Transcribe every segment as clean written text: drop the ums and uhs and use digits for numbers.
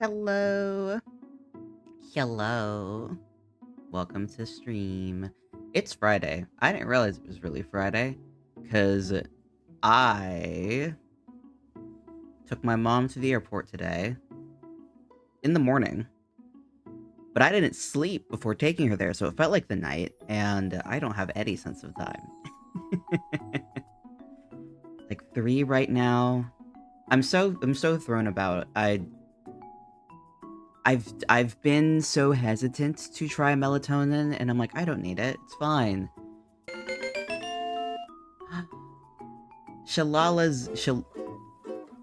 Hello. Hello. Welcome to stream. It's Friday. I didn't realize it was really Friday, because I took my mom to the airport today in the morning, but I didn't sleep before taking her there, so it felt like the night, and I don't have any sense of time. Like 3 right now. I'm so thrown about. I've been so hesitant to try melatonin, and I'm like, I don't need it. It's fine.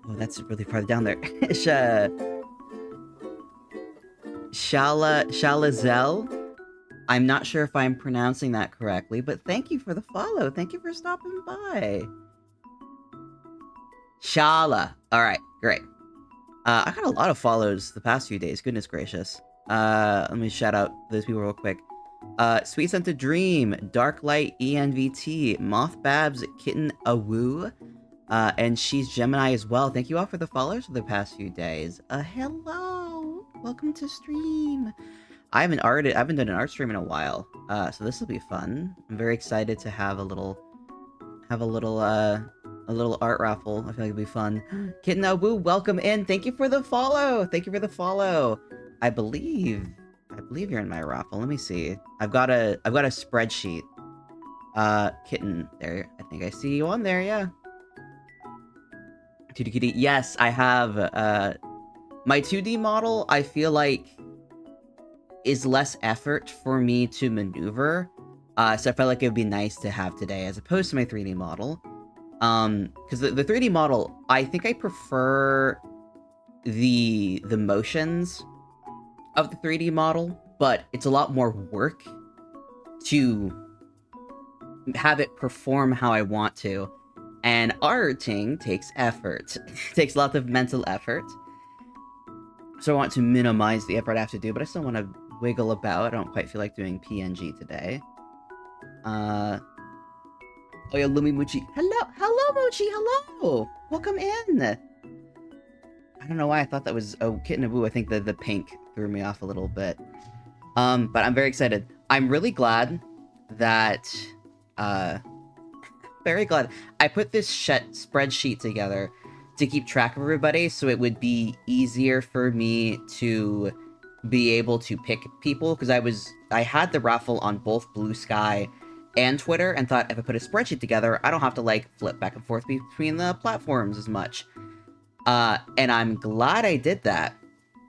Oh, that's really far down there. Shalazel. I'm not sure if I'm pronouncing that correctly, but thank you for the follow. Thank you for stopping by. Shala. Alright, great. I got a lot of follows the past few days. Goodness gracious. Let me shout out those people real quick. Sweet Scented Dream, DarkLightENVT, Moth Babs, Kitten Awoo, and ShesGeminii as well. Thank you all for the follows for the past few days. Hello! Welcome to stream. I haven't done an art stream in a while, so this will be fun. I'm very excited to have a little art raffle. I feel like it'll be fun. Kitten Awoo, welcome in. Thank you for the follow. Thank you for the follow. I believe you're in my raffle. Let me see. I've got a spreadsheet. Kitten, there. I think I see you on there. Yeah. Kitty. Yes, I have. My 2D model, I feel like, is less effort for me to maneuver. So I felt like it would be nice to have today as opposed to my 3D model. Because the 3D model, I think I prefer the motions of the 3D model, but it's a lot more work to have it perform how I want to. And arting takes effort. It takes lots of mental effort. So I want to minimize the effort I have to do, but I still want to wiggle about. I don't quite feel like doing PNG today. Oh yeah, Lumi Mochi. Hello Mochi, hello! Welcome in! I don't know why I thought that was Kitten Awoo. I think the pink threw me off a little bit. But I'm very excited. I'm really glad that, very glad I put this spreadsheet together to keep track of everybody, so it would be easier for me to be able to pick people, because I had the raffle on both Blue Sky and Twitter, and thought if I put a spreadsheet together, I don't have to like flip back and forth between the platforms as much. And I'm glad I did that,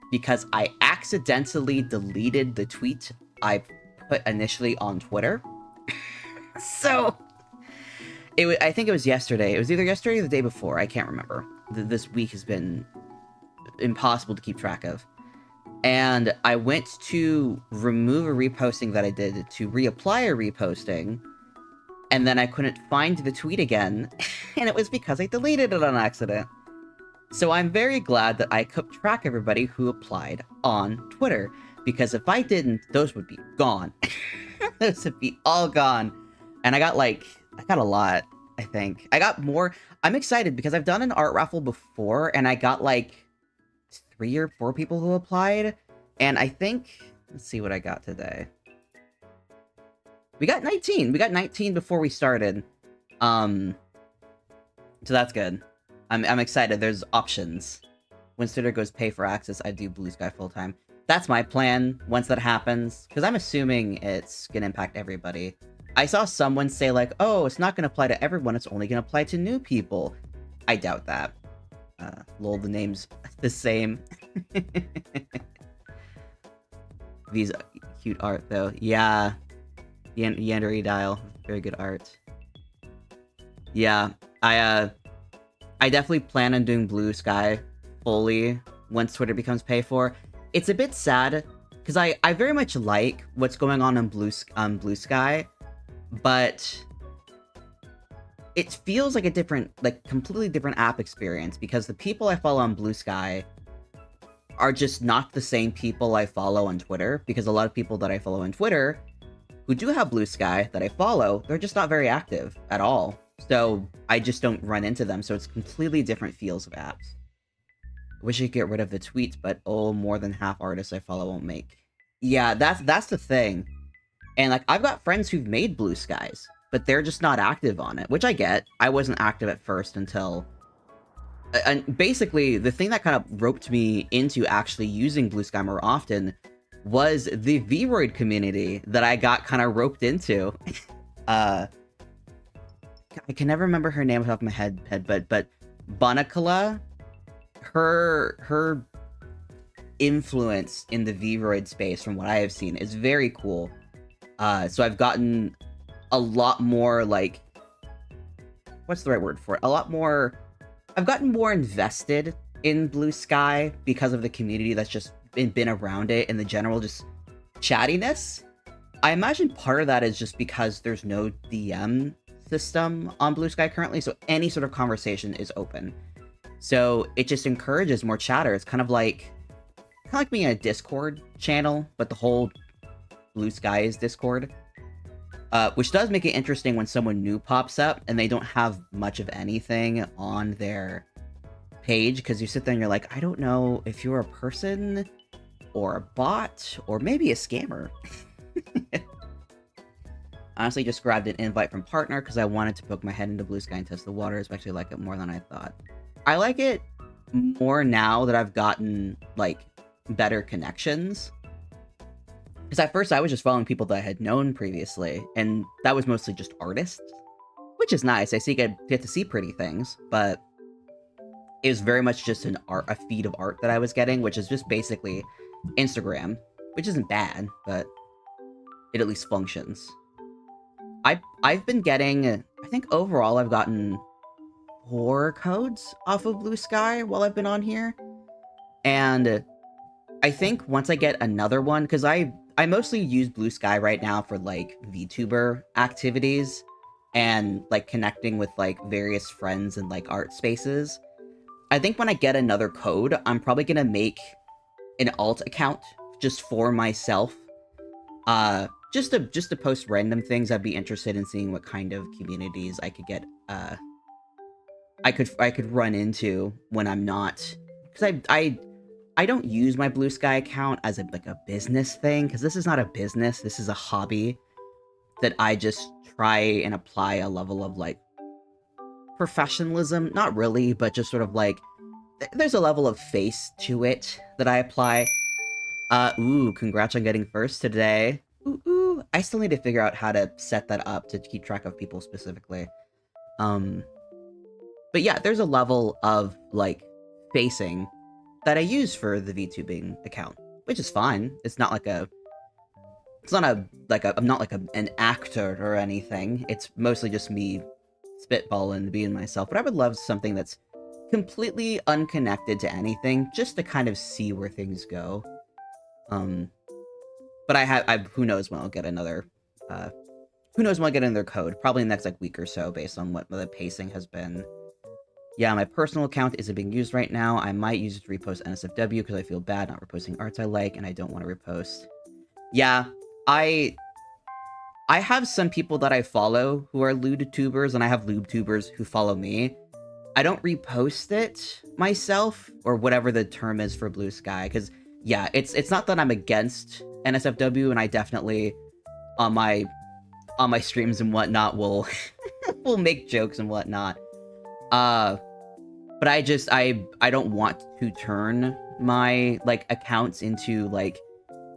because I accidentally deleted the tweet I put initially on Twitter. So I think it was yesterday. It was either yesterday or the day before. I can't remember. This week has been impossible to keep track of. And I went to remove a reposting that I did to reapply a reposting, and then I couldn't find the tweet again, and it was because I deleted it on accident. So I'm very glad that I kept track of everybody who applied on Twitter, because if I didn't, those would be gone. Those would be all gone. And I got a lot. I think. I got more... I'm excited because I've done an art raffle before, and I got, like, 3 or 4 people who applied. And I think... Let's see what I got today. We got 19. We got 19 before we started. So that's good. I'm excited. There's options. When Twitter goes pay for access, I do Blue Sky full-time. That's my plan once that happens. Because I'm assuming it's going to impact everybody. I saw someone say, like, oh, it's not going to apply to everyone. It's only going to apply to new people. I doubt that. Lol, the name's the same. These cute art, though. Yeah. Yandere Dial. Very good art. Yeah. I definitely plan on doing Blue Sky fully once Twitter becomes pay for. It's a bit sad, because I very much like what's going on Blue Sky, but it feels like a different, like, completely different app experience, because the people I follow on Blue Sky are just not the same people I follow on Twitter, because a lot of people that I follow on Twitter who do have Blue Sky that I follow, they're just not very active at all. So I just don't run into them, so it's completely different feels of apps. I wish I could get rid of the tweets, but oh, more than half artists I follow won't make. Yeah, that's the thing. And, like, I've got friends who've made Blue Skies, but they're just not active on it, which I get. I wasn't active at first until... And basically, the thing that kind of roped me into actually using Blue Sky more often was the Vroid community that I got kind of roped into. I can never remember her name off the top of my head, but Bonicala, her influence in the Vroid space, from what I have seen, is very cool. So I've gotten a lot more, like... What's the right word for it? I've gotten more invested in Blue Sky because of the community that's just been around it and the general just chattiness. I imagine part of that is just because there's no DM system on Blue Sky currently, so any sort of conversation is open. So it just encourages more chatter. It's kind of like being in a Discord channel, but the whole Blue Sky is Discord. Which does make it interesting when someone new pops up and they don't have much of anything on their page, because you sit there and you're like, I don't know if you're a person or a bot or maybe a scammer. Honestly, just grabbed an invite from partner because I wanted to poke my head into Blue Sky and test the waters, but I actually like it more than I thought. I like it more now that I've gotten, like, better connections. Because at first I was just following people that I had known previously, and that was mostly just artists, which is nice. I get to see pretty things, but it was very much just a feed of art that I was getting, which is just basically Instagram, which isn't bad, but it at least functions. I've been getting, I think overall I've gotten 4 codes off of Blue Sky while I've been on here, and I think once I get another one, because I mostly use Blue Sky right now for, like, VTuber activities and, like, connecting with, like, various friends and, like, art spaces. I think when I get another code, I'm probably gonna make an alt account just for myself. Just to post random things. I'd be interested in seeing what kind of communities I could get, I could run into when I'm not... Because I don't use my Blue Sky account as a business thing, because this is not a business, this is a hobby that I just try and apply a level of, like, professionalism. Not really, but just sort of, like, there's a level of face to it that I apply. Ooh, congrats on getting first today. Ooh. I still need to figure out how to set that up to keep track of people specifically. But yeah, there's a level of, like, facing that I use for the VTubing account, which is fine. It's not like I'm not like an actor or anything. It's mostly just me spitballing, being myself. But I would love something that's completely unconnected to anything, just to kind of see where things go. But who knows when I'll get another, code, probably in the next, like, week or so, based on what the pacing has been. Yeah, my personal account isn't being used right now. I might use it to repost NSFW because I feel bad not reposting arts I like, and I don't want to repost. Yeah, I I have some people that I follow who are Lewdtubers, and I have Lewdtubers who follow me. I don't repost it myself, or whatever the term is for Blue Sky, because yeah, it's not that I'm against NSFW, and I definitely on my streams and whatnot will will make jokes and whatnot. But I don't want to turn my like accounts into like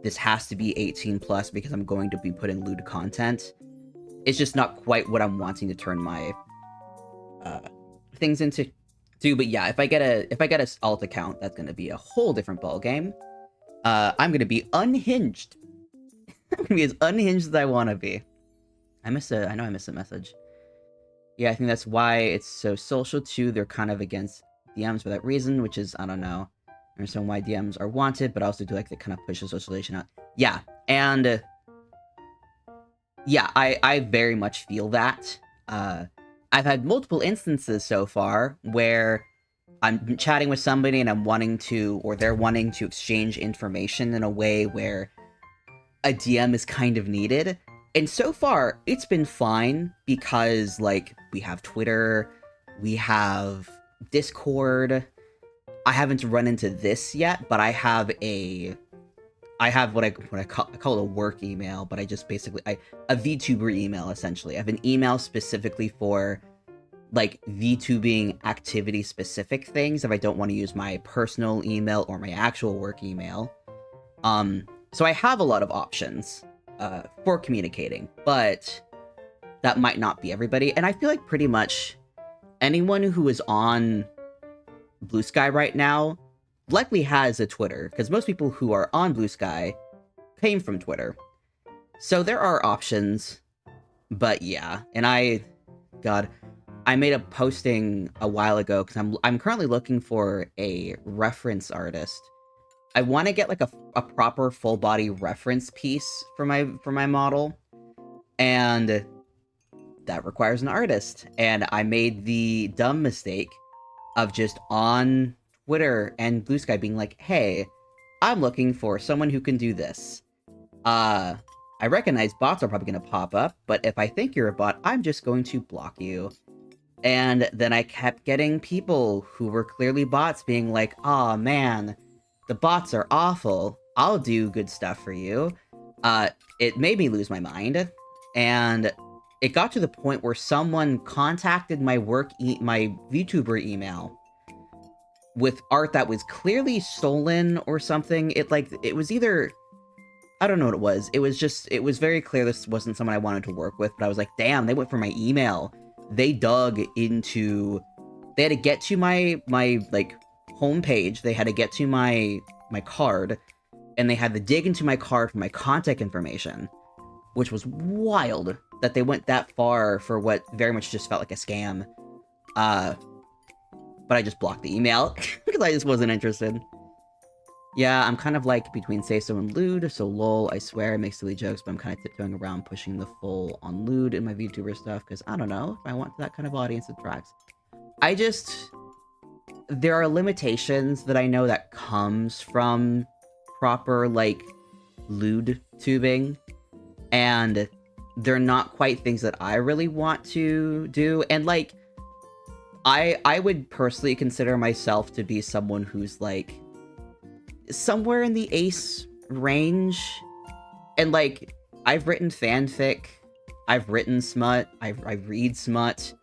this has to be 18 plus because I'm going to be putting lewd content. It's just not quite what I'm wanting to turn my things into. But yeah, if I get a alt account, that's gonna be a whole different ball game. I'm gonna be unhinged. I'm gonna be as unhinged as I want to be. I know I missed a message. Yeah, I think that's why it's so social too. They're kind of against DMs for that reason, which is, I don't know. I understand why DMs are wanted, but I also do like they kind of push the socialization out. Yeah, and yeah, I very much feel that. I've had multiple instances so far where I'm chatting with somebody and I'm wanting to, or they're wanting to exchange information in a way where a DM is kind of needed. And so far, it's been fine because, like, we have Twitter, we have Discord. I haven't run into this yet, but I have what I call a work email, but I just basically a VTuber email essentially. I have an email specifically for like VTubing activity specific things if I don't want to use my personal email or my actual work email. So I have a lot of options for communicating, but that might not be everybody. And I feel like pretty much anyone who is on Blue Sky right now likely has a Twitter, because most people who are on Blue Sky came from Twitter. So there are options, but yeah. And I made a posting a while ago because I'm currently looking for a reference artist. I want to get like a proper full body reference piece for my model, and that requires an artist. And I made the dumb mistake of just on Twitter and Blue Sky being like, hey, I'm looking for someone who can do this. I recognize bots are probably going to pop up, but if I think you're a bot, I'm just going to block you. And then I kept getting people who were clearly bots being like, aw, man, the bots are awful. I'll do good stuff for you. It made me lose my mind. And it got to the point where someone contacted my my VTuber email with art that was clearly stolen or something. It was either, I don't know what it was. It was very clear this wasn't someone I wanted to work with, but I was like, damn, they went for my email. They had to get to my like homepage. They had to get to my card, and they had to dig into my card for my contact information, which was wild that they went that far for what very much just felt like a scam. But I just blocked the email because I just wasn't interested. Yeah, I'm kind of like between say-so and lewd, so lol, I swear I make silly jokes, but I'm kind of tiptoeing around pushing the full on lewd in my VTuber stuff, because I don't know if I want that kind of audience that tracks. There are limitations that I know that comes from proper, like, lewd tubing, and they're not quite things that I really want to do, and, like, I would personally consider myself to be someone who's, like, somewhere in the ace range, and like I've written fanfic, I've written smut, I read smut.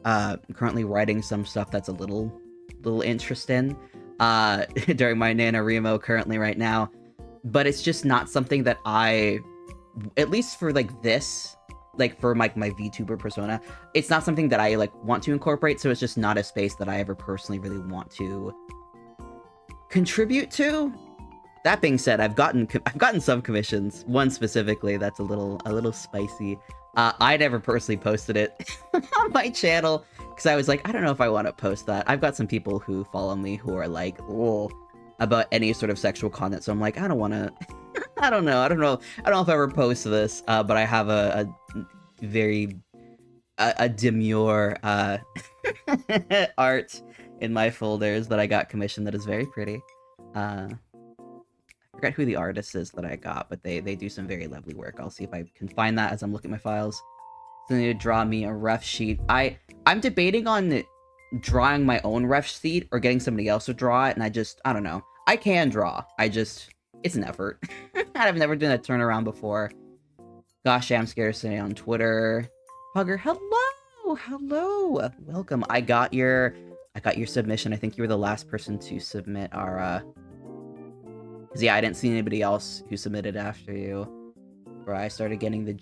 I'm currently writing some stuff that's a little interesting during my NaNoWriMo currently right now, but it's just not something that I, at least for like this, like for my VTuber persona, it's not something that I like want to incorporate, so it's just not a space that I ever personally really want to contribute to. That being said, I've gotten some commissions. One specifically that's a little spicy. I never personally posted it on my channel because I was like, I don't know if I want to post that. I've got some people who follow me who are like, oh, about any sort of sexual content, so I'm like, I don't want to. I don't know if I ever post this. But I have a very demure art in my folders that I got commissioned that is very pretty. I forget who the artist is that I got, but they do some very lovely work. I'll see if I can find that as I'm looking at my files. So they need to draw me a ref sheet. I'm debating on drawing my own ref sheet or getting somebody else to draw it, and I don't know. I can draw. It's an effort. I've never done a turnaround before. Gosh, I'm scared to say on Twitter. Pugger, hello! Hello! Welcome. I got your submission. I think you were the last person to submit our, because yeah, I didn't see anybody else who submitted after you. Where I started getting the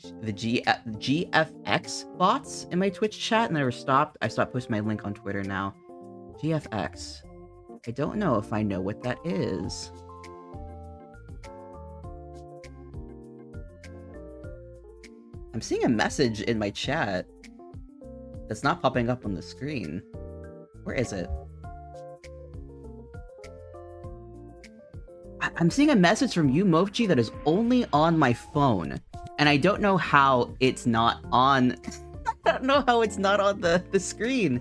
GFX bots in my Twitch chat and never stopped. I stopped posting my link on Twitter now. GFX. I don't know if I know what that is. I'm seeing a message in my chat that's not popping up on the screen. Where is it? I'm seeing a message from you, Mofchi, that is only on my phone. And I don't know how it's not on... I don't know how it's not on the screen.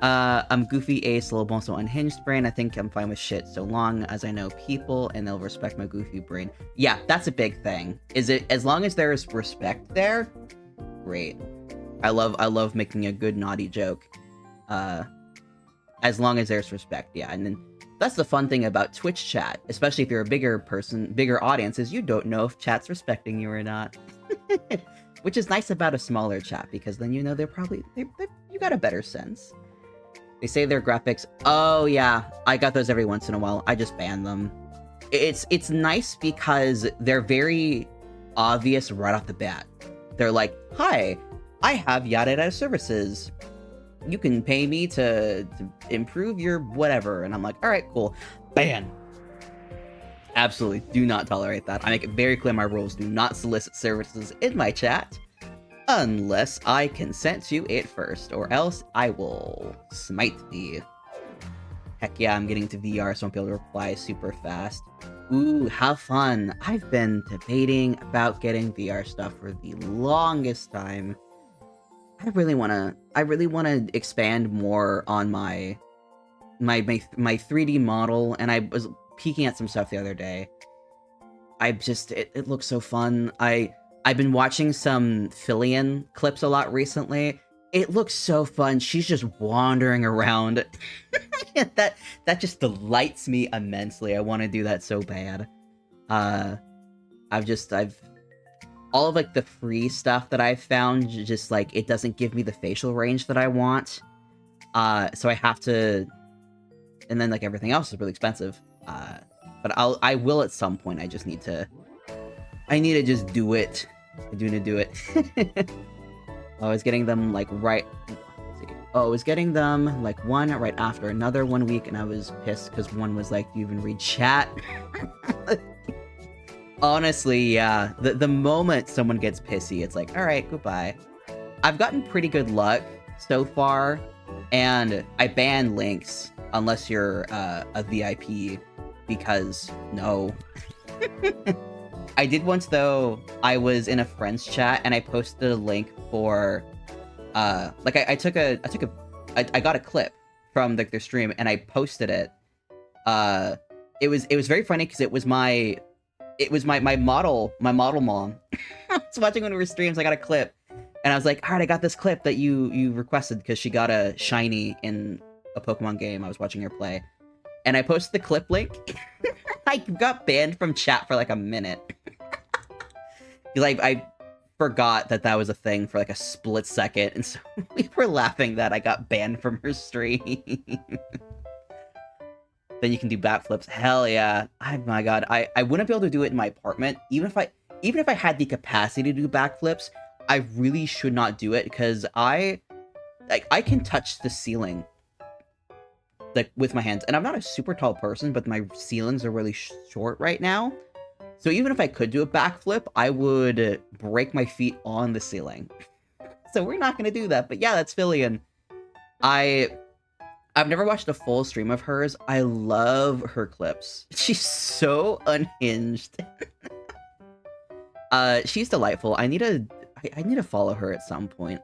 I'm goofy, ace, little bone, so unhinged brain. I think I'm fine with shit so long as I know people and they'll respect my goofy brain. Yeah, that's a big thing. As long as there is respect there, great. I love making a good naughty joke. As long as there's respect, yeah. And then that's the fun thing about Twitch chat, especially if you're a bigger audience, is you don't know if chat's respecting you or not. Which is nice about a smaller chat, because then you know you got a better sense. They say their graphics. Oh yeah, I got those every once in a while. I just ban them. It's nice because they're very obvious right off the bat. They're like, hi, I have yada yada services. You can pay me to improve your whatever. And I'm like, all right, cool. Ban. Absolutely do not tolerate that. I make it very clear my rules do not solicit services in my chat unless I consent to it first, or else I will smite thee. Heck yeah, I'm getting to VR, so I'll be able to reply super fast. Ooh, how fun. I've been debating about getting VR stuff for the longest time. I really wanna expand more on my 3D model, and I was peeking at some stuff the other day. It looks so fun. I've been watching some FeliKittyVT clips a lot recently. It looks so fun. She's just wandering around. that just delights me immensely. I want to do that so bad. I've all of like the free stuff that I've found, just like it doesn't give me the facial range that I want. So I have to, and then like everything else is really expensive. But I will at some point. I need to just do it. I do need to do it. I was getting them like right. Let's see. Oh, I was getting them like one right after another 1 week, and I was pissed because one was like, "Do you even read chat?" Honestly, yeah. The moment someone gets pissy, it's like, all right, goodbye. I've gotten pretty good luck so far, and I ban links unless you're a VIP, because no. I did once though. I was in a friend's chat and I posted a link for like I got a clip from like their stream and I posted it. It was very funny because it was my model mom. I was watching one of her streams. I got a clip and I was like, all right, I got this clip that you requested, because she got a shiny in a Pokemon game I was watching her play, and I posted the clip link. I got banned from chat for like a minute. Like, I forgot that was a thing for like a split second, and so we were laughing that I got banned from her stream. Then you can do backflips. Hell yeah. Oh my god. I wouldn't be able to do it in my apartment. Even if I had the capacity to do backflips, I really should not do it, because I can touch the ceiling like with my hands, and I'm not a super tall person, but my ceilings are really short right now. So even if I could do a backflip, I would break my feet on the ceiling. So we're not gonna do that. But yeah, that's FeliKittyVT. I've never watched a full stream of hers. I love her clips. She's so unhinged. She's delightful. I need to follow her at some point.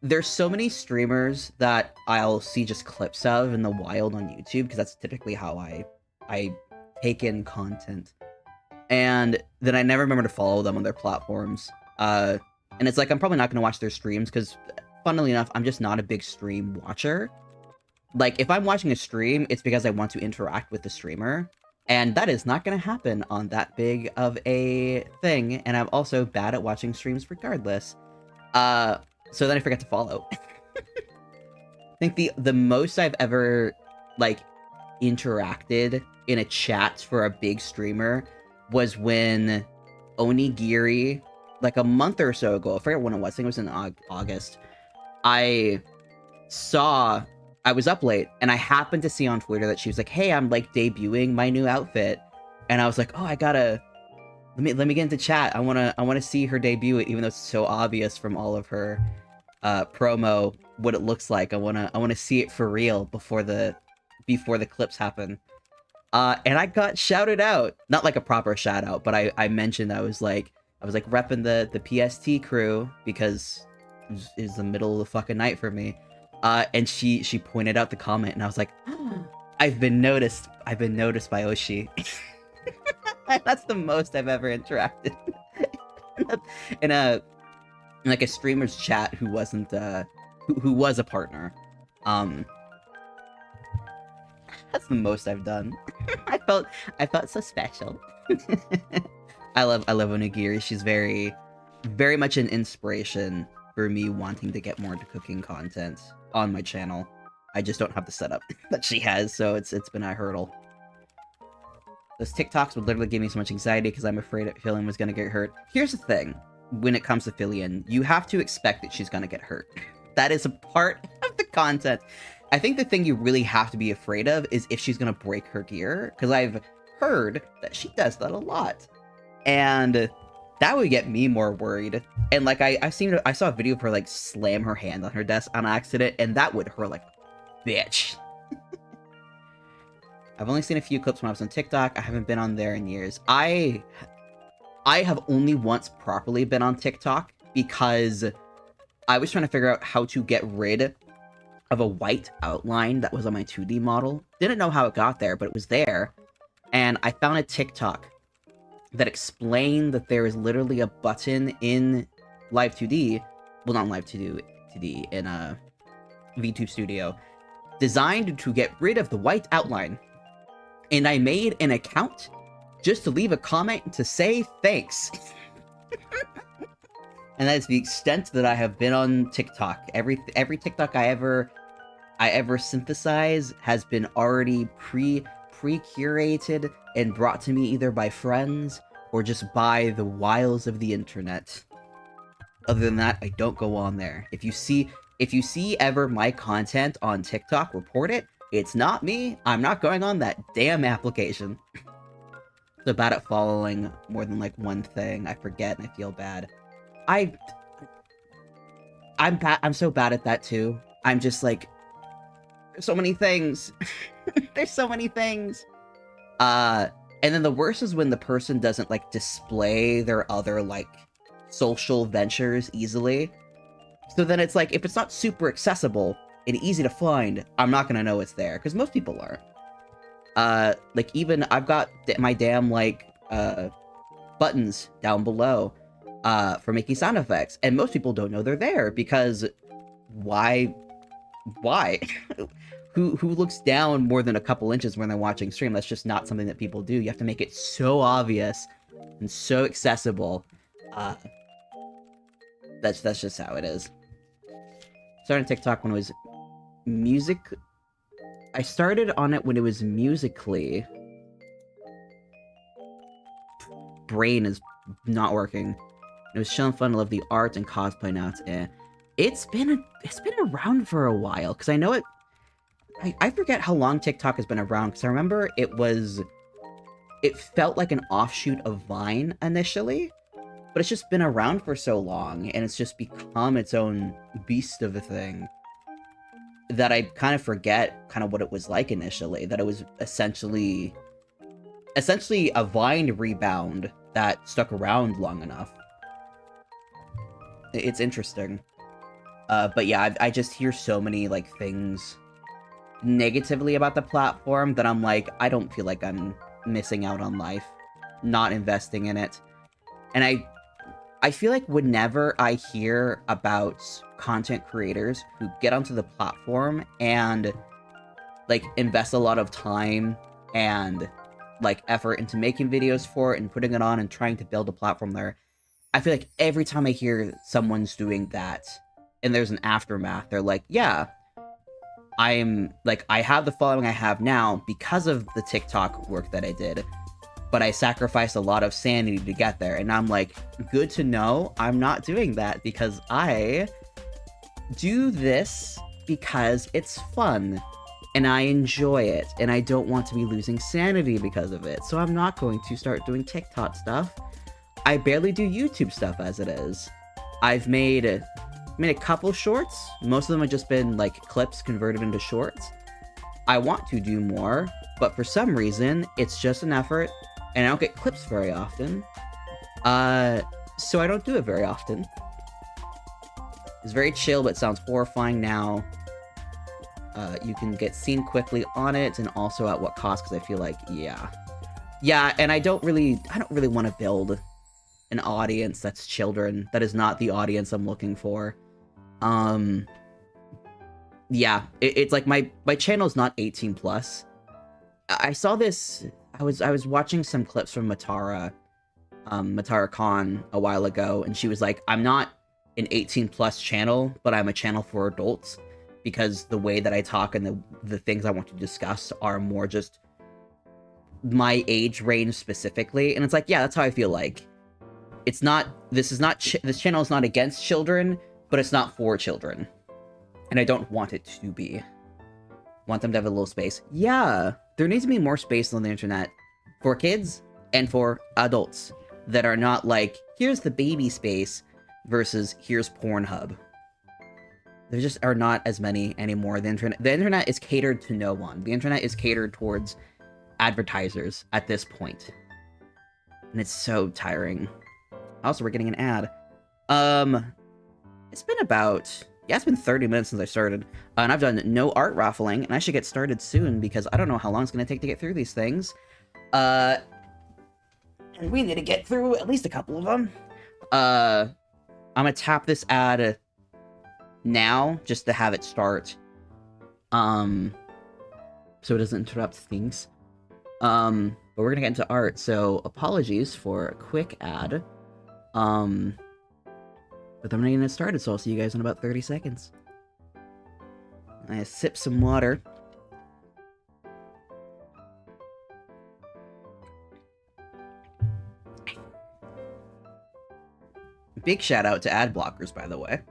There's so many streamers that I'll see just clips of in the wild on YouTube, because that's typically how I take in content. And then I never remember to follow them on their platforms. And it's like, I'm probably not going to watch their streams because, funnily enough, I'm just not a big stream watcher. Like, if I'm watching a stream, it's because I want to interact with the streamer. And that is not going to happen on that big of a thing. And I'm also bad at watching streams regardless. So then I forget to follow. I think the most I've ever, like, interacted in a chat for a big streamer was when Onigiri, like a month or so ago, I forget when it was, I think it was in August, I was up late, and I happened to see on Twitter that she was like, hey, I'm, like, debuting my new outfit, and I was like, oh, I gotta, let me get into chat, I wanna see her debut it, even though it's so obvious from all of her, promo, what it looks like. I wanna see it for real before the clips happen. And I got shouted out. Not like a proper shout out, but I mentioned I was like repping the PST crew because it was the middle of the fucking night for me. And she pointed out the comment, and I was like, oh, I've been noticed by Oshi. That's the most I've ever interacted in like a streamer's chat who wasn't who was a partner. That's the most I've done. I felt so special. I love Onigiri. She's very, very much an inspiration for me wanting to get more into cooking content on my channel. I just don't have the setup that she has, so it's been a hurdle. Those TikToks would literally give me so much anxiety because I'm afraid that Fillion was gonna get hurt. Here's the thing, when it comes to Fillion, you have to expect that she's gonna get hurt. That is a part of the content. I think the thing you really have to be afraid of is if she's gonna break her gear, because I've heard that she does that a lot, and that would get me more worried. And like I saw a video of her like slam her hand on her desk on accident, and that would hurt like bitch. I've only seen a few clips when I was on TikTok. I haven't been on there in years. I have only once properly been on TikTok because I was trying to figure out how to get rid of a white outline that was on my 2D model. Didn't know how it got there, but it was there. And I found a TikTok that explained that there is literally a button in Live 2D, well, not Live 2D, in VTube Studio, designed to get rid of the white outline. And I made an account just to leave a comment to say thanks. And that is the extent that I have been on TikTok. Every TikTok I ever synthesize has been already pre-curated and brought to me either by friends or just by the wiles of the internet. Other than that, I don't go on there. If you see ever my content on TikTok, report it. It's not me. I'm not going on that damn application. So bad at following more than like one thing. I forget and I feel bad. I'm so bad at that too. I'm just like, there's so many things. There's so many things. And then the worst is when the person doesn't like display their other like social ventures easily. So then it's like, if it's not super accessible and easy to find, I'm not gonna know it's there, because most people aren't. Like even I've got my damn like buttons down below for making sound effects, and most people don't know they're there because why? Who looks down more than a couple inches when they're watching stream? That's just not something that people do. You have to make it so obvious and so accessible. That's just how it is. Started TikTok when it was music. I started on it when it was Musically. Brain is not working. It was showing fun. I love the art and cosplay now. It's been around for a while, because I know it. I forget how long TikTok has been around, because I remember it felt like an offshoot of Vine initially, but it's just been around for so long, and it's just become its own beast of a thing that I kind of forget kind of what it was like initially, that it was essentially a Vine rebound that stuck around long enough. It's interesting. But yeah, I just hear so many like things negatively about the platform that I'm like, I don't feel like I'm missing out on life, not investing in it. And I feel like whenever I hear about content creators who get onto the platform and, like, invest a lot of time and, like, effort into making videos for it and putting it on and trying to build a platform there, I feel like every time I hear someone's doing that and there's an aftermath, they're like, yeah, I have the following I have now because of the TikTok work that I did, but I sacrificed a lot of sanity to get there. And I'm like, good to know I'm not doing that, because I do this because it's fun and I enjoy it and I don't want to be losing sanity because of it. So I'm not going to start doing TikTok stuff. I barely do YouTube stuff as it is. I've made a couple shorts. Most of them have just been like clips converted into shorts. I want to do more, but for some reason it's just an effort and I don't get clips very often. So I don't do it very often. It's very chill, but it sounds horrifying now. You can get seen quickly on it, and also at what cost, because I feel like, yeah, and I don't really want to build an audience that's children. That is not the audience I'm looking for. Yeah, it's like my channel's not 18 plus. I saw this, I was watching some clips from Matara Khan a while ago, and she was like, I'm not an 18 plus channel, but I'm a channel for adults, because the way that I talk and the things I want to discuss are more just my age range specifically. And it's like, yeah, that's how I feel like. It's not, this channel is not against children, but it's not for children. And I don't want it to be. Want them to have a little space. Yeah, there needs to be more space on the internet for kids and for adults that are not like, here's the baby space versus here's Pornhub. There just are not as many anymore. The internet is catered to no one. The internet is catered towards advertisers at this point. And it's so tiring. Also, we're getting an ad. It's been about, it's been 30 minutes since I started. And I've done no art raffling, and I should get started soon because I don't know how long it's going to take to get through these things. And we need to get through at least a couple of them. I'm going to tap this ad now just to have it start. So it doesn't interrupt things. But we're going to get into art, so apologies for a quick ad. But I'm going to get started, so I'll see you guys in about 30 seconds. I sip some water. Big shout out to ad blockers, by the way.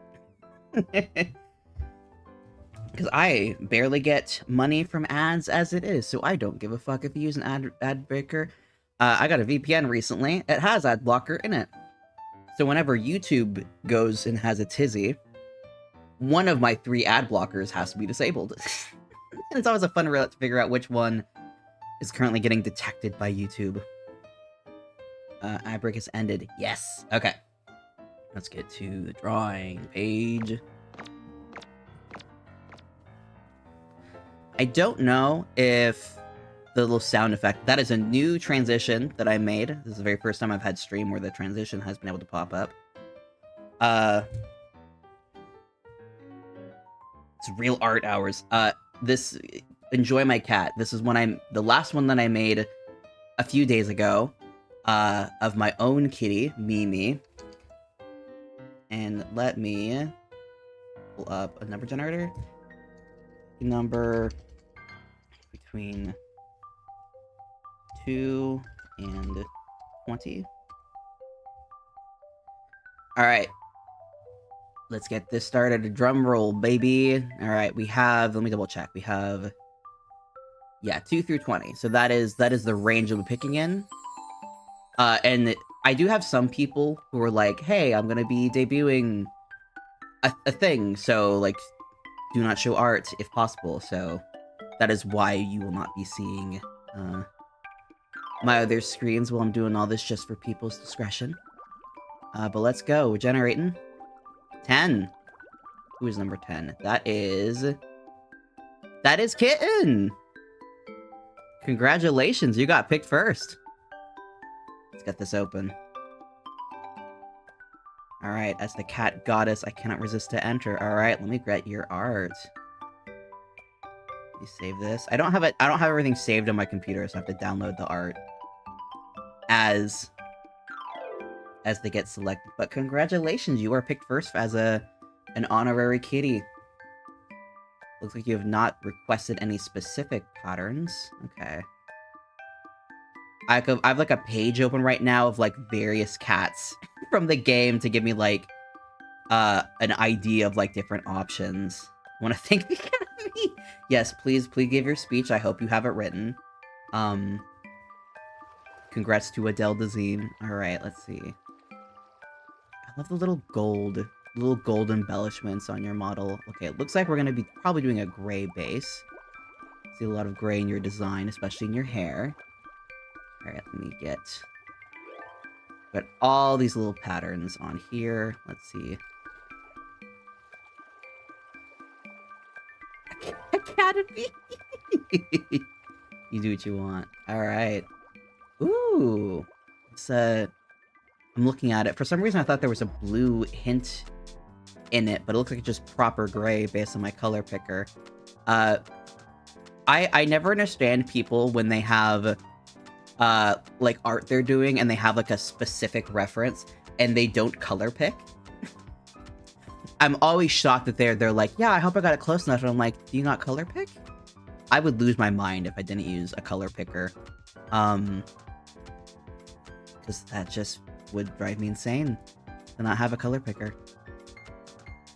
Because I barely get money from ads as it is, so I don't give a fuck if you use an ad breaker. I got a VPN recently. It has ad blocker in it. So whenever YouTube goes and has a tizzy, one of my 3 ad blockers has to be disabled. And it's always a fun route to figure out which one is currently getting detected by YouTube. Ad break has ended. Yes. Okay. Let's get to the drawing page. I don't know if the little sound effect, that is a new transition that I made. This is the very first time I've had stream where the transition has been able to pop up. It's real art hours. Enjoy My Cat. This is the last one that I made a few days ago, of my own kitty, Mimi. And let me pull up a number generator. Number between 2 and 20. Alright. Let's get this started. A drum roll, baby. Alright, we have, let me double check. We have, 2 through 20. So that is the range I'm picking in. And I do have some people who are like, hey, I'm gonna be debuting a thing, so, like, do not show art if possible. So that is why you will not be seeing my other screens while I'm doing all this, just for people's discretion. But let's go. We're generating 10. Who is number 10? That is Kitten! Congratulations, you got picked first. Let's get this open. Alright, as the cat goddess, I cannot resist to enter. Alright, let me get your art. Let me save this. I don't have everything saved on my computer, so I have to download the art as they get selected. But congratulations, you are picked first as an honorary kitty. Looks like you have not requested any specific patterns. Okay. I have like a page open right now of like various cats from the game to give me like an idea of like different options. I want to thank the Academy. Yes, please give your speech. I hope you have it written. Congrats to Adele Dazine. All right, let's see. I love the little gold embellishments on your model. Okay, it looks like we're gonna be probably doing a gray base. See a lot of gray in your design, especially in your hair. All right, let me get all these little patterns on here. Let's see. Academy. You do what you want. All right. Ooh. It's I'm looking at it. For some reason, I thought there was a blue hint in it, but it looks like it's just proper gray based on my color picker. I never understand people when they have like art they're doing and they have like a specific reference and they don't color pick. I'm always shocked that they're like, yeah, I hope I got it close enough. And I'm like, do you not color pick? I would lose my mind if I didn't use a color picker. Because that just would drive me insane to not have a color picker.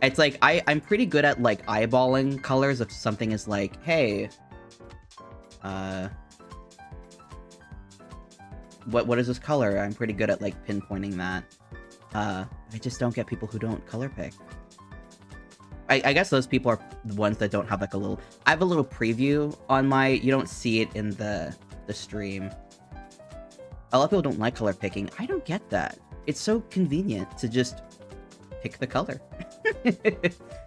It's like, I'm pretty good at like eyeballing colors if something is like, hey, what is this color? I'm pretty good at like pinpointing that. I just don't get people who don't color pick. I guess those people are the ones that don't have like a little... I have a little preview on my... You don't see it in the stream. A lot of people don't like color picking. I don't get that. It's so convenient to just pick the color.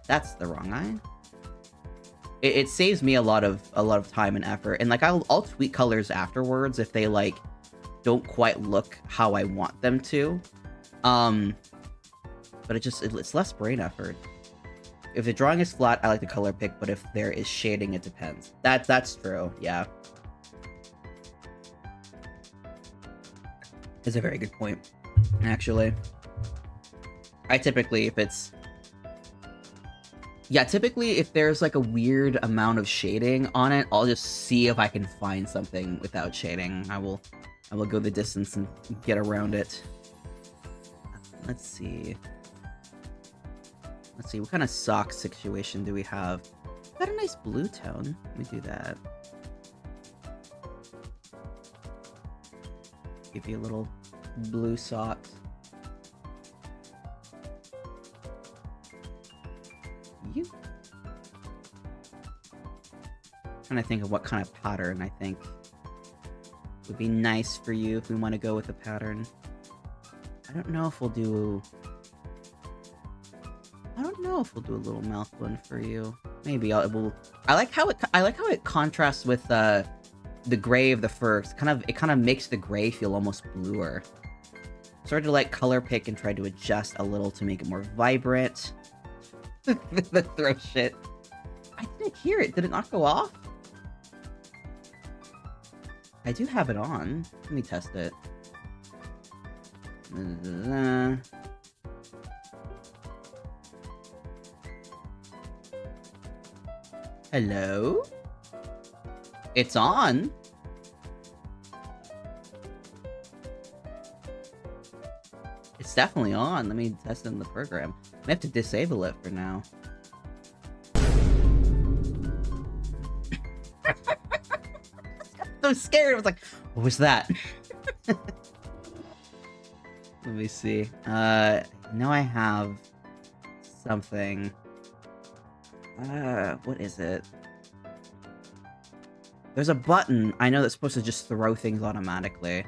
That's the wrong eye. It saves me a lot of time and effort. And like I'll tweak colors afterwards if they like don't quite look how I want them to. But it's less brain effort. If the drawing is flat, I like the color pick, but if there is shading, it depends. That's true, yeah. It's a very good point, actually. I typically, if there's like a weird amount of shading on it, I'll just see if I can find something without shading. I will go the distance and get around it. Let's see. What kind of sock situation do we have? Got a nice blue tone. Let me do that. Give you a little blue socks. You. Trying to think of what kind of pattern I think would be nice for you if we want to go with a pattern. I don't know if we'll do a little mouth one for you. Maybe I like how it contrasts with the gray of the fur. It kind of makes the gray feel almost bluer. Started to like color pick and try to adjust a little to make it more vibrant. The throw shit. I didn't hear it. Did it not go off? I do have it on. Let me test it. Hello? It's on. It's definitely on. Let me test it in the program. I have to disable it for now. I was so scared. I was like, what was that? Let me see. Now I have something. What is it? There's a button I know that's supposed to just throw things automatically.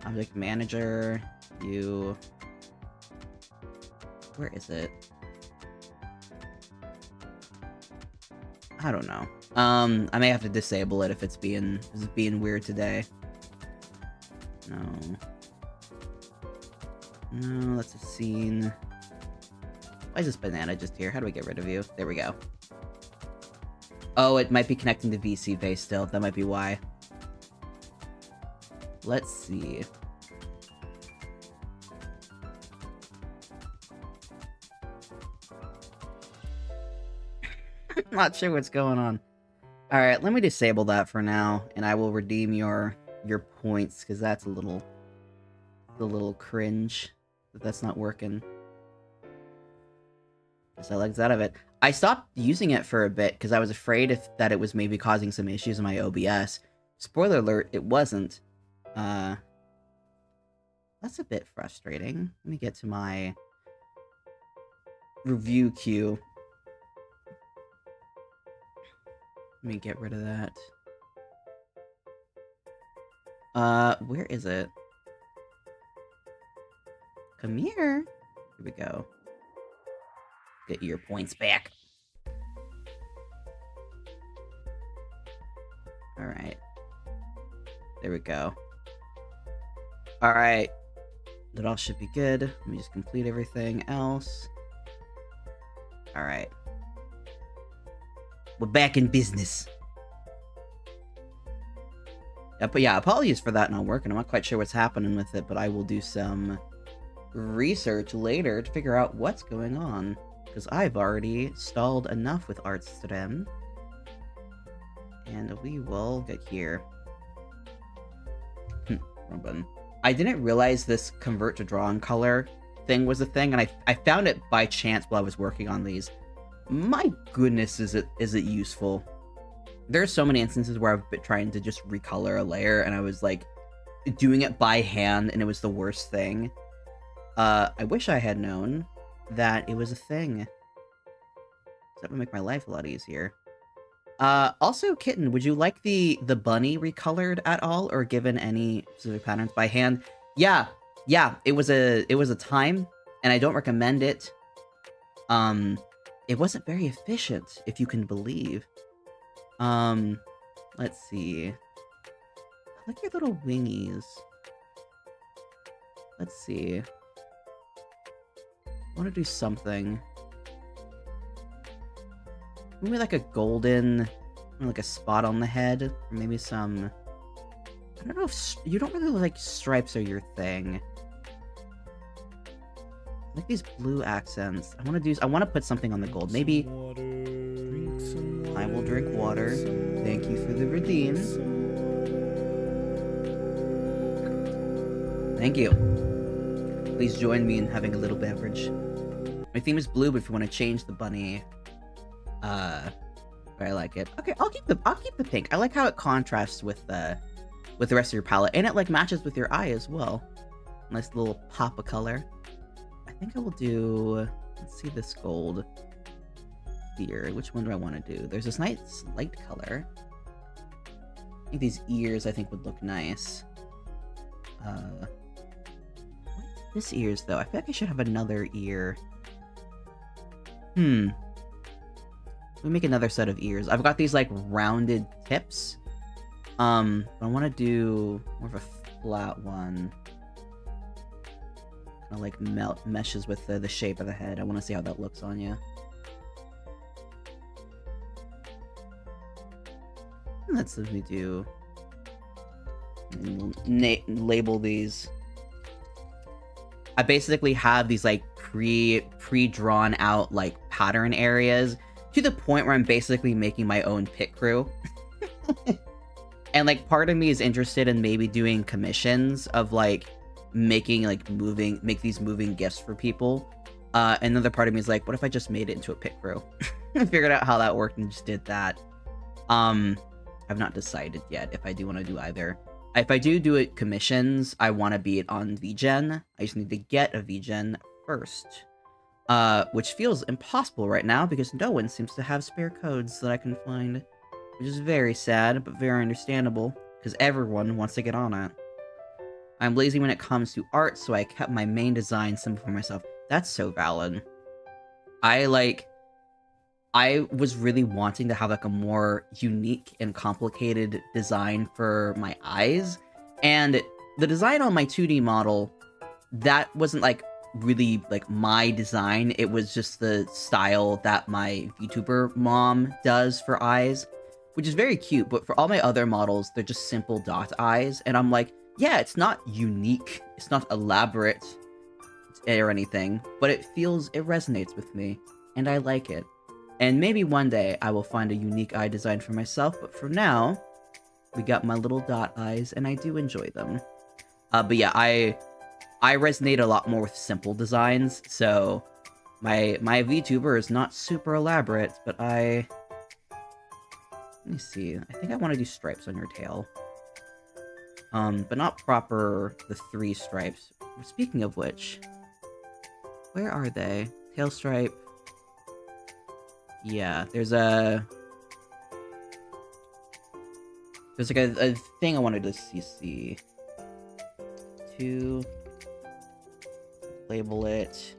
Object manager, view. Where is it? I don't know. I may have to disable it if it's being weird today. No. No, that's a scene. Why is this banana just here? How do we get rid of you? There we go. Oh, it might be connecting to VC base still. That might be why. Let's see. Not sure what's going on. Alright, let me disable that for now, and I will redeem your points, because that's a little cringe that that's not working. So I legs out of it. I stopped using it for a bit, because I was afraid that it was maybe causing some issues in my OBS. Spoiler alert, it wasn't. That's a bit frustrating. Let me get to my review queue. Let me get rid of that. Where is it? Come here. Here we go. Get your points back. Alright. There we go. Alright. That all should be good. Let me just complete everything else. Alright. We're back in business. But yeah, apologies for that not working. I'm not quite sure what's happening with it, but I will do some research later to figure out what's going on. Because I've already stalled enough with Artstream. And we will get here. Wrong button. I didn't realize this convert to draw on color thing was a thing, and I found it by chance while I was working on these. My goodness, is it useful. There are so many instances where I've been trying to just recolor a layer, and I was like doing it by hand, and it was the worst thing. I wish I had known that it was a thing. That would make my life a lot easier. Also, Kitten, would you like the bunny recolored at all, or given any specific patterns by hand? Yeah, it was a time, and I don't recommend it. It wasn't very efficient, if you can believe. Let's see. I like your little wingies. Let's see. I want to do something. Maybe like a golden, like a spot on the head, or maybe some. I don't know if you don't really like stripes are your thing. I like these blue accents. I want to put something on the gold. Maybe. I will drink water. Thank you for the redeem. Thank you. Please join me in having a little beverage. My theme is blue, but if you want to change the bunny, I like it. Okay, I'll keep the pink. I like how it contrasts with the rest of your palette, and it like matches with your eye as well. Nice little pop of color. I think I will do. Let's see this gold here. Which one do I want to do? There's this nice light color. I think these ears would look nice. This ears though. I feel like I should have another ear. Let me make another set of ears. I've got these like rounded tips. But I want to do more of a flat one. Kind of like meshes with the shape of the head. I want to see how that looks on you. Let's let me do. Label these. I basically have these like pre-drawn out like pattern areas to the point where I'm basically making my own pit crew. And like part of me is interested in maybe doing commissions of like making like make these moving gifts for people. Another part of me is like, what if I just made it into a pit crew? I figured out how that worked and just did that. I've not decided yet if I do want to do either. If I do it commissions, I want to be it on VGen. I just need to get a VGen first. Which feels impossible right now because no one seems to have spare codes that I can find. Which is very sad, but very understandable, because everyone wants to get on it. I'm lazy when it comes to art, so I kept my main design simple for myself. That's so valid. I I was really wanting to have like a more unique and complicated design for my eyes. And the design on my 2D model, that wasn't like really like my design. It was just the style that my VTuber mom does for eyes, which is very cute. But for all my other models, they're just simple dot eyes. And I'm like, yeah, it's not unique. It's not elaborate or anything, but it resonates with me and I like it. And maybe one day I will find a unique eye design for myself, but for now, we got my little dot eyes and I do enjoy them. But yeah, I resonate a lot more with simple designs, so my VTuber is not super elaborate, but let me see, I think I want to do stripes on your tail. But not proper the 3 stripes. Speaking of which, where are they? Tail stripe. Yeah, there's like a thing I wanted to see. To label it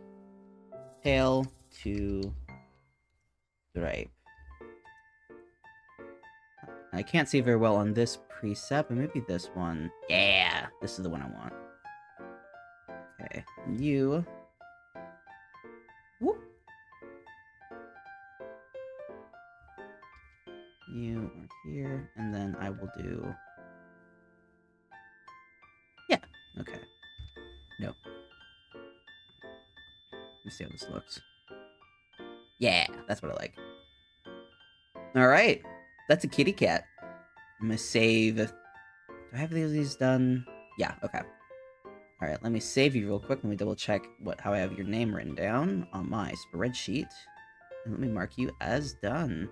tail to stripe. I can't see very well on this preset, but maybe this one. Yeah, this is the one I want. Okay, and you. Whoop. You are here, and then I will do... Yeah, okay. No. Let me see how this looks. Yeah, that's what I like. Alright, that's a kitty cat. I'm gonna save... Do I have these done? Yeah, okay. Alright, let me save you real quick. Let me double check how I have your name written down on my spreadsheet. And let me mark you as done.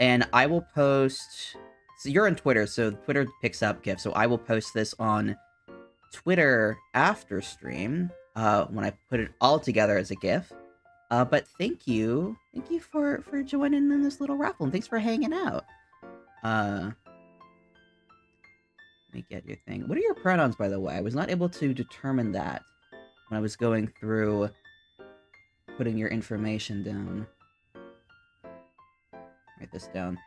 And I will post... So you're on Twitter, so Twitter picks up GIFs, so I will post this on Twitter after stream, when I put it all together as a GIF. But thank you for joining in this little raffle, and thanks for hanging out. Let me get your thing. What are your pronouns, by the way? I was not able to determine that when I was going through putting your information down. Write this down.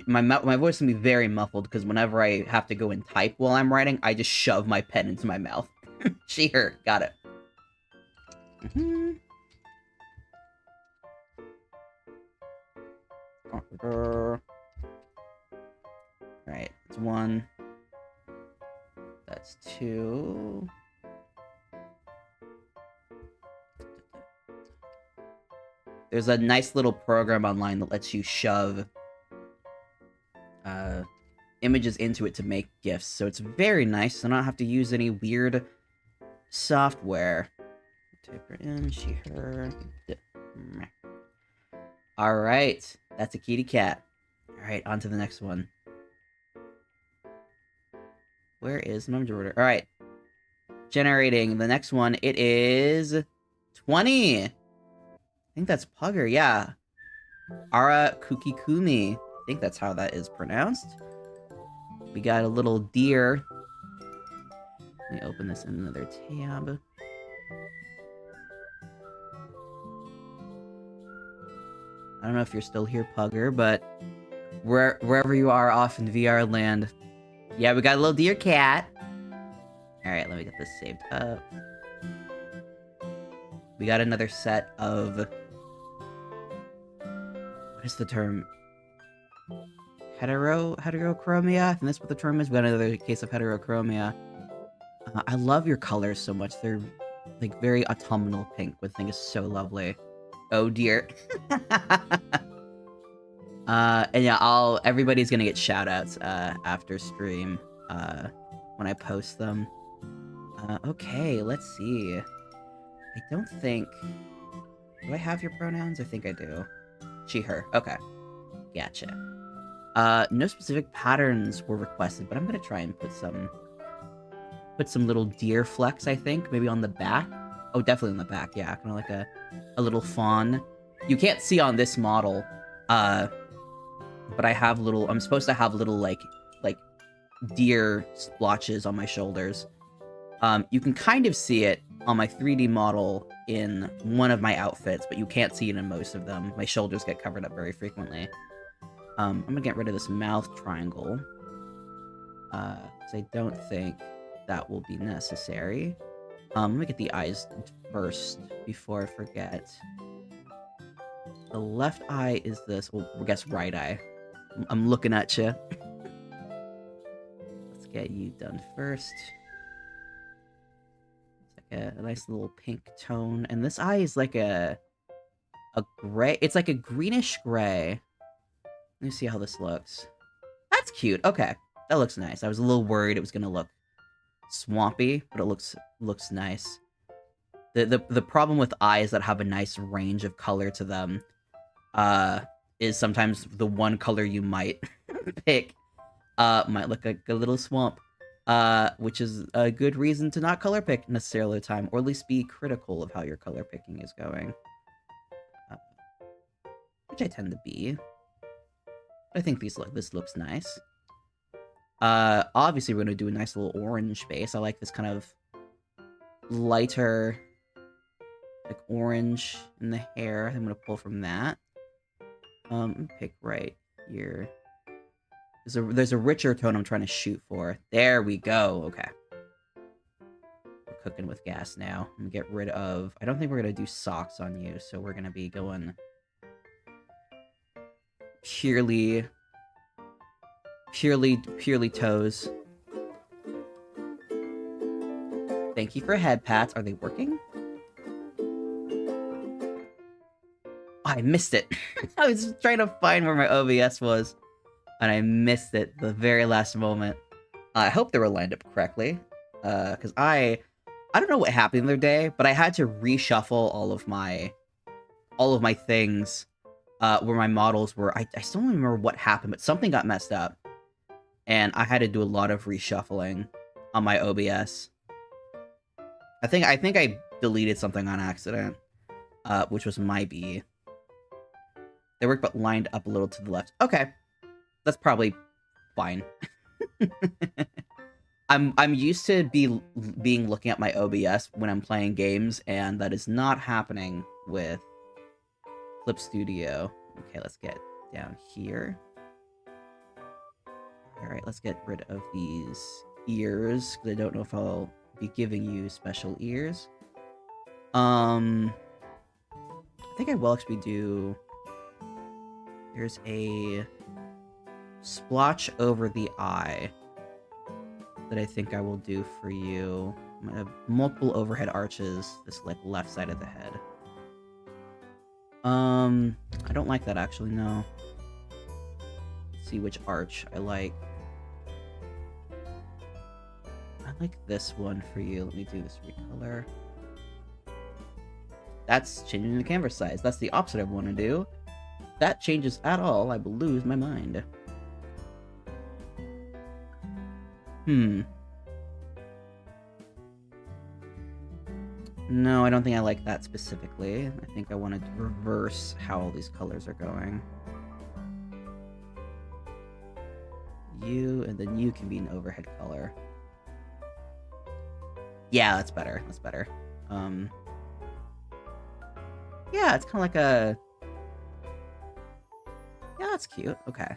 My voice can be very muffled because whenever I have to go and type while I'm writing, I just shove my pen into my mouth. She, her. Got it. Alright, that's 1. That's 2. There's a nice little program online that lets you shove images into it to make GIFs, so it's very nice. So I don't have to use any weird software. Type her in, she, her. Alright, that's a kitty cat. Alright, on to the next one. Where is number order? Alright. Generating the next one. It is 20. I think that's Pugger, yeah. Ara Kukikumi. I think that's how that is pronounced. We got a little deer. Let me open this in another tab. I don't know if you're still here, Pugger, but wherever you are off in VR land. Yeah, we got a little deer cat. Alright, let me get this saved up. We got another set of... What is the term? Heterochromia? I think that's what the term is. We got another case of heterochromia. I love your colors so much. They're like very autumnal pink, which I think is so lovely. Oh dear. And yeah, everybody's gonna get shoutouts after stream when I post them. Okay, let's see. I don't think... Do I have your pronouns? I think I do. She, her. Okay. Gotcha. No specific patterns were requested, but I'm gonna try and put some little deer flecks, I think. Maybe on the back. Oh, definitely on the back, yeah. Kind of like a little fawn. You can't see on this model, but I have little... I'm supposed to have little, like deer splotches on my shoulders. You can kind of see it on my 3D model in one of my outfits, but you can't see it in most of them. My shoulders get covered up very frequently. I'm gonna get rid of this mouth triangle. Because I don't think that will be necessary. Let me get the eyes first before I forget. The left eye is this. Well, I guess right eye. I'm looking at you. Let's get you done first. It's like a nice little pink tone. And this eye is like a gray. It's like a greenish gray. Let me see how this looks. That's cute. Okay. That looks nice. I was a little worried it was going to look swampy, but it looks nice. The problem with eyes that have a nice range of color to them is sometimes the one color you might pick might look like a little swamp, which is a good reason to not color pick necessarily all the time, or at least be critical of how your color picking is going. Which I tend to be. I think this looks nice. Obviously we're gonna do a nice little orange base. I like this kind of lighter, like orange in the hair. I'm gonna pull from that. Pick right here. There's a richer tone I'm trying to shoot for. There we go. Okay. We're cooking with gas now. I'm gonna get rid of... I don't think we're gonna do socks on you, so we're gonna be going purely toes. Thank you for head pats. Are they working? Oh, I missed it. I was just trying to find where my OBS was, and I missed it the very last moment. I hope they were lined up correctly, because I don't know what happened the other day, but I had to reshuffle all of my things, where my models were. I still don't remember what happened, but something got messed up. And I had to do a lot of reshuffling on my OBS. I think I deleted something on accident, which was my B. They worked, but lined up a little to the left. Okay, that's probably fine. I'm used to being looking at my OBS when I'm playing games, and that is not happening with Clip Studio. Okay, let's get down here. Alright, let's get rid of these ears, because I don't know if I'll be giving you special ears. I think I will actually do... There's a splotch over the eye that I think I will do for you. I'm gonna have multiple overhead arches, this like left side of the head. I don't like that actually, no. Let's see which arch I like. I like this one for you. Let me do this recolor. That's changing the canvas size. That's the opposite I want to do. If that changes at all, I will lose my mind. No, I don't think I like that specifically. I think I want to reverse how all these colors are going. You, and then you can be an overhead color. Yeah, that's better. That's better. Yeah, it's kind of like a... Yeah, that's cute. Okay.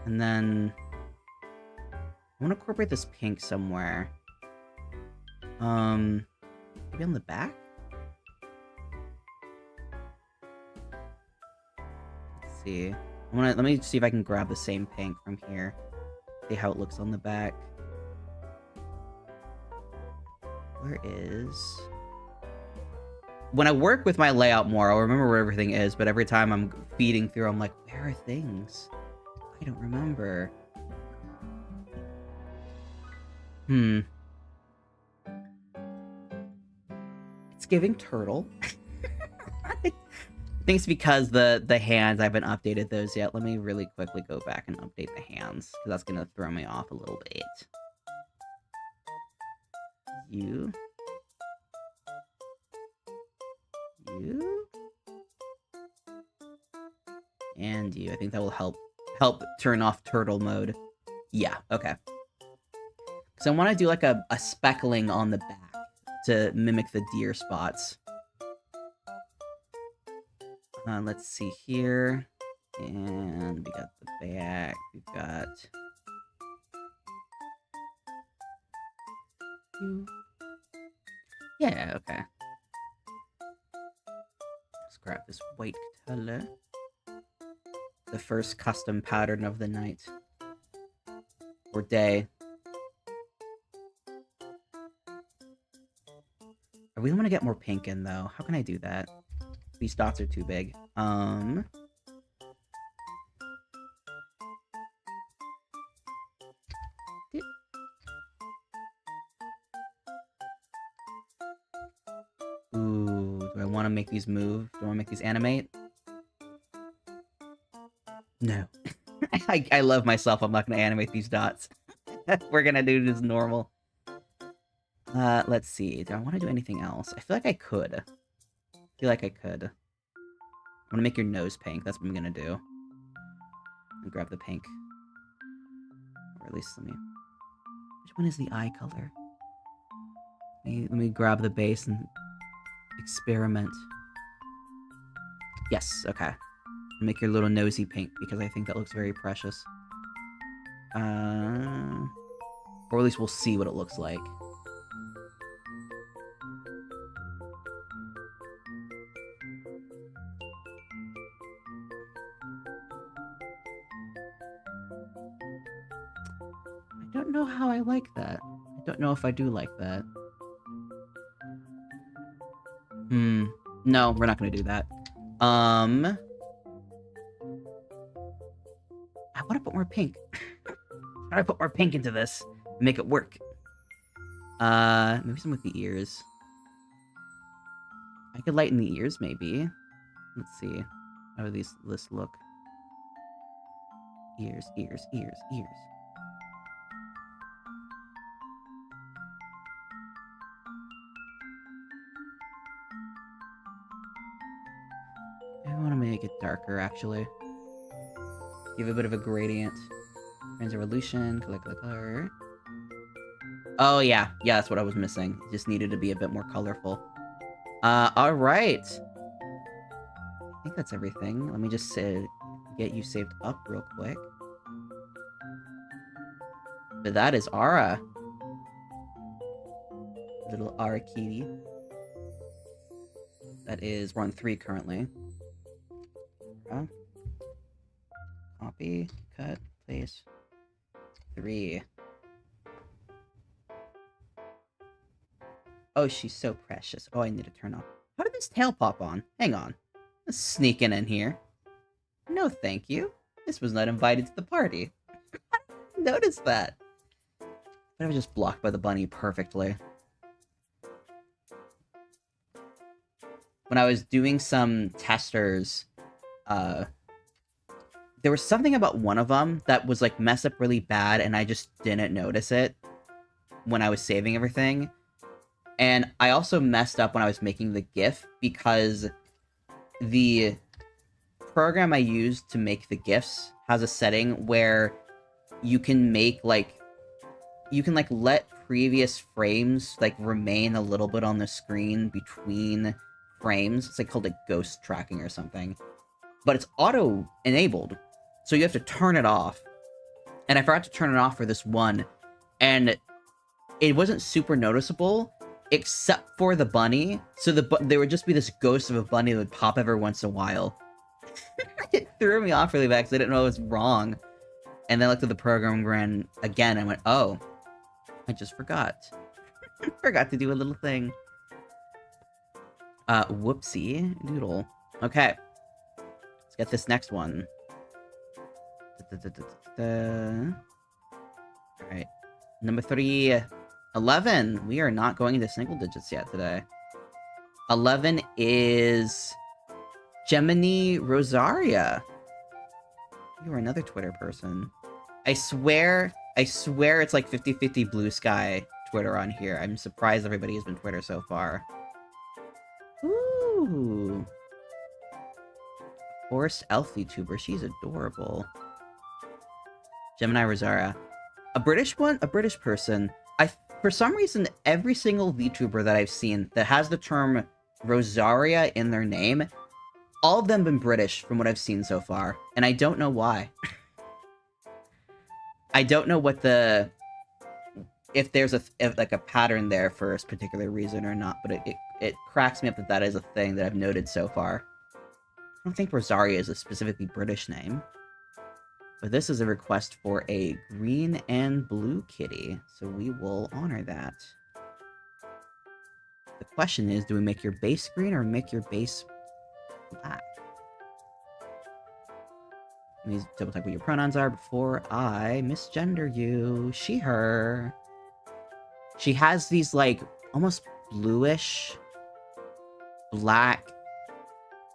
And then... I want to incorporate this pink somewhere. Maybe on the back? Let's see. Let me see if I can grab the same pink from here. See how it looks on the back. Where is... When I work with my layout more, I'll remember where everything is, but every time I'm feeding through, I'm like, where are things? I don't remember. It's giving turtle. I think it's because the hands, I haven't updated those yet. Let me really quickly go back and update the hands, because that's going to throw me off a little bit. You. And you. I think that will help turn off turtle mode. Yeah, okay. So I want to do like a speckling on the back to mimic the deer spots. Let's see here. And we got the back. We've got... Yeah, okay. Let's grab this white color. The first custom pattern of the night. Or day. I really want to get more pink in, though. How can I do that? These dots are too big. Ooh, do I want to make these move? Do I want to make these animate? No. I love myself. I'm not going to animate these dots. We're going to do this normal. Let's see. Do I want to do anything else? I feel like I could. I'm going to make your nose pink. That's what I'm going to do. And grab the pink. Or at least let me... Which one is the eye color? Let me grab the base and experiment. Yes, okay. Make your little nosy pink, because I think that looks very precious. Or at least we'll see what it looks like. I don't know how I like that. I don't know if I do like that. No, we're not gonna do that. I want to put more pink. How do I put more pink into this? Make it work. Maybe some with the ears. I could lighten the ears, maybe. Let's see. How do these lists look? Ears, ears, ears, ears. I want to make it darker, actually. Give a bit of a gradient. Resolution, color. Oh, yeah. Yeah, that's what I was missing. It just needed to be a bit more colorful. Alright. I think that's everything. Let me just get you saved up real quick. But that is Ara. Little Ara kitty. That is, we're on 3 currently. Copy, cut, paste. 3. Oh, she's so precious. Oh, I need to turn off. How did this tail pop on? Hang on. Let's sneak in here. No, thank you. This was not invited to the party. I didn't notice that. But I was just blocked by the bunny perfectly. When I was doing some testers, there was something about one of them that was like messed up really bad, and I just didn't notice it when I was saving everything. And I also messed up when I was making the GIF, because the program I used to make the GIFs has a setting where you can make, like, let previous frames, like, remain a little bit on the screen between frames. It's, like, called, like, ghost tracking or something. But it's auto-enabled, so you have to turn it off. And I forgot to turn it off for this one, and it wasn't super noticeable, except for the bunny. So there would just be this ghost of a bunny that would pop every once in a while. It threw me off really bad because I didn't know it was wrong. And then I looked at the program ran again and went, oh, I just forgot. Forgot to do a little thing. Whoopsie doodle. Okay. Let's get this next one. Alright. Number 3. 11. We are not going into single digits yet today. 11 is Gemini Rosaria. You are another Twitter person. I swear it's like 50-50 blue sky Twitter on here. I'm surprised everybody has been Twitter so far. Ooh. Forest elf Vtuber. She's adorable. Gemini Rosaria. A British one? A British person. I For some reason, every single VTuber that I've seen that has the term Rosaria in their name, all of them been British from what I've seen so far, and I don't know why. I don't know what the... if there's like a pattern there for a particular reason or not, but it cracks me up that that is a thing that I've noted so far. I don't think Rosaria is a specifically British name. But this is a request for a green and blue kitty, so we will honor that. The question is, do we make your base green or make your base black? Let me double check what your pronouns are before I misgender you. She, her. She has these, like, almost bluish, black...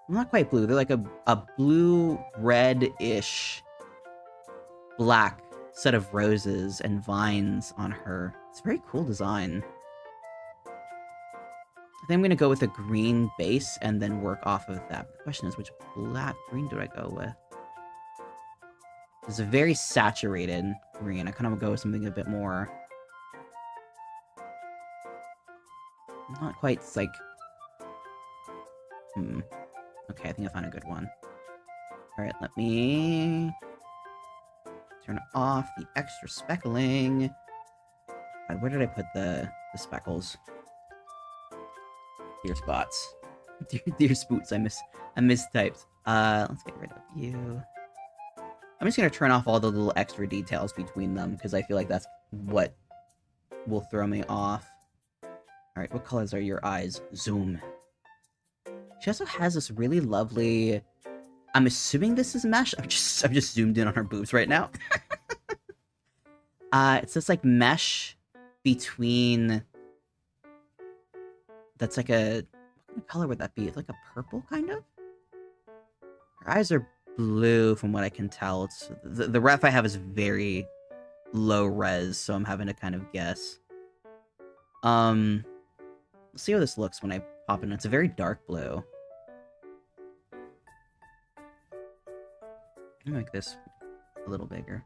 not quite blue, they're like a blue-red-ish black set of roses and vines on her. It's a very cool design. I think I'm gonna go with a green base and then work off of that. The question is, which black green do I go with? It's a very saturated green. I kind of want to go with something a bit more... not quite, like... Okay, I think I found a good one. Alright, let me... turn off the extra speckling. God, where did I put the speckles? Dear spots. Dear spoots, I mistyped. Let's get rid of you. I'm just gonna turn off all the little extra details between them, because I feel like that's what will throw me off. Alright, what colors are your eyes? Zoom. She also has this really lovely... I'm assuming this is mesh. I've just zoomed in on her boobs right now. It's this like mesh between... that's like a... what color would that be? It's like a purple, kind of? Her eyes are blue, from what I can tell. It's the ref I have is very low res, so I'm having to kind of guess. Let's see how this looks when I pop in. It's a very dark blue. Let me make this a little bigger.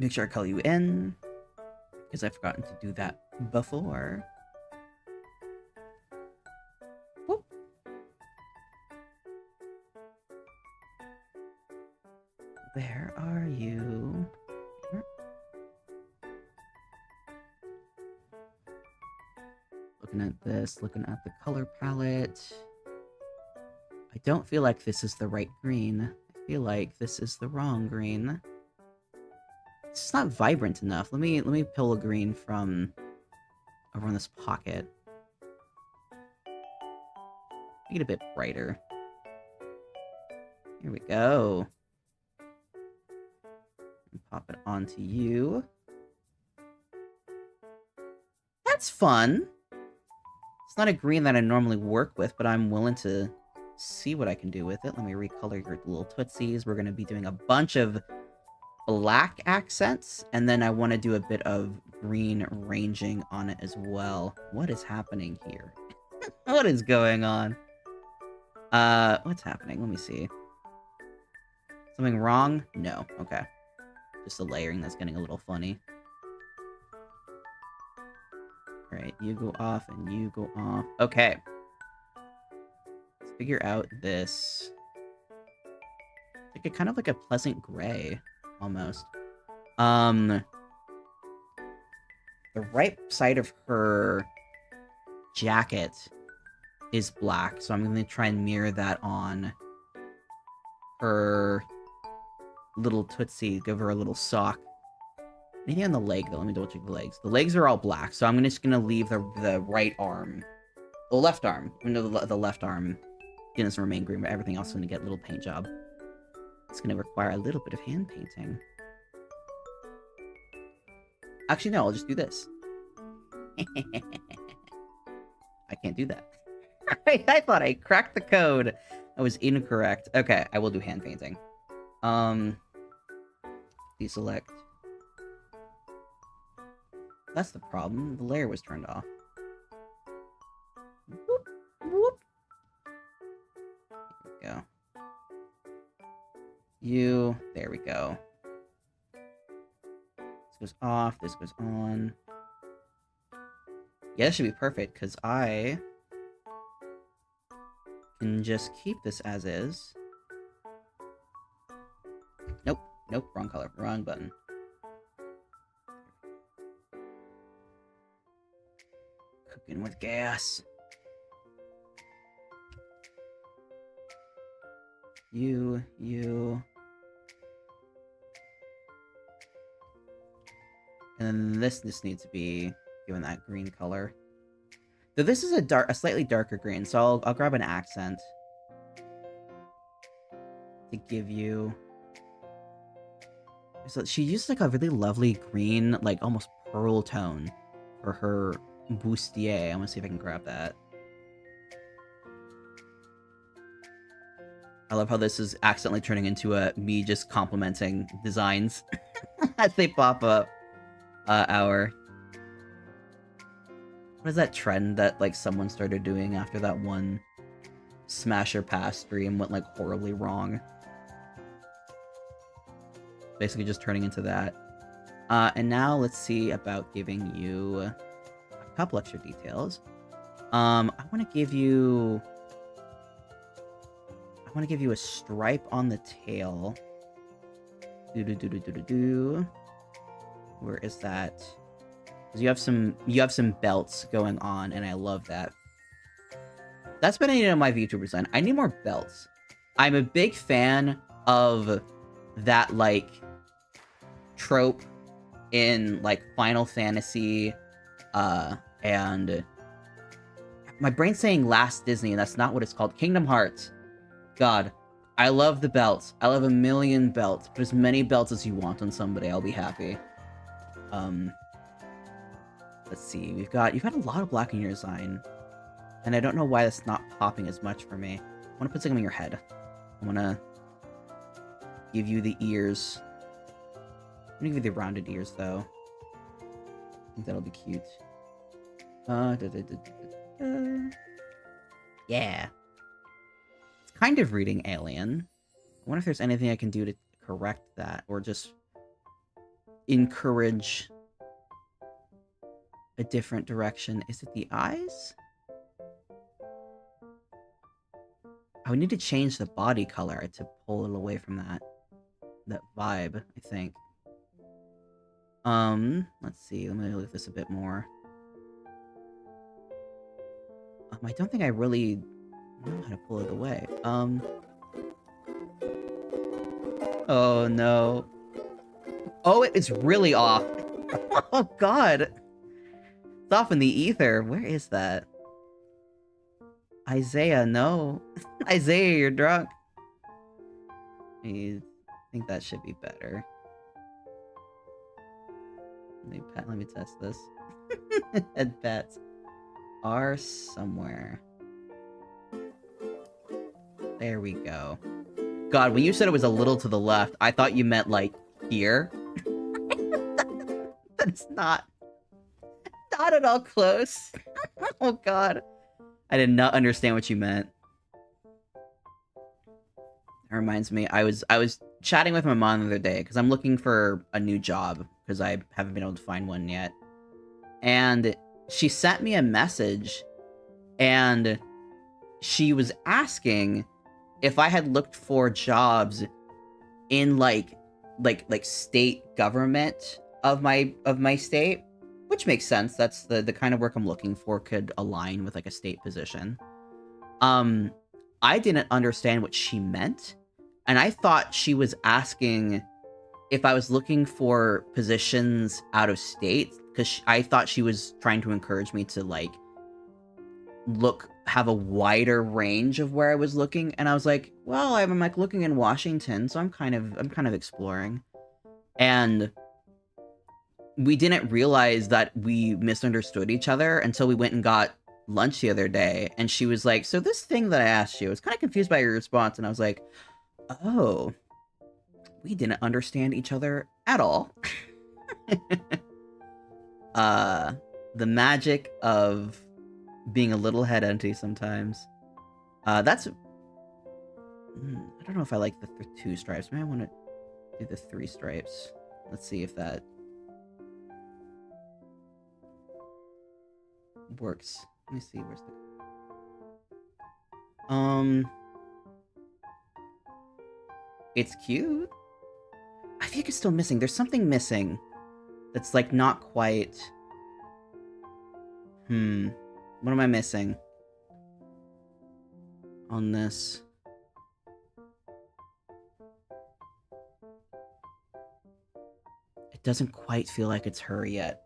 Make sure I color you in, because I've forgotten to do that before. Whoop. Where are you? Looking at this, looking at the color palette. I don't feel like this is the right green. I feel like this is the wrong green. It's not vibrant enough. Let me pull a green from over in this pocket. Make it a bit brighter. Here we go. And pop it onto you. That's fun. It's not a green that I normally work with, but I'm willing to see what I can do with it. Let me recolor your little tootsies. We're going to be doing a bunch of black accents, and then I want to do a bit of green ranging on it as well. What is happening here? What is going on? What's happening? Let me see. Something wrong? No. Okay. Just the layering that's getting a little funny. Alright, you go off and you go off. Okay. Let's figure out this. Like a kind of like a pleasant gray, almost. The right side of her jacket is black, so I'm going to try and mirror that on her little tootsie, give her a little sock. Maybe on the leg, though. Let me double check the legs. The legs are all black, so I'm just going to leave the right arm. The left arm. No, the left arm doesn't remain green, but everything else is going to get a little paint job. It's going to require a little bit of hand painting. Actually, no, I'll just do this. I can't do that. I thought I cracked the code. I was incorrect. Okay, I will do hand painting. Deselect. That's the problem. The layer was turned off. Whoop, whoop. There we go. You. There we go. goes off, this goes on. Yeah, this should be perfect, because I can just keep this as is. Nope, nope, wrong color, wrong button. Cooking with gas. You. And then this needs to be given that green color. So this is a slightly darker green, so I'll grab an accent to give you. So she used like a really lovely green, like almost pearl tone for her bustier. I'm gonna see if I can grab that. I love how this is accidentally turning into me just complimenting designs as they pop up. What is that trend that like someone started doing after that one Smash or Pass stream went like horribly wrong? Basically just turning into that. And now let's see about giving you a couple extra details. I want to give you a stripe on the tail. Where is that? Because you have some belts going on, and I love that. That's been in my VTuber design. I need more belts. I'm a big fan of that like trope in like Final Fantasy, and my brain's saying Last Disney, and that's not what it's called. Kingdom Hearts. God, I love the belts. I love a million belts. Put as many belts as you want on somebody. I'll be happy. Let's see. You've got a lot of black in your design, and I don't know why that's not popping as much for me. I want to put something on your head. I want to give you the ears. I'm gonna give you the rounded ears though. I think that'll be cute. Yeah. It's kind of reading Alien. I wonder if there's anything I can do to correct that, or just encourage a different direction. Is it the eyes? I would need to change the body color to pull it away from that vibe, I think. Let's see. Let me look at this a bit more. I don't think I really know how to pull it away. Oh no. Oh, it's really off. Oh god. It's off in the ether. Where is that? Isaiah, no. Isaiah, you're drunk. I think that should be better. Let me test this. Head pets are somewhere. There we go. God, when you said it was a little to the left, I thought you meant like here. That's not at all close. Oh god. I did not understand what you meant. That reminds me, I was chatting with my mom the other day because I'm looking for a new job because I haven't been able to find one yet. And she sent me a message and she was asking if I had looked for jobs in like state government of my state, which makes sense. That's the kind of work I'm looking for could align with like a state position. I didn't understand what she meant, and I thought she was asking if I was looking for positions out of state, because I thought she was trying to encourage me to like have a wider range of where I was looking. And I was like, well, I'm like looking in Washington, so I'm kind of exploring. And we didn't realize that we misunderstood each other until we went and got lunch the other day. And she was like, so this thing that I asked you, I was kind of confused by your response. And I was like, oh, we didn't understand each other at all. The magic of being a little head entity sometimes. That's... I don't know if I like the 2 stripes. Maybe I want to do the 3 stripes. Let's see if that works. Let me see, where's the... It's cute. I think it's still missing. There's something missing. That's, like, not quite... What am I missing? On this... It doesn't quite feel like it's her yet.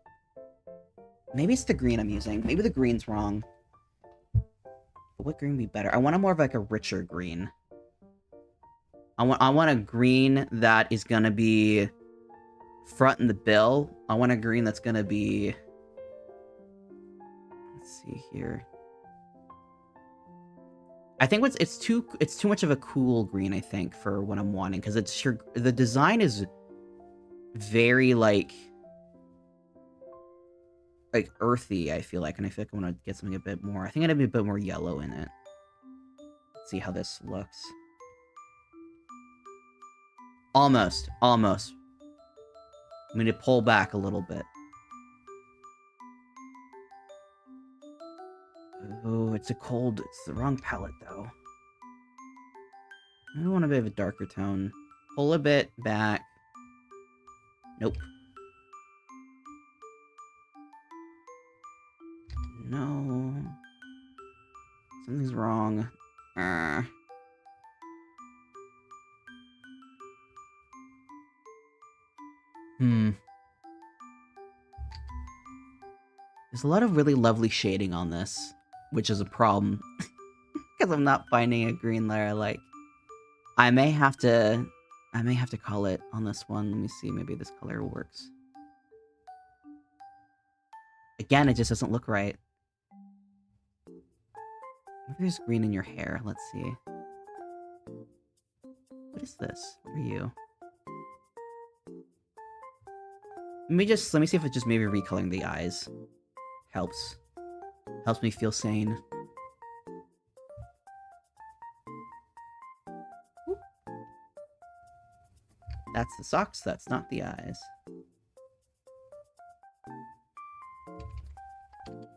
Maybe it's the green I'm using. Maybe the green's wrong. But what green would be better? I want a more of, like, a richer green. I want a green that is gonna be front in the bill. I want a green that's gonna be... Let's see here. I think it's too much of a cool green, I think, for what I'm wanting, because the design is very like earthy, I feel like, and I feel like I want to get something a bit more. I think I'd be a bit more yellow in it. Let's see how this looks. Almost. I'm going to pull back a little bit. Oh, it's the wrong palette, though. I want a bit of a darker tone. Pull a bit back. Nope. No. Something's wrong. There's a lot of really lovely shading on this, which is a problem. Because I'm not finding a green layer I like. I may have to call it on this one. Let me see, maybe this color works. Again, it just doesn't look right. Maybe there's green in your hair. Let's see. What is this? What are you? Let me see if it's just maybe recoloring the eyes. Helps me feel sane. Whoop. That's the socks, that's not the eyes.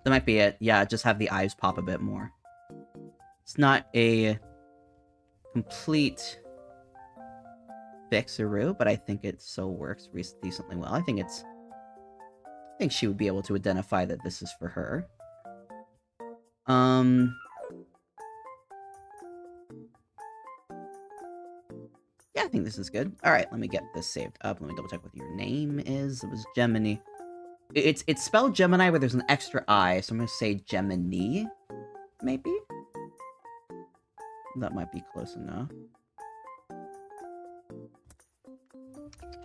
That might be it. Yeah, just have the eyes pop a bit more. It's not a complete fixaroo, but I think it still works decently well. I think she would be able to identify that this is for her. Yeah, I think this is good. Alright, let me get this saved up. Let me double check what your name is. It was Gemini. It's spelled Gemini, but there's an extra I, so I'm gonna say Gemini, maybe? That might be close enough.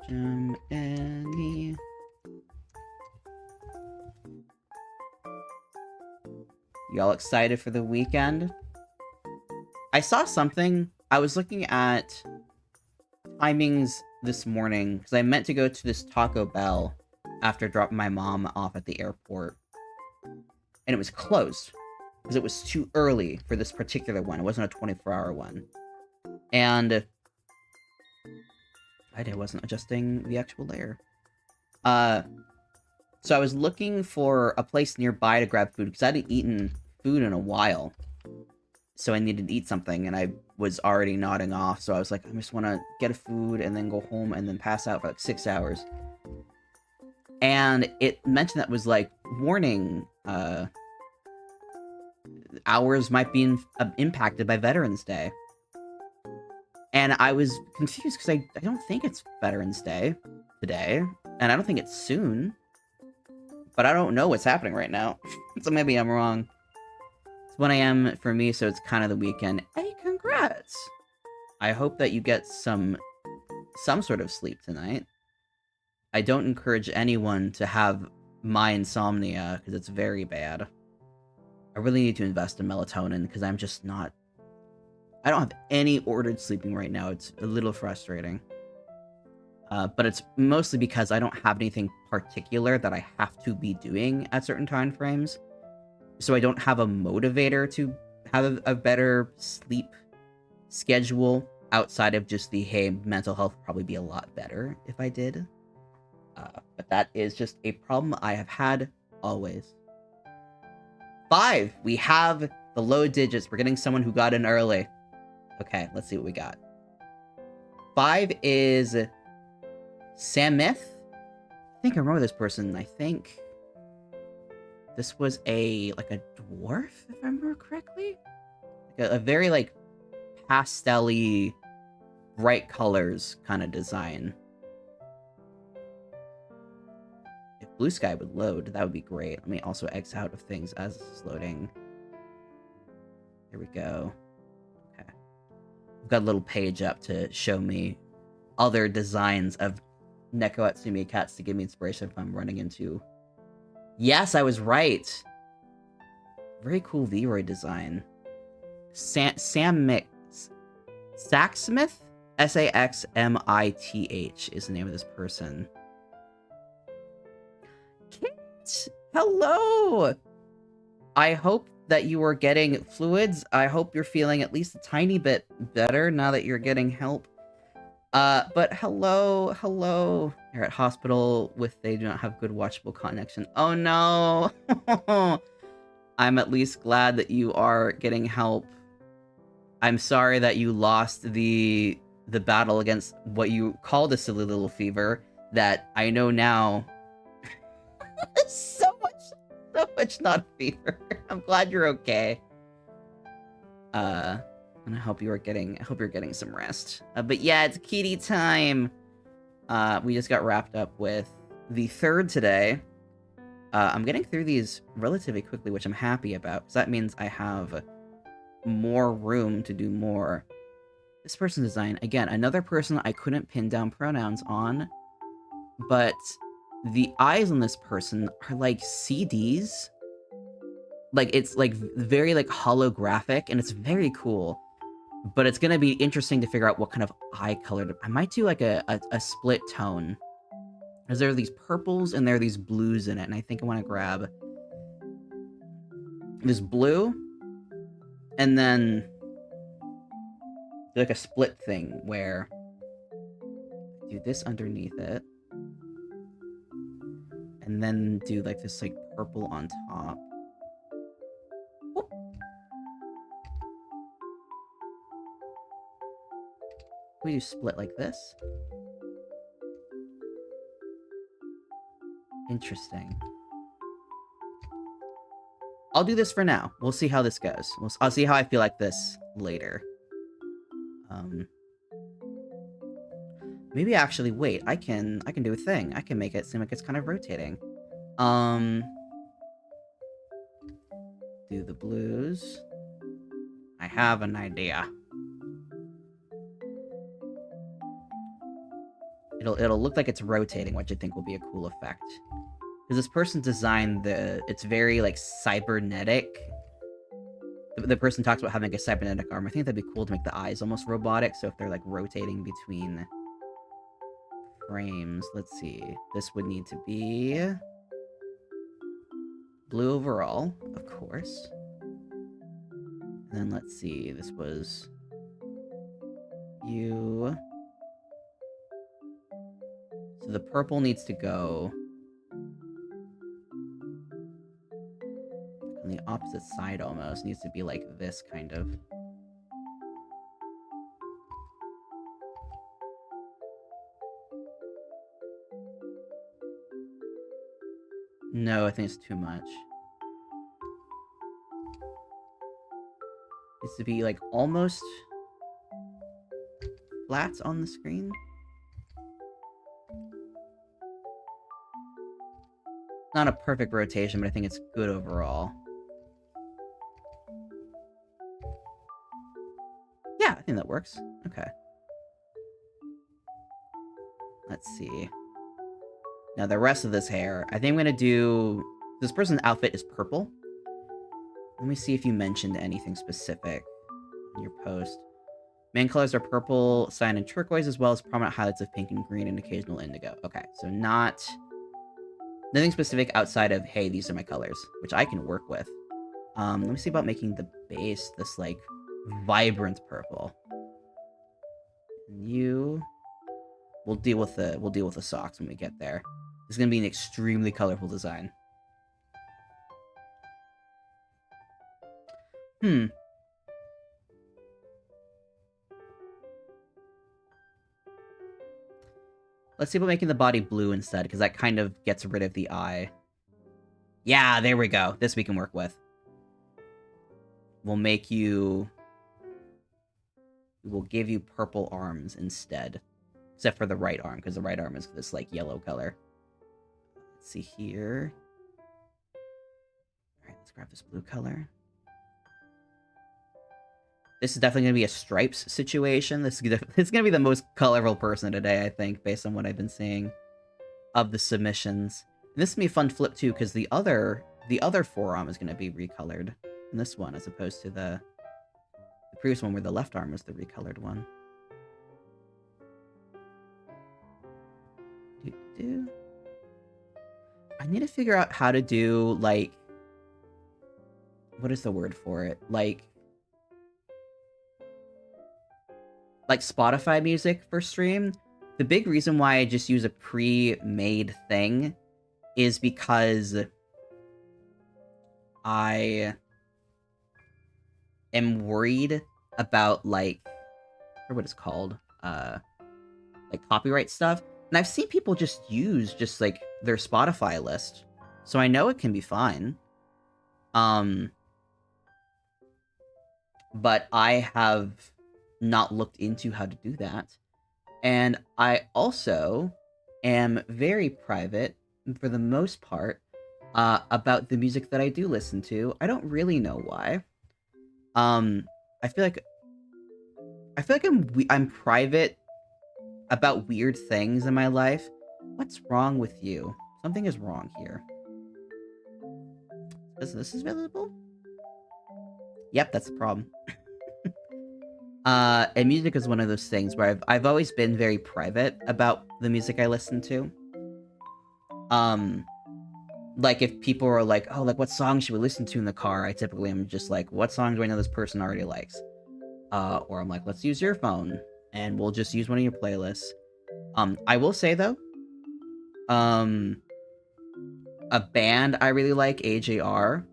Gemini. Y'all excited for the weekend? I saw something. I was looking at timings this morning, because I meant to go to this Taco Bell after dropping my mom off at the airport. And it was closed, because it was too early for this particular one. It wasn't a 24-hour one. And I wasn't adjusting the actual layer. So I was looking for a place nearby to grab food, because I hadn't eaten food in a while. So I needed to eat something, and I was already nodding off, so I was like, I just want to get a food, and then go home, and then pass out for like 6 hours. And it mentioned that was like, warning, hours might be impacted by Veterans Day. And I was confused, because I don't think it's Veterans Day today, and I don't think it's soon. But I don't know what's happening right now. So maybe I'm wrong. It's 1 a.m. for me, so it's kind of the weekend. Hey, congrats! I hope that you get some sort of sleep tonight. I don't encourage anyone to have my insomnia, because it's very bad. I really need to invest in melatonin, because I'm just not... I don't have any ordered sleeping right now. It's a little frustrating. But it's mostly because I don't have anything particular that I have to be doing at certain time frames. So I don't have a motivator to have a better sleep schedule outside of just the, hey, mental health would probably be a lot better if I did. But that is just a problem I have had always. 5! We have the low digits. We're getting someone who got in early. Okay, let's see what we got. 5 is Samith. I think I remember this person. I think this was a dwarf, if I remember correctly. Like a very like pastel-y, bright colors kind of design. If Blue Sky would load, that would be great. Let me also X out of things as this is loading. Here we go. Okay. I've got a little page up to show me other designs of Neko Atsume cats to give me inspiration if I'm running into... Yes, I was right! Very cool V-Roy design. SaxmithReal? SaxmithReal is the name of this person. Kate! Hello! I hope that you are getting fluids. I hope you're feeling at least a tiny bit better now that you're getting help. But hello. You're at hospital they do not have good watchable connection. Oh no! I'm at least glad that you are getting help. I'm sorry that you lost the battle against what you called a silly little fever that I know now. so much not fever. I'm glad you're okay. And I hope you're getting some rest. But yeah, it's kitty time. We just got wrapped up with the 3rd today. I'm getting through these relatively quickly, which I'm happy about, because that means I have more room to do more. This person's design, again, another person I couldn't pin down pronouns on, but the eyes on this person are like CDs. Like, it's like very like holographic, and it's very cool. But it's gonna be interesting to figure out what kind of eye color I might do like a split tone. Because there are these purples and there are these blues in it, and I think I want to grab this blue and then do like a split thing where I do this underneath it and then do like this like purple on top. Whoop. We do split like this. Interesting. I'll do this for now. We'll see how this goes. I'll see how I feel like this later. Maybe actually, wait, I can do a thing. I can make it seem like it's kind of rotating. Do the blues. I have an idea. It'll look like it's rotating, which I think will be a cool effect. Because this person designed it's very, like, cybernetic. The person talks about having a cybernetic arm. I think that'd be cool to make the eyes almost robotic, so if they're, like, rotating between frames. Let's see. This would need to be blue overall, of course. And then let's see. This was you. So the purple needs to go on the opposite side almost. Needs to be like this, kind of. No, I think it's too much. Needs to be like almost flat on the screen. Not a perfect rotation, but I think it's good overall. Yeah, I think that works. Okay. Let's see. Now the rest of this hair, I think I'm gonna do... This person's outfit is purple. Let me see if you mentioned anything specific in your post. Main colors are purple, cyan, and turquoise, as well as prominent highlights of pink and green and occasional indigo. Okay, so nothing specific outside of, hey, these are my colors, which I can work with. Let me see about making the base this, like, vibrant purple. And we'll deal with the socks when we get there. This is gonna be an extremely colorful design. Let's see about making the body blue instead, because that kind of gets rid of the eye. Yeah, there we go. This we can work with. We'll make you... We'll give you purple arms instead. Except for the right arm, because the right arm is this, like, yellow color. Let's see here. Alright, let's grab this blue color. This is definitely going to be a stripes situation. This is going to be the most colorful person today, I think, based on what I've been seeing of the submissions. And this is going to be a fun flip, too, because the other forearm is going to be recolored in this one, as opposed to the previous one where the left arm is the recolored one. I need to figure out how to do, like... What is the word for it? Like Spotify music for stream. The big reason why I just use a pre-made thing is because I am worried about, like, or what it's called, like copyright stuff. And I've seen people just use like their Spotify list, so I know it can be fine. But I have not looked into how to do that. And I also am very private, for the most part, about the music that I do listen to. I don't really know why. I feel like I'm private about weird things in my life. What's wrong with you? Something is wrong here. Is this visible? Yep, that's the problem. And music is one of those things where I've always been very private about the music I listen to. Like, if people are like, oh, like, what song should we listen to in the car? I typically am just like, what song do I know this person already likes? Or I'm like, let's use your phone, and we'll just use one of your playlists. I will say, though, a band I really like, AJR,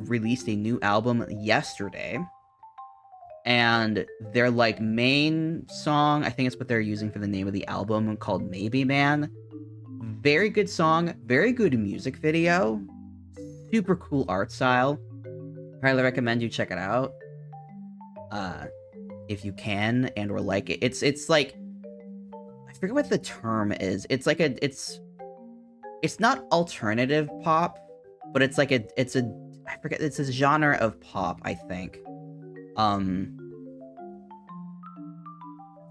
released a new album yesterday. And their, like, main song, I think it's what they're using for the name of the album, called Maybe Man. Very good song, very good music video, super cool art style. Highly recommend you check it out. If you can, and or like it. It's like, I forget what the term is. It's like it's not alternative pop, but it's like I forget, it's a genre of pop, I think.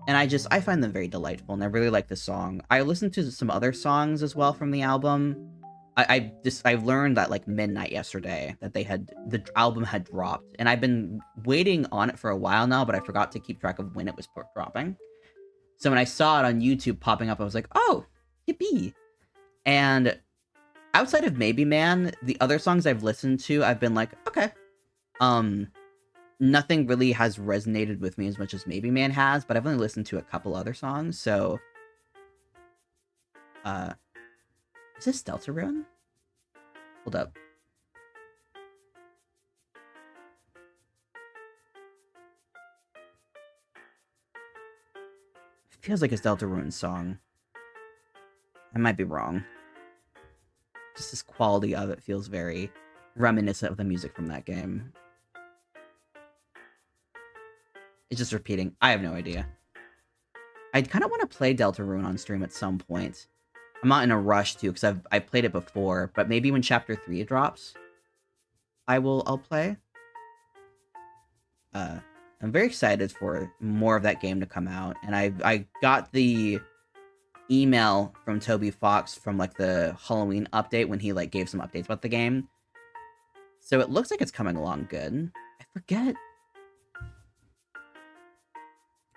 And I find them very delightful, and I really like the song. I listened to some other songs as well from the album. I learned that, like, midnight yesterday that the album had dropped, and I've been waiting on it for a while now, but I forgot to keep track of when it was dropping. So when I saw it on YouTube popping up, I was like, oh, yippee. And outside of Maybe Man, the other songs I've listened to, I've been like, okay. Nothing really has resonated with me as much as Maybe Man has, but I've only listened to a couple other songs, so... Is this Deltarune? Hold up. It feels like it's Deltarune's song. I might be wrong. Just this quality of it feels very reminiscent of the music from that game. It's just repeating. I have no idea. I kind of want to play Deltarune on stream at some point. I'm not in a rush to, because I've played it before, but maybe when Chapter 3 drops, I'll play. I'm very excited for more of that game to come out, and I got the email from Toby Fox from, like, the Halloween update when he, like, gave some updates about the game. So it looks like it's coming along good. I forget.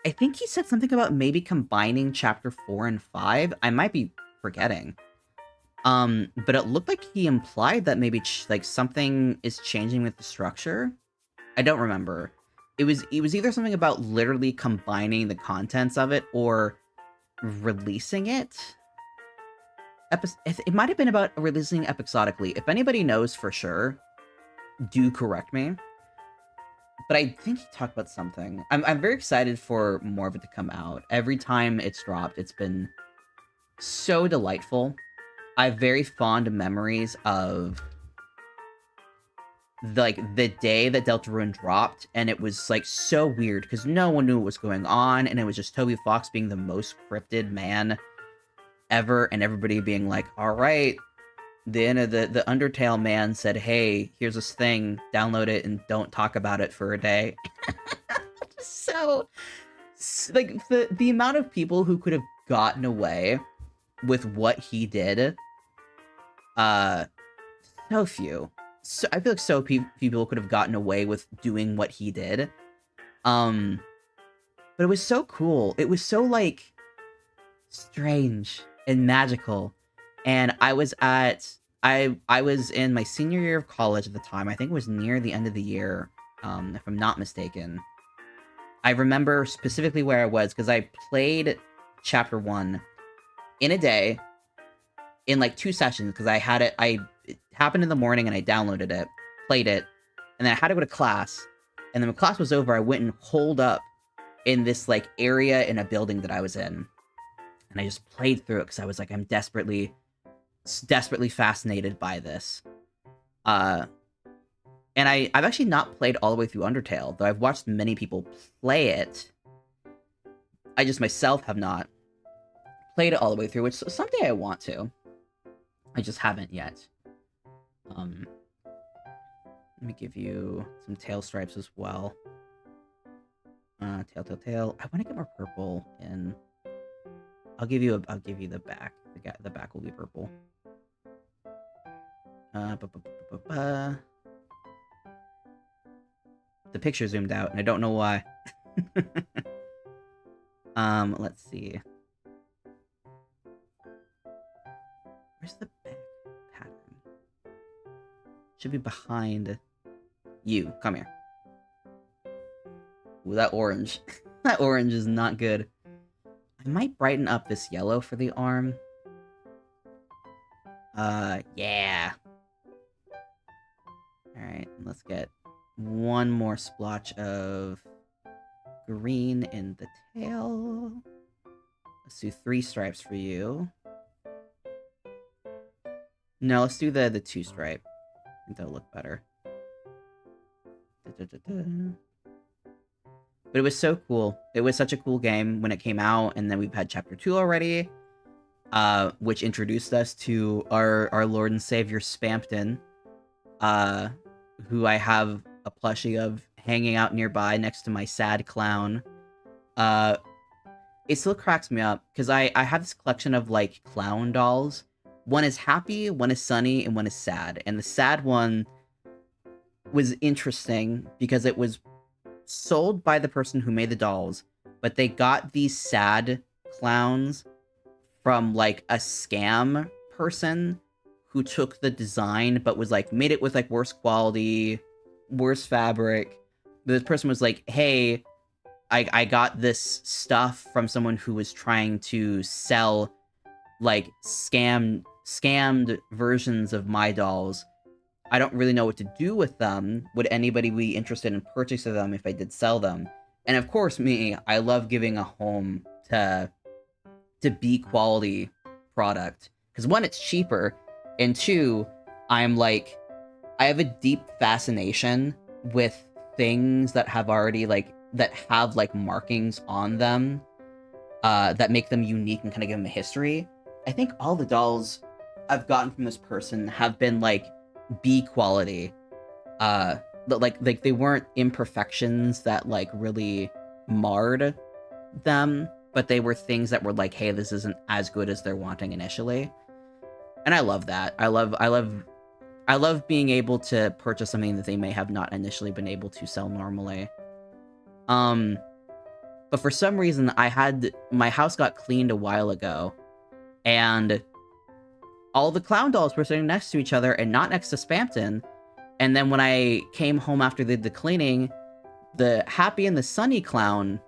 I think he said something about maybe combining Chapter 4 and 5. I might be forgetting. But it looked like he implied that maybe, like, something is changing with the structure. I don't remember. It was either something about literally combining the contents of it or releasing it. It might have been about releasing episodically. If anybody knows for sure, do correct me. but I think he talked about something. I'm very excited for more of it to come out. Every time it's dropped, it's been so delightful. I have very fond memories of the day that Deltarune dropped, and it was like so weird because no one knew what was going on, and it was just Toby Fox being the most cryptid man ever, and everybody being like, all right, the Undertale man said, hey, here's this thing, download it and don't talk about it for a day. So, like, the amount of people who could have gotten away with what he did, so few. So, I feel like so few people could have gotten away with doing what he did. But it was so cool. It was so, like, strange and magical. And I was in my senior year of college at the time. I think it was near the end of the year, if I'm not mistaken. I remember specifically where I was because I played Chapter 1 in a day, in like 2 sessions, because it happened in the morning and I downloaded it, played it, and then I had to go to class. And then when class was over, I went and holed up in this like area in a building that I was in. And I just played through it because I was like, I'm desperately fascinated by this. And I've actually not played all the way through Undertale, though I've watched many people play it. I just myself have not played it all the way through, which someday I want to. I just haven't yet. Let me give you some tail stripes as well. Tail. I want to get more purple in. I'll give you the back. The back will be purple. The picture zoomed out, and I don't know why. Let's see. Where's the back pattern? Should be behind you. Come here. Ooh, that orange. That orange is not good. I might brighten up this yellow for the arm. Yeah. Alright, let's get one more splotch of green in the tail. Let's do 3 stripes for you. No, let's do the 2 stripe. I think that'll look better. But it was so cool. It was such a cool game when it came out, and then we've had Chapter 2 already, which introduced us to our Lord and Savior Spampton, who I have a plushie of hanging out nearby next to my sad clown. It still cracks me up, because I have this collection of, like, clown dolls. One is happy, one is sunny, and one is sad. And the sad one was interesting, because it was sold by the person who made the dolls, but they got these sad clowns from, like, a scam person who took the design, but was, like, made it with, like, worse quality, worse fabric. This person was like, hey, I got this stuff from someone who was trying to sell, like, scammed versions of my dolls. I don't really know what to do with them. Would anybody be interested in purchasing them if I did sell them? And of course, me, I love giving a home to B quality product. Because 1, it's cheaper, and 2, I'm like, I have a deep fascination with things that have already, like, that have, like, markings on them, that make them unique and kind of give them a history. I think all the dolls I've gotten from this person have been, like, B quality. But like they weren't imperfections that, like, really marred them, but they were things that were like, hey, this isn't as good as they're wanting initially. And I love that. I love being able to purchase something that they may have not initially been able to sell normally. But for some reason, my house got cleaned a while ago, and all the clown dolls were sitting next to each other and not next to Spampton. And then when I came home after the cleaning, the happy and the sunny clown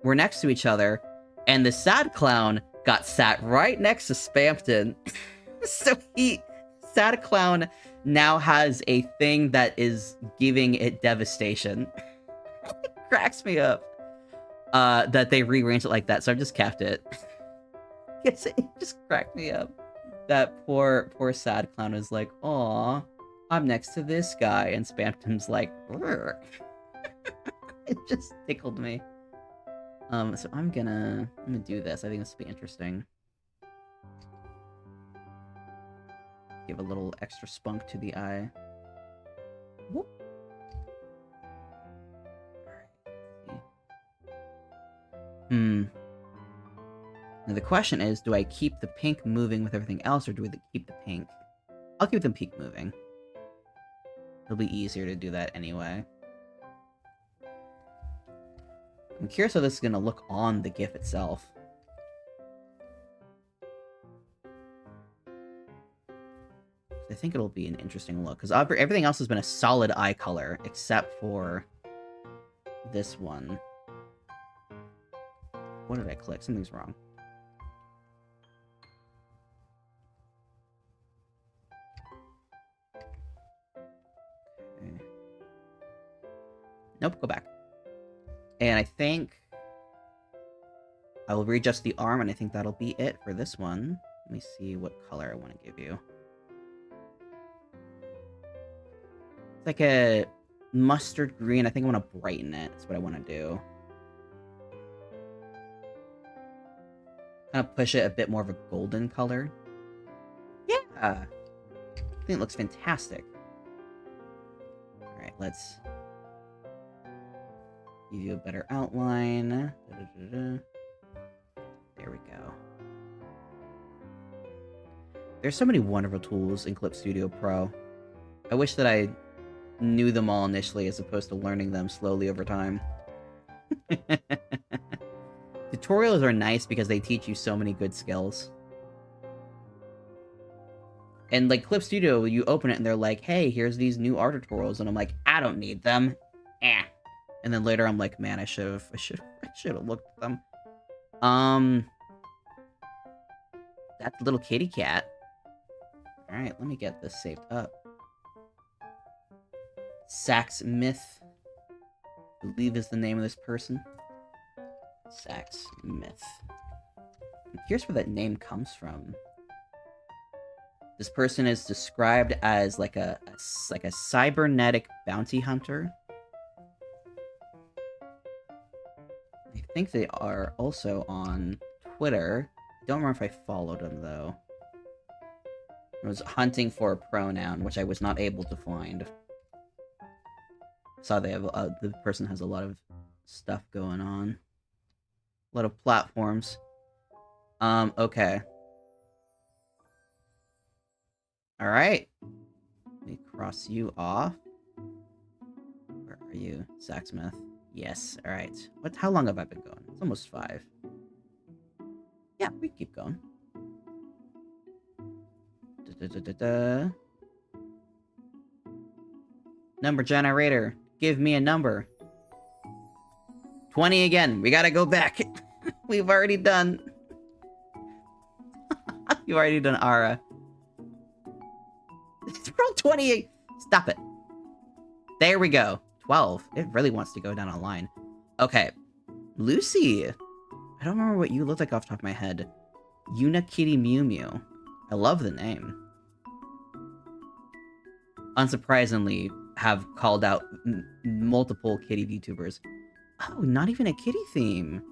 were next to each other, and the sad clown got sat right next to Spampton. So sad clown now has a thing that is giving it devastation. cracks me up. That they rearranged it like that, so I've just kept it. Yes, it just cracked me up. That poor sad clown is like, "Aw, I'm next to this guy," and Spamton's like, it just tickled me. So I'm gonna do this. I think this will be interesting. Give a little extra spunk to the eye. Whoop. Now the question is, do I keep the pink moving with everything else, or do we keep the pink? I'll keep the pink moving. It'll be easier to do that anyway. I'm curious how this is gonna look on the GIF itself. I think it'll be an interesting look, because everything else has been a solid eye color, except for this one. What did I click? Something's wrong. Okay. Nope, go back. And I think I will readjust the arm, and I think that'll be it for this one. Let me see what color I want to give you. It's like a mustard green. I think I want to brighten it. That's what I want to do. Kind of push it a bit more of a golden color. Yeah! I think it looks fantastic. Alright, let's give you a better outline. There we go. There's so many wonderful tools in Clip Studio Pro. I wish that I knew them all initially as opposed to learning them slowly over time. Tutorials are nice because they teach you so many good skills. And like Clip Studio, you open it and they're like, hey, here's these new art tutorials, and I'm like, I don't need them. Eh. And then later I'm like, man, I should have looked at them. That little kitty cat. Alright, let me get this saved up. Saxmith, I believe is the name of this person. Saxmith. I'm curious where that name comes from. This person is described as like a cybernetic bounty hunter. I think they are also on Twitter. I don't remember if I followed them though. I was hunting for a pronoun, which I was not able to find. Saw they have the person has a lot of stuff going on. A lot of platforms. Okay. Alright. Let me cross you off. Where are you, Saxmith? Yes, alright. How long have I been going? It's almost 5. Yeah, we keep going. Number generator. Give me a number. 20 again. We gotta go back. We've already done... You've already done Ara. Roll 28. Stop it. There we go. 12. It really wants to go down a line. Okay. Lucy. I don't remember what you look like off the top of my head. YunaKittyMewMew. I love the name. Unsurprisingly, have called out multiple kitty VTubers. Oh, not even a kitty theme.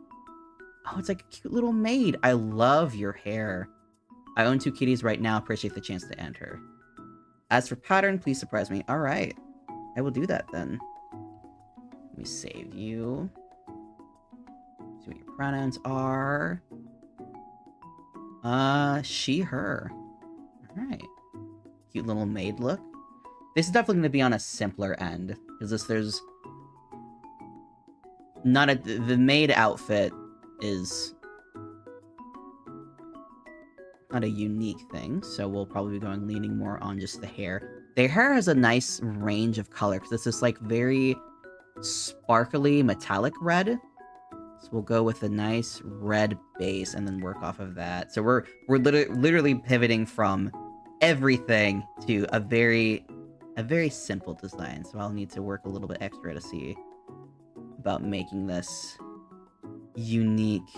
Oh, it's like a cute little maid. I love your hair. I own 2 kitties right now. Appreciate the chance to enter. As for pattern, please surprise me. All right. I will do that then. Let me save you. See what your pronouns are. She, her. All right. Cute little maid look. This is definitely going to be on a simpler end. Because there's... not a... The maid outfit is... not a unique thing, so we'll probably be leaning more on just the hair. The hair has a nice range of color, because it's this, like, very sparkly metallic red. So we'll go with a nice red base, and then work off of that. So we're literally pivoting from everything to a very simple design, so I'll need to work a little bit extra to see. about making this unique.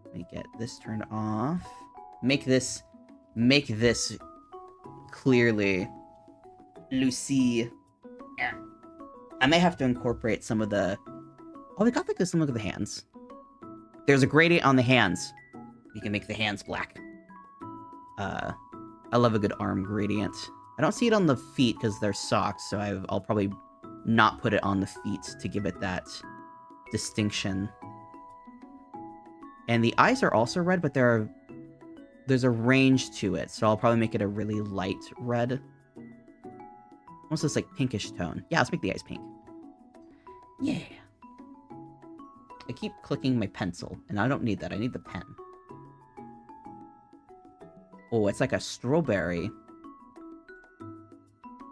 Let me get this turned off. Make this clearly Lucy. I may have to incorporate some of the... Oh, we got like some look at the hands. There's a gradient on the hands. We can make the hands black. I love a good arm gradient. I don't see it on the feet because they're socks, so I'll probably not put it on the feet to give it that distinction. And the eyes are also red, but there's a range to it, so I'll probably make it a really light red. Almost this like pinkish tone. Yeah, let's make the eyes pink. Yeah. I keep clicking my pencil, and I don't need that. I need the pen. Oh, it's like a strawberry.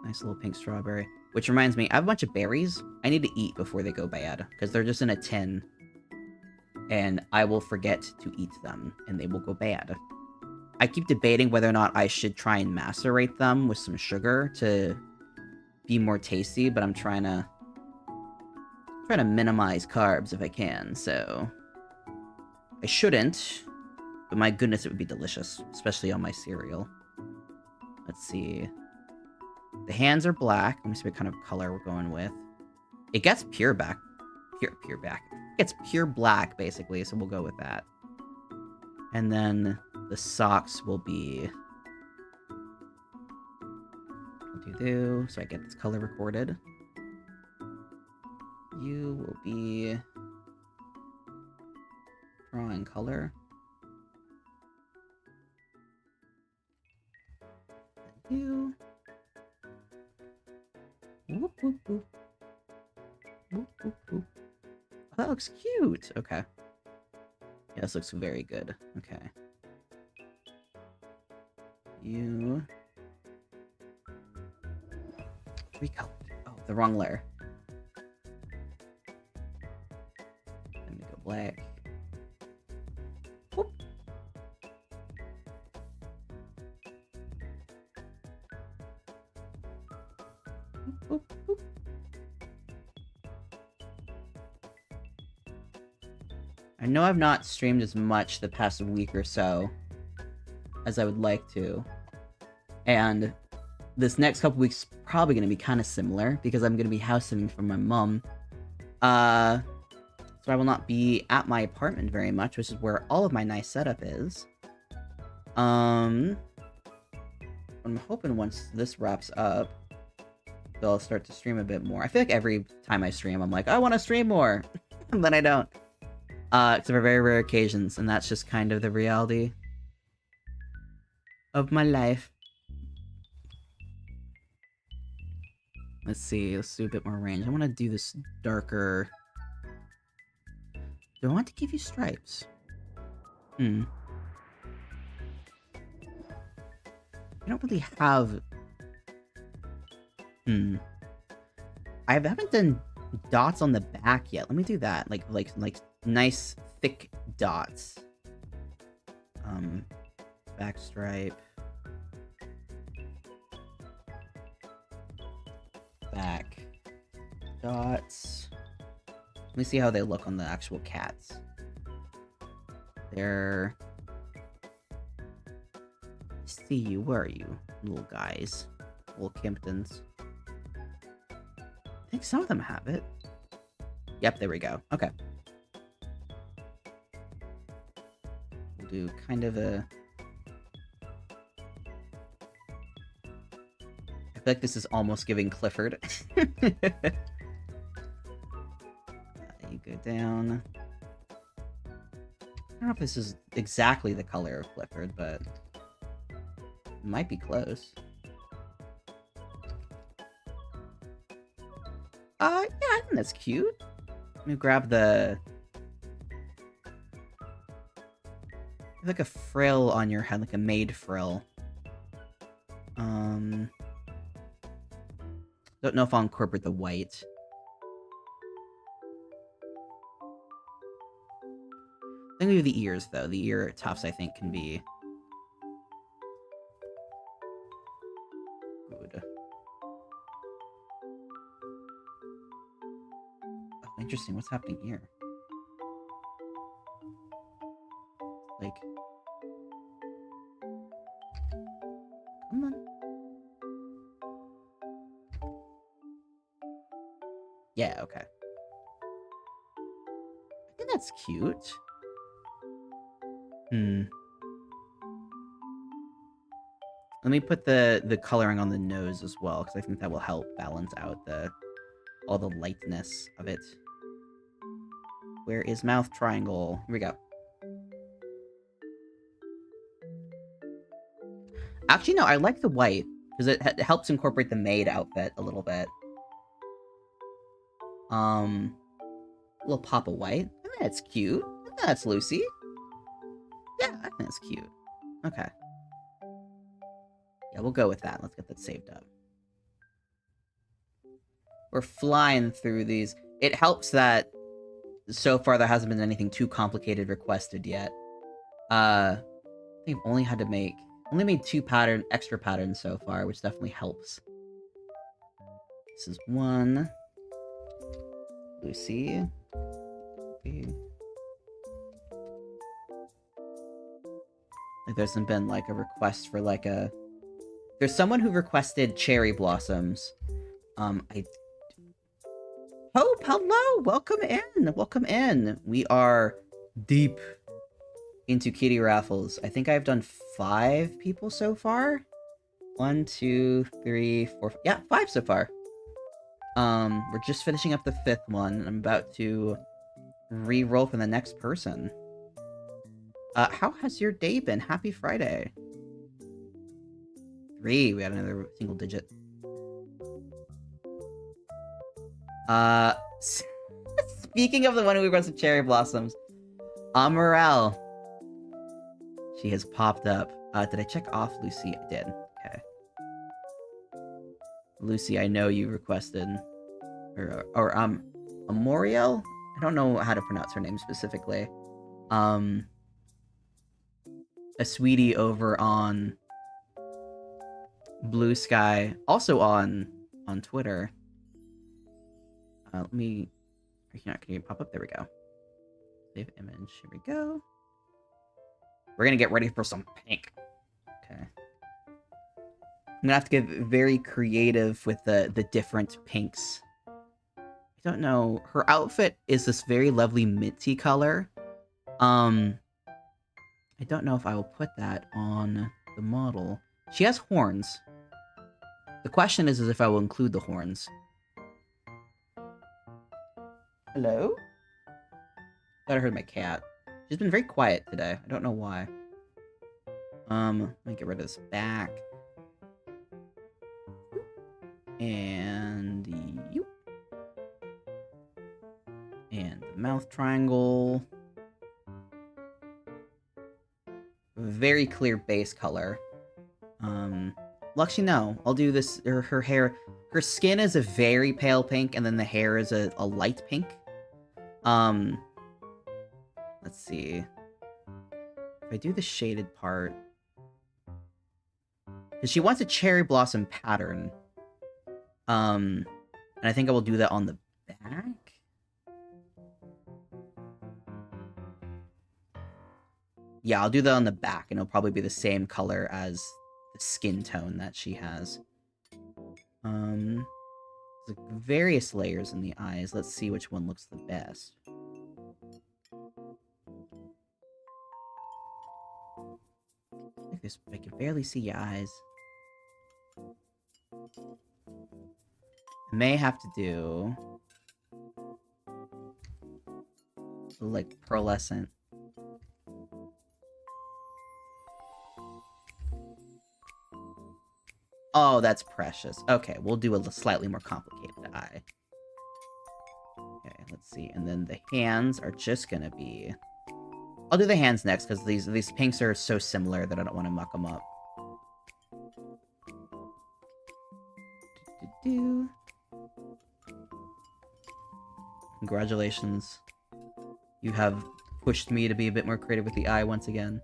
Nice little pink strawberry. Which reminds me, I have a bunch of berries I need to eat before they go bad, because they're just in a tin. And I will forget to eat them, and they will go bad. I keep debating whether or not I should try and macerate them with some sugar to be more tasty, but I'm trying to minimize carbs if I can, so I shouldn't, but my goodness, it would be delicious, especially on my cereal. Let's see. The hands are black. Let me see what kind of color we're going with. It gets pure black. Pure black. It's pure black, basically, so we'll go with that. And then the socks will be... so I get this color recorded. You will be... drawing color. You... Whoop, whoop, whoop. Whoop, whoop, whoop. Oh, that looks cute. Okay. Yeah, this looks very good. Okay. You... recolored. Oh, the wrong layer. Let me go black. Whoop. Whoop, whoop. I know I've not streamed as much the past week or so as I would like to, and this next couple weeks is probably going to be kind of similar because I'm going to be house sitting for my mom. So I will not be at my apartment very much, which is where all of my nice setup is. I'm hoping once this wraps up, they'll start to stream a bit more. I feel like every time I stream, I'm like, I want to stream more, and then I don't. Except for very rare occasions, and that's just kind of the reality of my life. Let's see, let's do a bit more range. I want to do this darker. Do I want to give you stripes? I don't really have... I haven't done dots on the back yet. Let me do that. Like nice thick dots. Back stripe. Back dots. Let me see how they look on the actual cats. They're... see you. Where are you, little guys? Little Kimptons. I think some of them have it. Yep, there we go. Okay. We'll do kind of a... I feel like this is almost giving Clifford. You go down. I don't know if this is exactly the color of Clifford, but it might be close. Yeah, I think that's cute. Let me grab the... like a frill on your head, like a maid frill. Don't know if I'll incorporate the white. I think maybe the ears, though. The ear tufts, I think, can be... good. interesting. What's happening here? Like... Come on. Yeah, okay. I think that's cute. Let me put the coloring on the nose as well, because I think that will help balance out all the lightness of it. Where is mouth triangle? Here we go. Actually, no, I like the white, because it helps incorporate the maid outfit a little bit. A little pop of white. I think that's cute. I think that's Lucy. Yeah, I think that's cute. Okay. Yeah, we'll go with that. Let's get that saved up. We're flying through these. It helps that so far there hasn't been anything too complicated requested yet. I think I've only made 2 extra patterns so far, which definitely helps. This is 1. Lucy. Like, there hasn't been, like, a request for, like, a... There's someone who requested cherry blossoms. Hope, hello! Welcome in! Welcome in! We are deep into kitty raffles. I think I've done 5 people so far. 1, 2, 3, 4... Yeah, 5 so far. We're just finishing up the 5th one. I'm about to re-roll for the next person. How has your day been? Happy Friday. 3. We had another single digit. Speaking of the one who requested cherry blossoms, AmeRoseVtube. She has popped up. Did I check off Lucy? I did. Okay. Lucy, I know you requested... Or Amoriel? I don't know how to pronounce her name specifically. A sweetie over on Blue Sky, also on Twitter. Let me... Can you pop up? There we go. Save image. Here we go. We're gonna get ready for some pink. Okay. I'm gonna have to get very creative with the different pinks. I don't know. Her outfit is this very lovely minty color. I don't know if I will put that on the model. She has horns. The question is if I will include the horns. Hello? Thought I heard my cat. She's been very quiet today. I don't know why. Let me get rid of this back. And you. And the mouth triangle. Very clear base color. Well, actually, no. I'll do this. Her hair. Her skin is a very pale pink, and then the hair is a light pink. Let's see. If I do the shaded part. Because she wants a cherry blossom pattern. And I think I will do that on the back. Yeah, I'll do that on the back, and it'll probably be the same color as the skin tone that she has. There's various layers in the eyes. Let's see which one looks the best. I can barely see your eyes. I may have to do... like, pearlescent. Oh, that's precious. Okay, we'll do a slightly more complicated eye. Okay, let's see. And then the hands are just gonna be... I'll do the hands next, because these pinks are so similar that I don't want to muck them up. Congratulations. You have pushed me to be a bit more creative with the eye once again.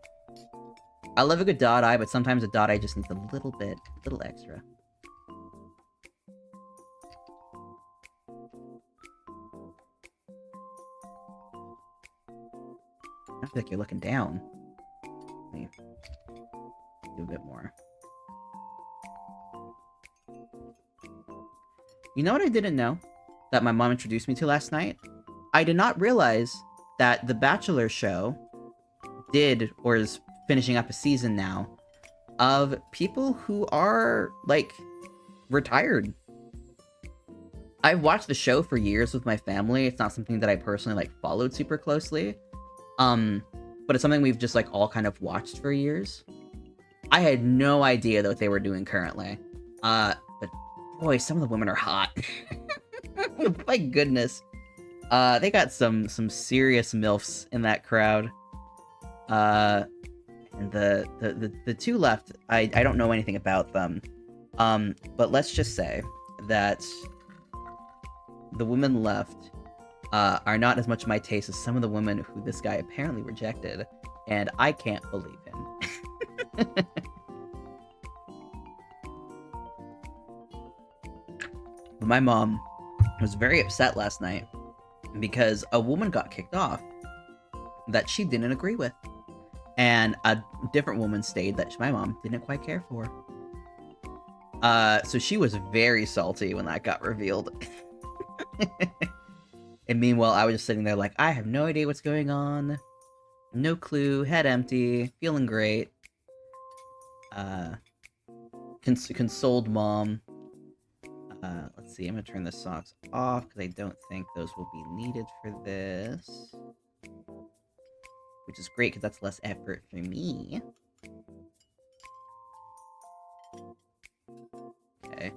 I love a good dot eye, but sometimes a dot eye just needs a little extra. I feel like you're looking down. Let me do a bit more. You know what I didn't know that my mom introduced me to last night? I did not realize that The Bachelor show did, or is finishing up a season now, of people who are, like, retired. I've watched the show for years with my family. It's not something that I personally, like, followed super closely. But it's something we've just, like, all kind of watched for years. I had no idea what they were doing currently. But, boy, some of the women are hot. My goodness. They got some serious MILFs in that crowd. And the two left, I don't know anything about them. But let's just say that the women left are not as much my taste as some of the women who this guy apparently rejected, and I can't believe him. My mom was very upset last night because a woman got kicked off that she didn't agree with. And a different woman stayed that my mom didn't quite care for. So she was very salty when that got revealed. And meanwhile, I was just sitting there like, I have no idea what's going on. No clue, head empty, feeling great. Consoled mom. Let's see, I'm gonna turn the socks off because I don't think those will be needed for this. Which is great because that's less effort for me. Okay.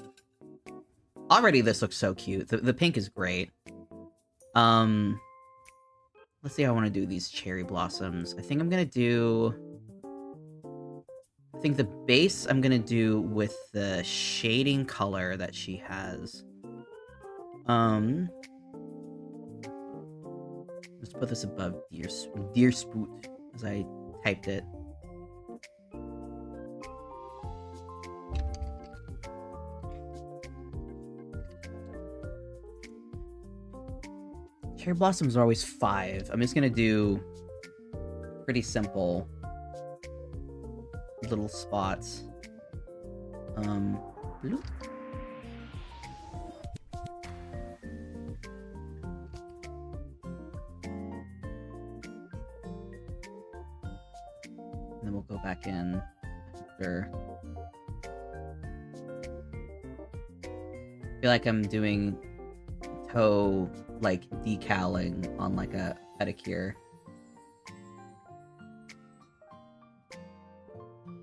Already this looks so cute. The pink is great. Let's see how I want to do these cherry blossoms. I think I'm gonna do... I think the base I'm gonna do with the shading color that she has. Let's put this above Deer Spoot, as I typed it. Cherry blossoms are always 5. I'm just gonna do pretty simple little spots. Bloop. And then we'll go back in after. I feel like I'm doing toe, like, decaling on, like, a pedicure.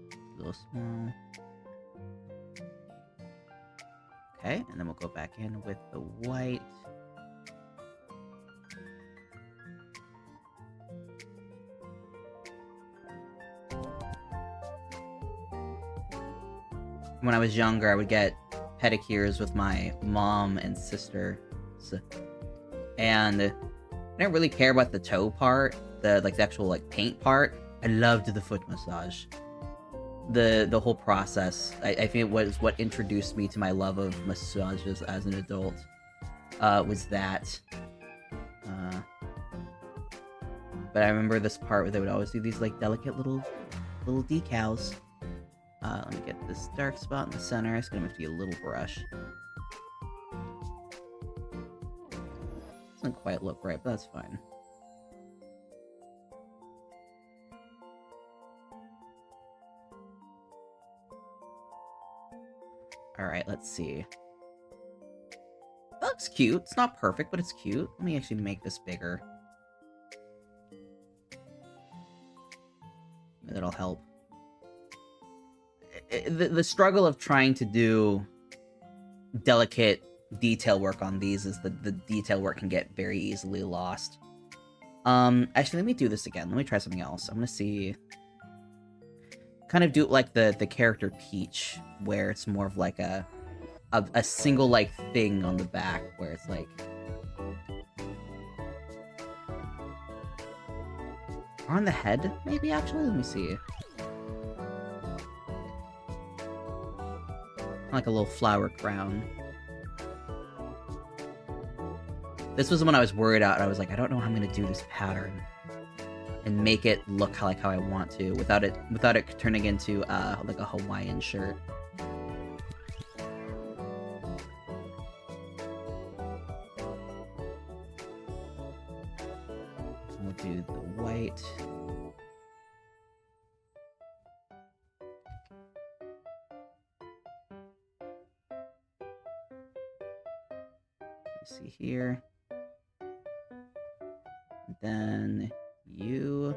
A little small. Okay, and then we'll go back in with the white. When I was younger, I would get pedicures with my mom and sister. And I didn't really care about the toe part, the actual, like, paint part. I loved the foot massage. The whole process, I think it was what introduced me to my love of massages as an adult, was that. But I remember this part where they would always do these, like, delicate little decals. Let me get this dark spot in the center. It's gonna have to be a little brush. Doesn't quite look right, but that's fine. Alright, let's see. That looks cute. It's not perfect, but it's cute. Let me actually make this bigger. That'll help. The struggle of trying to do delicate detail work on these is the detail work can get very easily lost. Actually, let me do this again. Let me try something else. I'm gonna see... kind of do it like the character Peach, where it's more of like a single, like, thing on the back, where it's like... Or on the head, maybe, actually? Let me see. Like a little flower crown. This was when I was worried out, and I was like, I don't know how I'm gonna do this pattern. and make it look like how I want to without it turning into like a Hawaiian shirt. We'll do the white. Let me see here. And then you.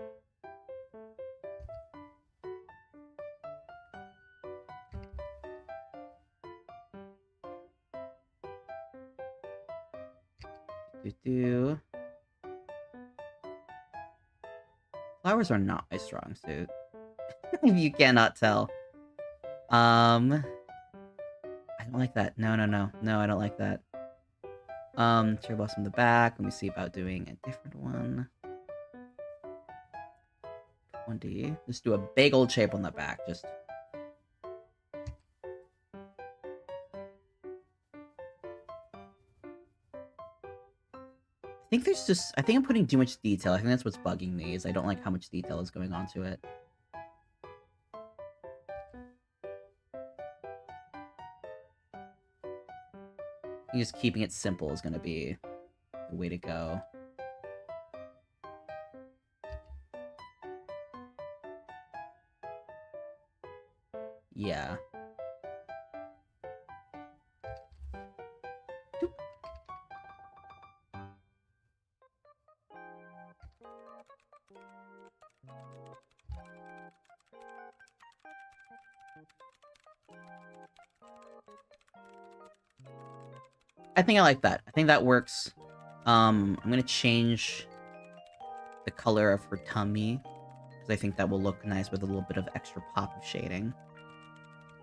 Do. Flowers are not my strong suit. You cannot tell. I don't like that. No, I don't like that. Cherry blossom in the back. Let me see about doing a different one. 20. Just do a big old shape on the back. Just. I think I'm putting too much detail. I think that's what's bugging me, is I don't like how much detail is going on to it. I think just keeping it simple is going to be the way to go. Yeah. I think I like that. I think that works. I'm gonna change the color of her tummy, because I think that will look nice with a little bit of extra pop of shading.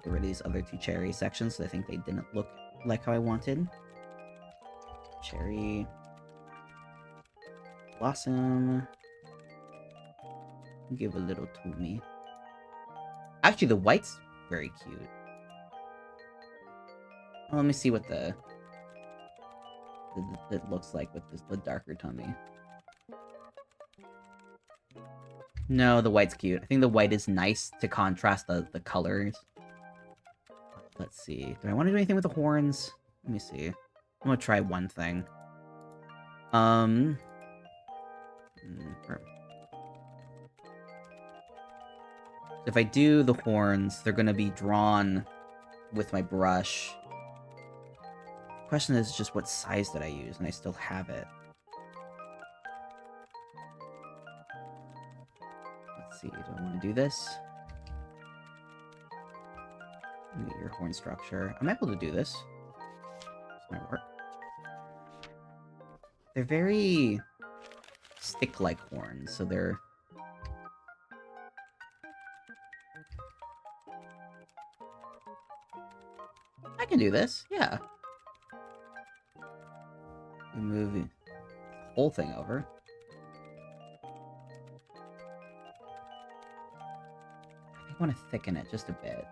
Get rid of these other two cherry sections, so I think they didn't look like how I wanted. Cherry. Blossom. Give a little to me. Actually, the white's very cute. Well, let me see what it looks like with the darker tummy. No, the white's cute. I think the white is nice to contrast the colors. Let's see. Do I want to do anything with the horns? Let me see. I'm gonna try one thing. If I do the horns, they're gonna be drawn with my brush. The question is just what size did I use, and I still have it. Let's see, do I want to do this? Get your horn structure. I'm able to do this. This might work. They're very stick-like horns, so they're... I can do this, yeah. Move the whole thing over. I want to thicken it just a bit.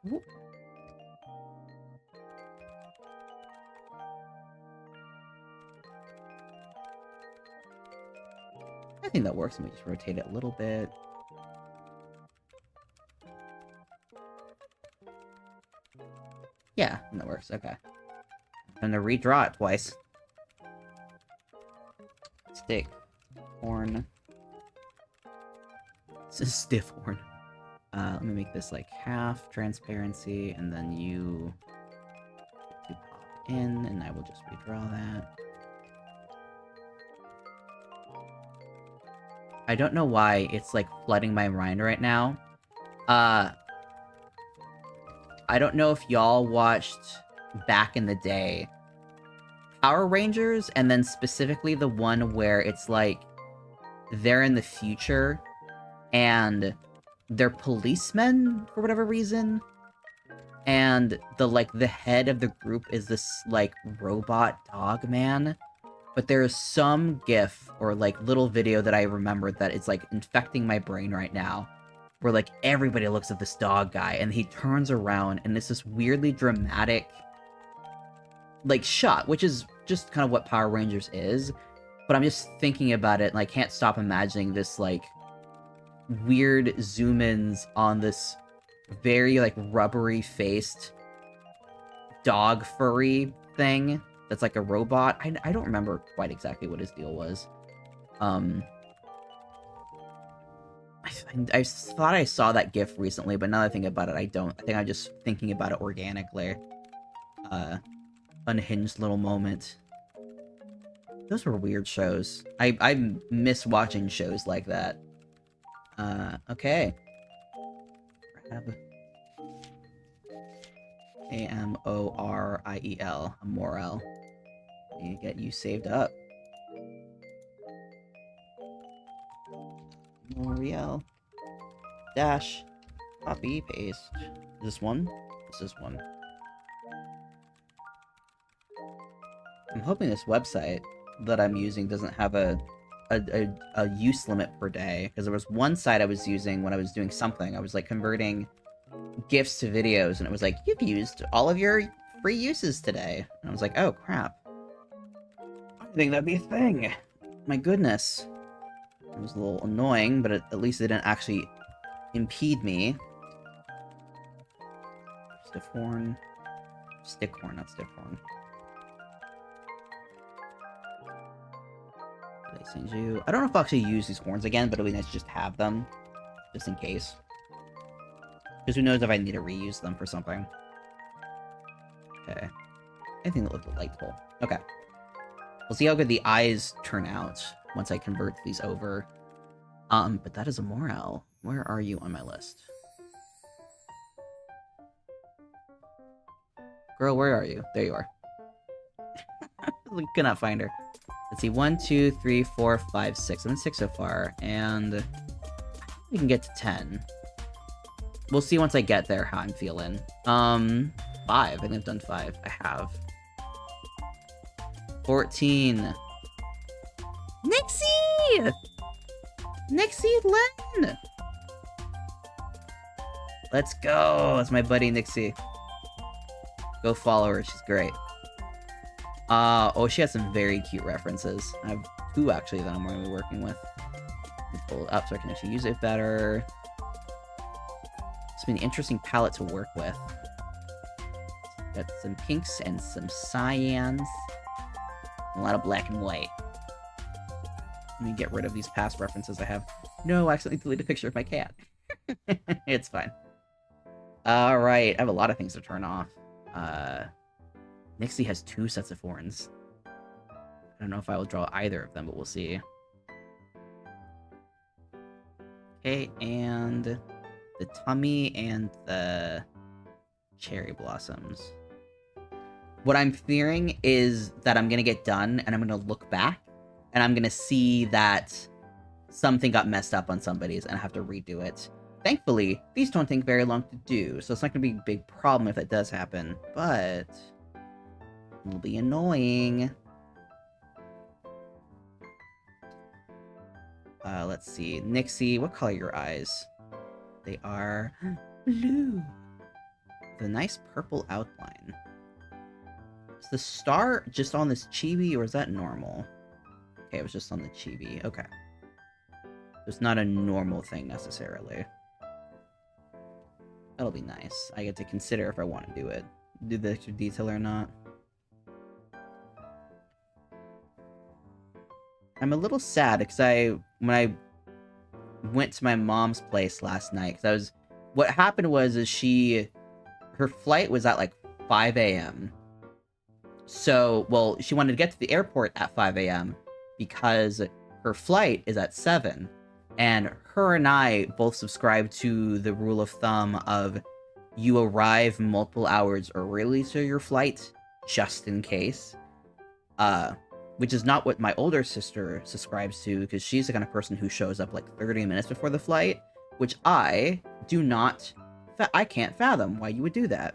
Whoop. I think that works. Let me just rotate it a little bit. Yeah, that works. Okay. I'm gonna redraw it twice. Stick. Horn. It's a stiff horn. Let me make this like half transparency, and then you pop in, and I will just redraw that. I don't know why it's like flooding my mind right now. I don't know if y'all watched back in the day Power Rangers, and then specifically the one where it's like they're in the future and they're policemen for whatever reason, and the head of the group is this like robot dog man. But there's some gif or like little video that I remember that it's like infecting my brain right now, where like everybody looks at this dog guy and he turns around and it's this weirdly dramatic like, shot, which is just kind of what Power Rangers is. But I'm just thinking about it, and I can't stop imagining this, like, weird zoom-ins on this very, like, rubbery-faced dog furry thing that's like a robot. I don't remember quite exactly what his deal was. I thought I saw that GIF recently, but now that I think about it, I don't. I think I'm just thinking about it organically. Unhinged little moment. Those were weird shows. I miss watching shows like that. Okay. Grab AMORIEL. Amorel. Get you saved up. Moriel. Dash. Copy, paste. This one? This one. I'm hoping this website that I'm using doesn't have a use limit per day, because there was one site I was using when I was doing something. I was like converting GIFs to videos, and it was like, you've used all of your free uses today. And I was like, oh crap. I didn't think that'd be a thing. My goodness. It was a little annoying, but at least it didn't actually impede me. Stiffhorn. Stickhorn, not stiffhorn. Did I send you? I don't know if I'll actually use these horns again, but it'll be nice to just have them. Just in case. Because who knows if I need to reuse them for something. Okay. Anything that looks delightful. Okay. We'll see how good the eyes turn out once I convert these over. But that is a Morel. Where are you on my list? Girl, where are you? There you are. I could not find her. Let's see, 1, 2, 3, 4, 5, 6. I'm at 6 so far, and I think we can get to 10. We'll see once I get there how I'm feeling. 5. I think I've done 5. I have. 14. Nixie! NixieLen! Let's go! That's my buddy Nixie. Go follow her, she's great. Oh, she has some very cute references. I have 2 actually that I'm going to be working with. Pull it up so I can actually use it better. It's been an interesting palette to work with. Got some pinks and some cyans. A lot of black and white. Let me get rid of these past references I have. No, I accidentally deleted a picture of my cat. It's fine. Alright, I have a lot of things to turn off. Nixie has 2 sets of horns. I don't know if I will draw either of them, but we'll see. Okay, and the tummy and the cherry blossoms. What I'm fearing is that I'm gonna get done, and I'm gonna look back, and I'm gonna see that something got messed up on somebody's, and I have to redo it. Thankfully, these don't take very long to do, so it's not gonna be a big problem if that does happen, but it'll be annoying. Let's see. Nixie, what color are your eyes? They are blue. With a nice purple outline. Is the star just on this chibi, or is that normal? Okay, it was just on the chibi. Okay. It's not a normal thing, necessarily. That'll be nice. I get to consider if I want to do it. Do the extra detail or not. I'm a little sad because when I went to my mom's place last night, because what happened was her flight was at like 5 a.m. So, well, she wanted to get to the airport at 5 a.m. because her flight is at 7. And her and I both subscribe to the rule of thumb of you arrive multiple hours early to your flight, just in case. Which is not what my older sister subscribes to, because she's the kind of person who shows up like 30 minutes before the flight, which I can't fathom why you would do that.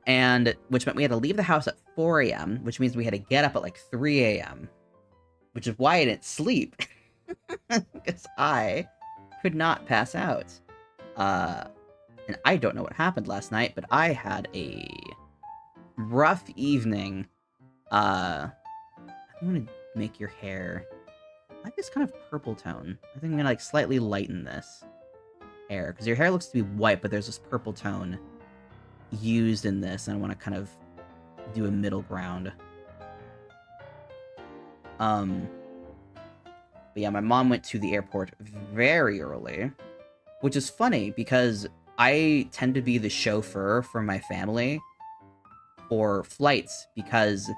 And, which meant we had to leave the house at 4 a.m., which means we had to get up at like 3 a.m., which is why I didn't sleep. Because I could not pass out. And I don't know what happened last night, but I had a rough evening. I'm gonna make your hair like this kind of purple tone. I think I'm gonna like slightly lighten this hair because your hair looks to be white, but there's this purple tone used in this, and I want to kind of do a middle ground. But yeah, my mom went to the airport very early, which is funny because I tend to be the chauffeur for my family for flights because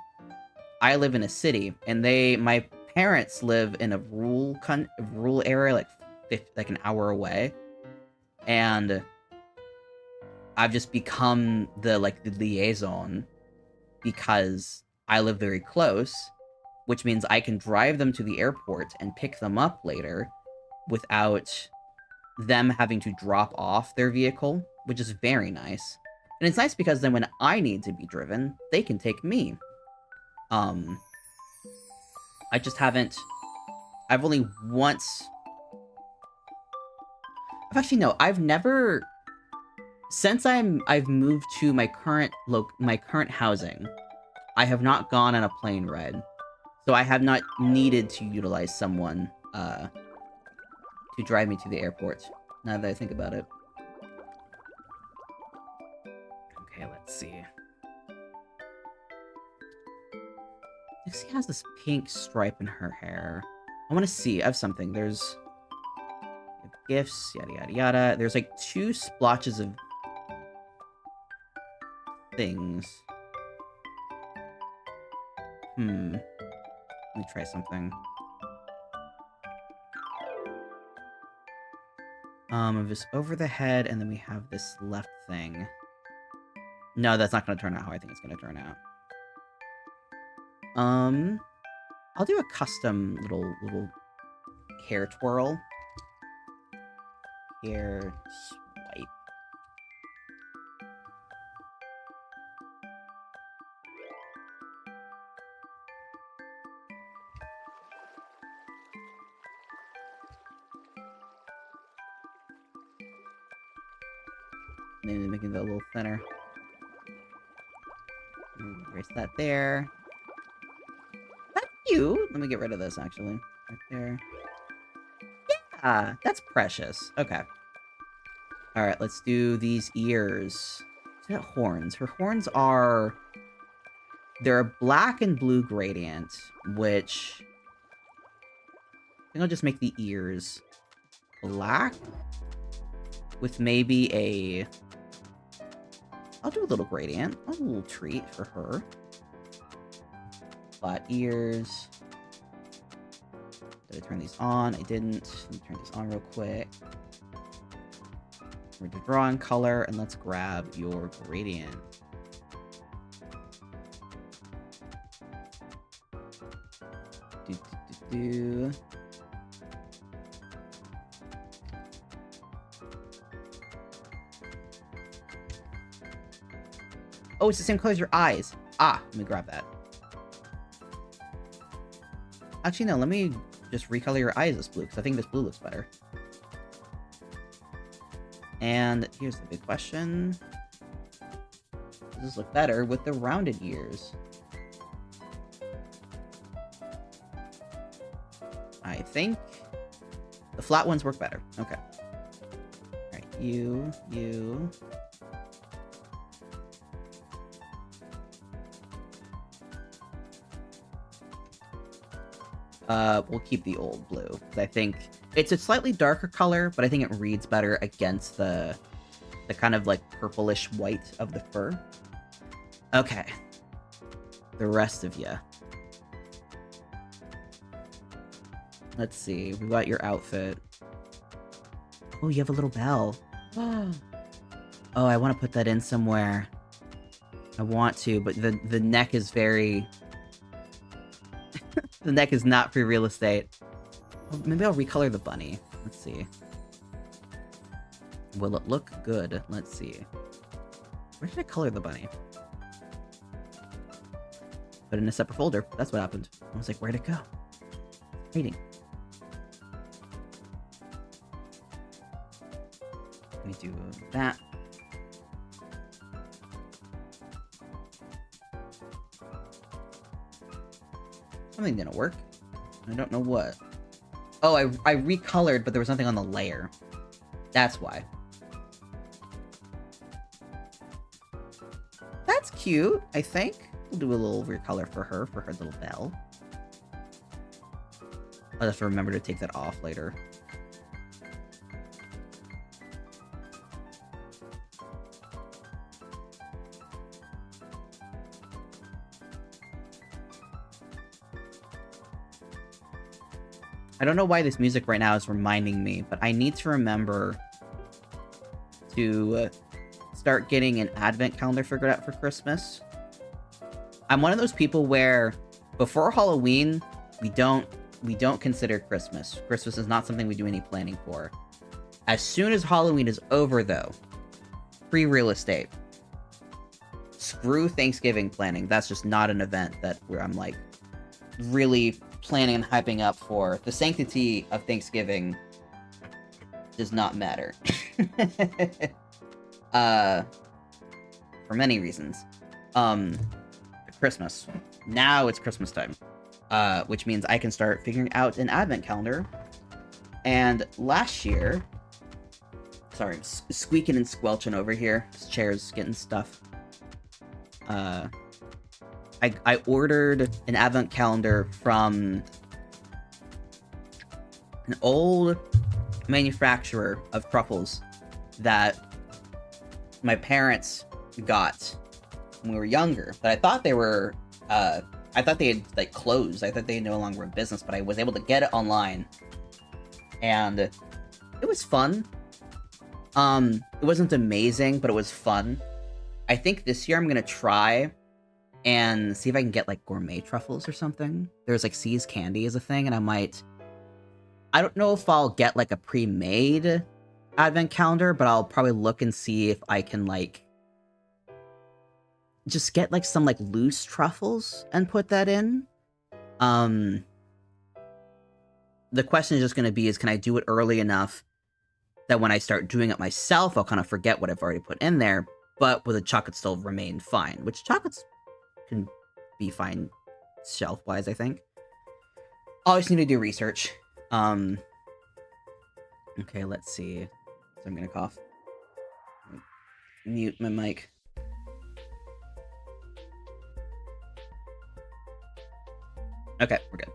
I live in a city and my parents live in a rural area like an hour away, and I've just become the liaison because I live very close, which means I can drive them to the airport and pick them up later without them having to drop off their vehicle, which is very nice. And it's nice because then when I need to be driven, they can take me. I just haven't... I've only once... I've never... Since I've moved to my current housing, I have not gone on a plane ride. So I have not needed to utilize someone to drive me to the airport, now that I think about it. Okay, let's see. Nixie has this pink stripe in her hair. I want to see. I have something. There's gifts, yada yada yada. There's like 2 splotches of things. Let me try something. Of this over the head, and then we have this left thing. No, that's not going to turn out how I think it's going to turn out. I'll do a custom little hair twirl. Hair swipe. Maybe making that a little thinner. Erase that there. That's cute. Let me get rid of this, actually. Right there. Yeah, that's precious. Okay. Alright, let's do these ears. She's got horns. Her horns are... They're a black and blue gradient, which... I think I'll just make the ears black with maybe a... I'll do a little gradient. A little treat for her. Flat ears. Did I turn these on? I didn't. Let me turn these on real quick. We're to draw in color, and let's grab your gradient. Do. Oh, it's the same color as your eyes. Ah, let me grab that. Actually, no, let me just recolor your eyes this blue, because I think this blue looks better. And here's the big question. Does this look better with the rounded ears? I think the flat ones work better. Okay. Alright, you. We'll keep the old blue, because I think it's a slightly darker color, but I think it reads better against the kind of like purplish white of the fur. Okay. The rest of you. Let's see. We got your outfit. Oh, you have a little bell. Oh, I want to put that in somewhere. I want to, but the neck is very... The neck is not free real estate. Oh, maybe I'll recolor the bunny. Let's see. Will it look good? Let's see. Where did I color the bunny? Put it in a separate folder. That's what happened. I was like, where'd it go? Waiting. Let me do that. Something didn't work. I don't know what. Oh, I recolored, but there was nothing on the layer. That's why. That's cute, I think. We'll do a little recolor for her little bell. I'll have to remember to take that off later. I don't know why this music right now is reminding me, but I need to remember to start getting an advent calendar figured out for Christmas. I'm one of those people where before Halloween, we don't consider Christmas. Christmas is not something we do any planning for. As soon as Halloween is over, though, free real estate. Screw Thanksgiving planning. That's just not an event where I'm like really planning and hyping up for. The sanctity of Thanksgiving does not matter. For many reasons. Christmas. Now it's Christmas time. Which means I can start figuring out an advent calendar. And last year... Sorry, I'm squeaking and squelching over here. This chair's getting stuff. I ordered an advent calendar from an old manufacturer of truffles that my parents got when we were younger. But I thought they were, I thought they had, like, closed. I thought they no longer were in business, but I was able to get it online. And it was fun. It wasn't amazing, but it was fun. I think this year I'm gonna try and see if I can get, like, gourmet truffles or something. There's, like, C's Candy is a thing, and I don't know if I'll get, like, a pre-made advent calendar, but I'll probably look and see if I can, like, just get, like, some, like, loose truffles and put that in. The question is just gonna be, can I do it early enough that when I start doing it myself, I'll kind of forget what I've already put in there, but will the chocolate still remain fine? Which chocolates can be fine shelf-wise, I think. Always need to do research. Okay, let's see. So I'm gonna cough. Mute my mic. Okay, we're good.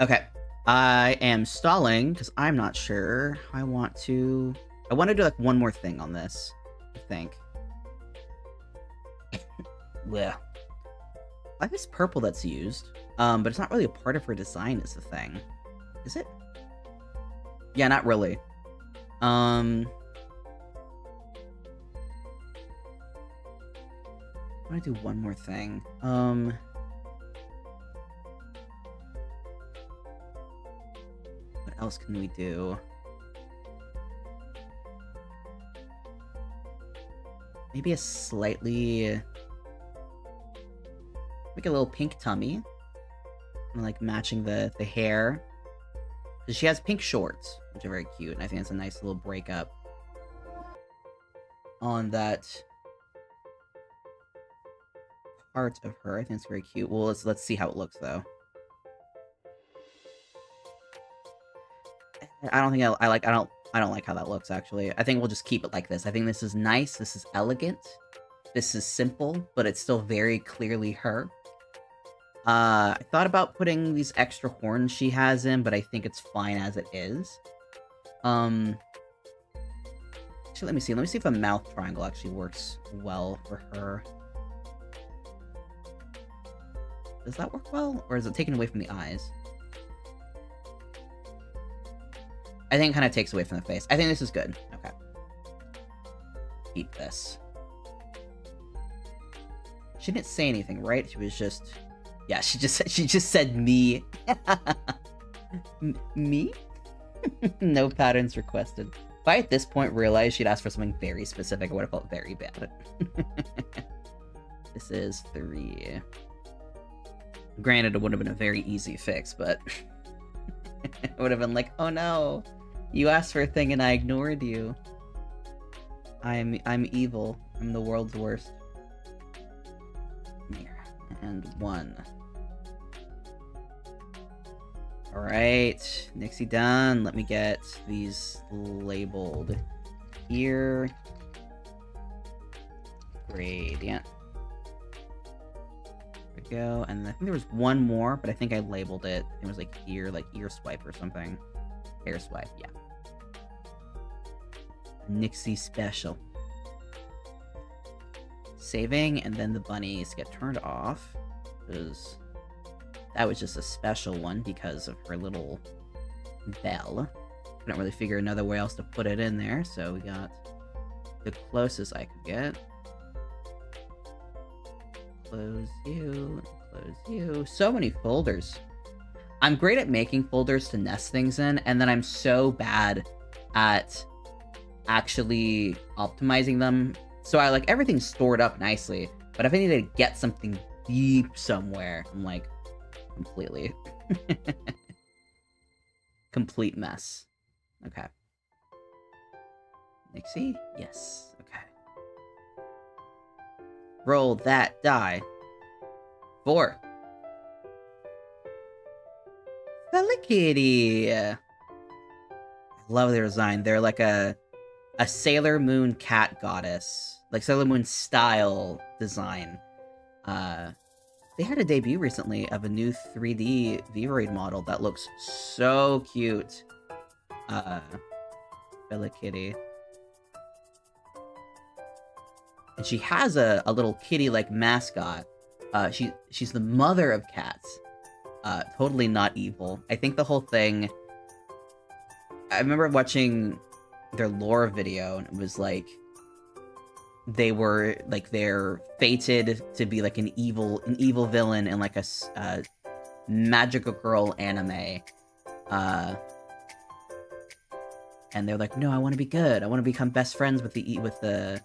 Okay. I am stalling because I'm not sure. I want to do like one more thing on this, I think. Yeah. I like this purple that's used, but it's not really a part of her design is the thing. Is it? Yeah, not really. I want to do one more thing. What else can we do? Maybe a slightly... Make a little pink tummy. And, like, matching the hair. Because she has pink shorts, which are very cute. And I think it's a nice little breakup on that part of her. I think it's very cute. Well, let's see how it looks, though. I don't think I don't like how that looks, actually. I think we'll just keep it like this. I think this is nice. This is elegant. This is simple, but it's still very clearly her. I thought about putting these extra horns she has in, but I think it's fine as it is. Actually, let me see. Let me see if a mouth triangle actually works well for her. Does that work well? Or is it taken away from the eyes? I think it kind of takes away from the face. I think this is good. Okay. Keep this. She didn't say anything, right? She was just... Yeah, she just said me. Me? No patterns requested. If I at this point realized she'd asked for something very specific, I would have felt very bad. This is 3. Granted, it would have been a very easy fix, but... it would have been like, oh no, you asked for a thing and I ignored you. I'm evil. I'm the world's worst. Here. And 1. Alright, Nixie done. Let me get these labeled here. Gradient. There we go. And I think there was one more, but I think I labeled it. It was like here, like ear swipe or something. Hair swipe, yeah. Nixie special. Saving, and then the bunnies get turned off. Because that was just a special one because of her little bell. Couldn't really figure another way else to put it in there, so we got the closest I could get. Close you, close you. So many folders. I'm great at making folders to nest things in, and then I'm so bad at actually optimizing them. So I like everything's stored up nicely, but if I need to get something deep somewhere, I'm like completely complete mess. Okay. Nixie? Yes. Okay. Roll that die. 4. FeliKitty. I love their design. They're like a Sailor Moon cat goddess. Like Sailor Moon style design. They had a debut recently of a new 3D V-Raid model that looks so cute. FeliKitty. And she has a little kitty-like mascot. She's the mother of cats. Totally not evil. I think the whole thing... I remember watching their lore video, and it was like... they're fated to be like an evil villain in like a magical girl anime. And they're like, no, I want to be good. I want to become best friends with the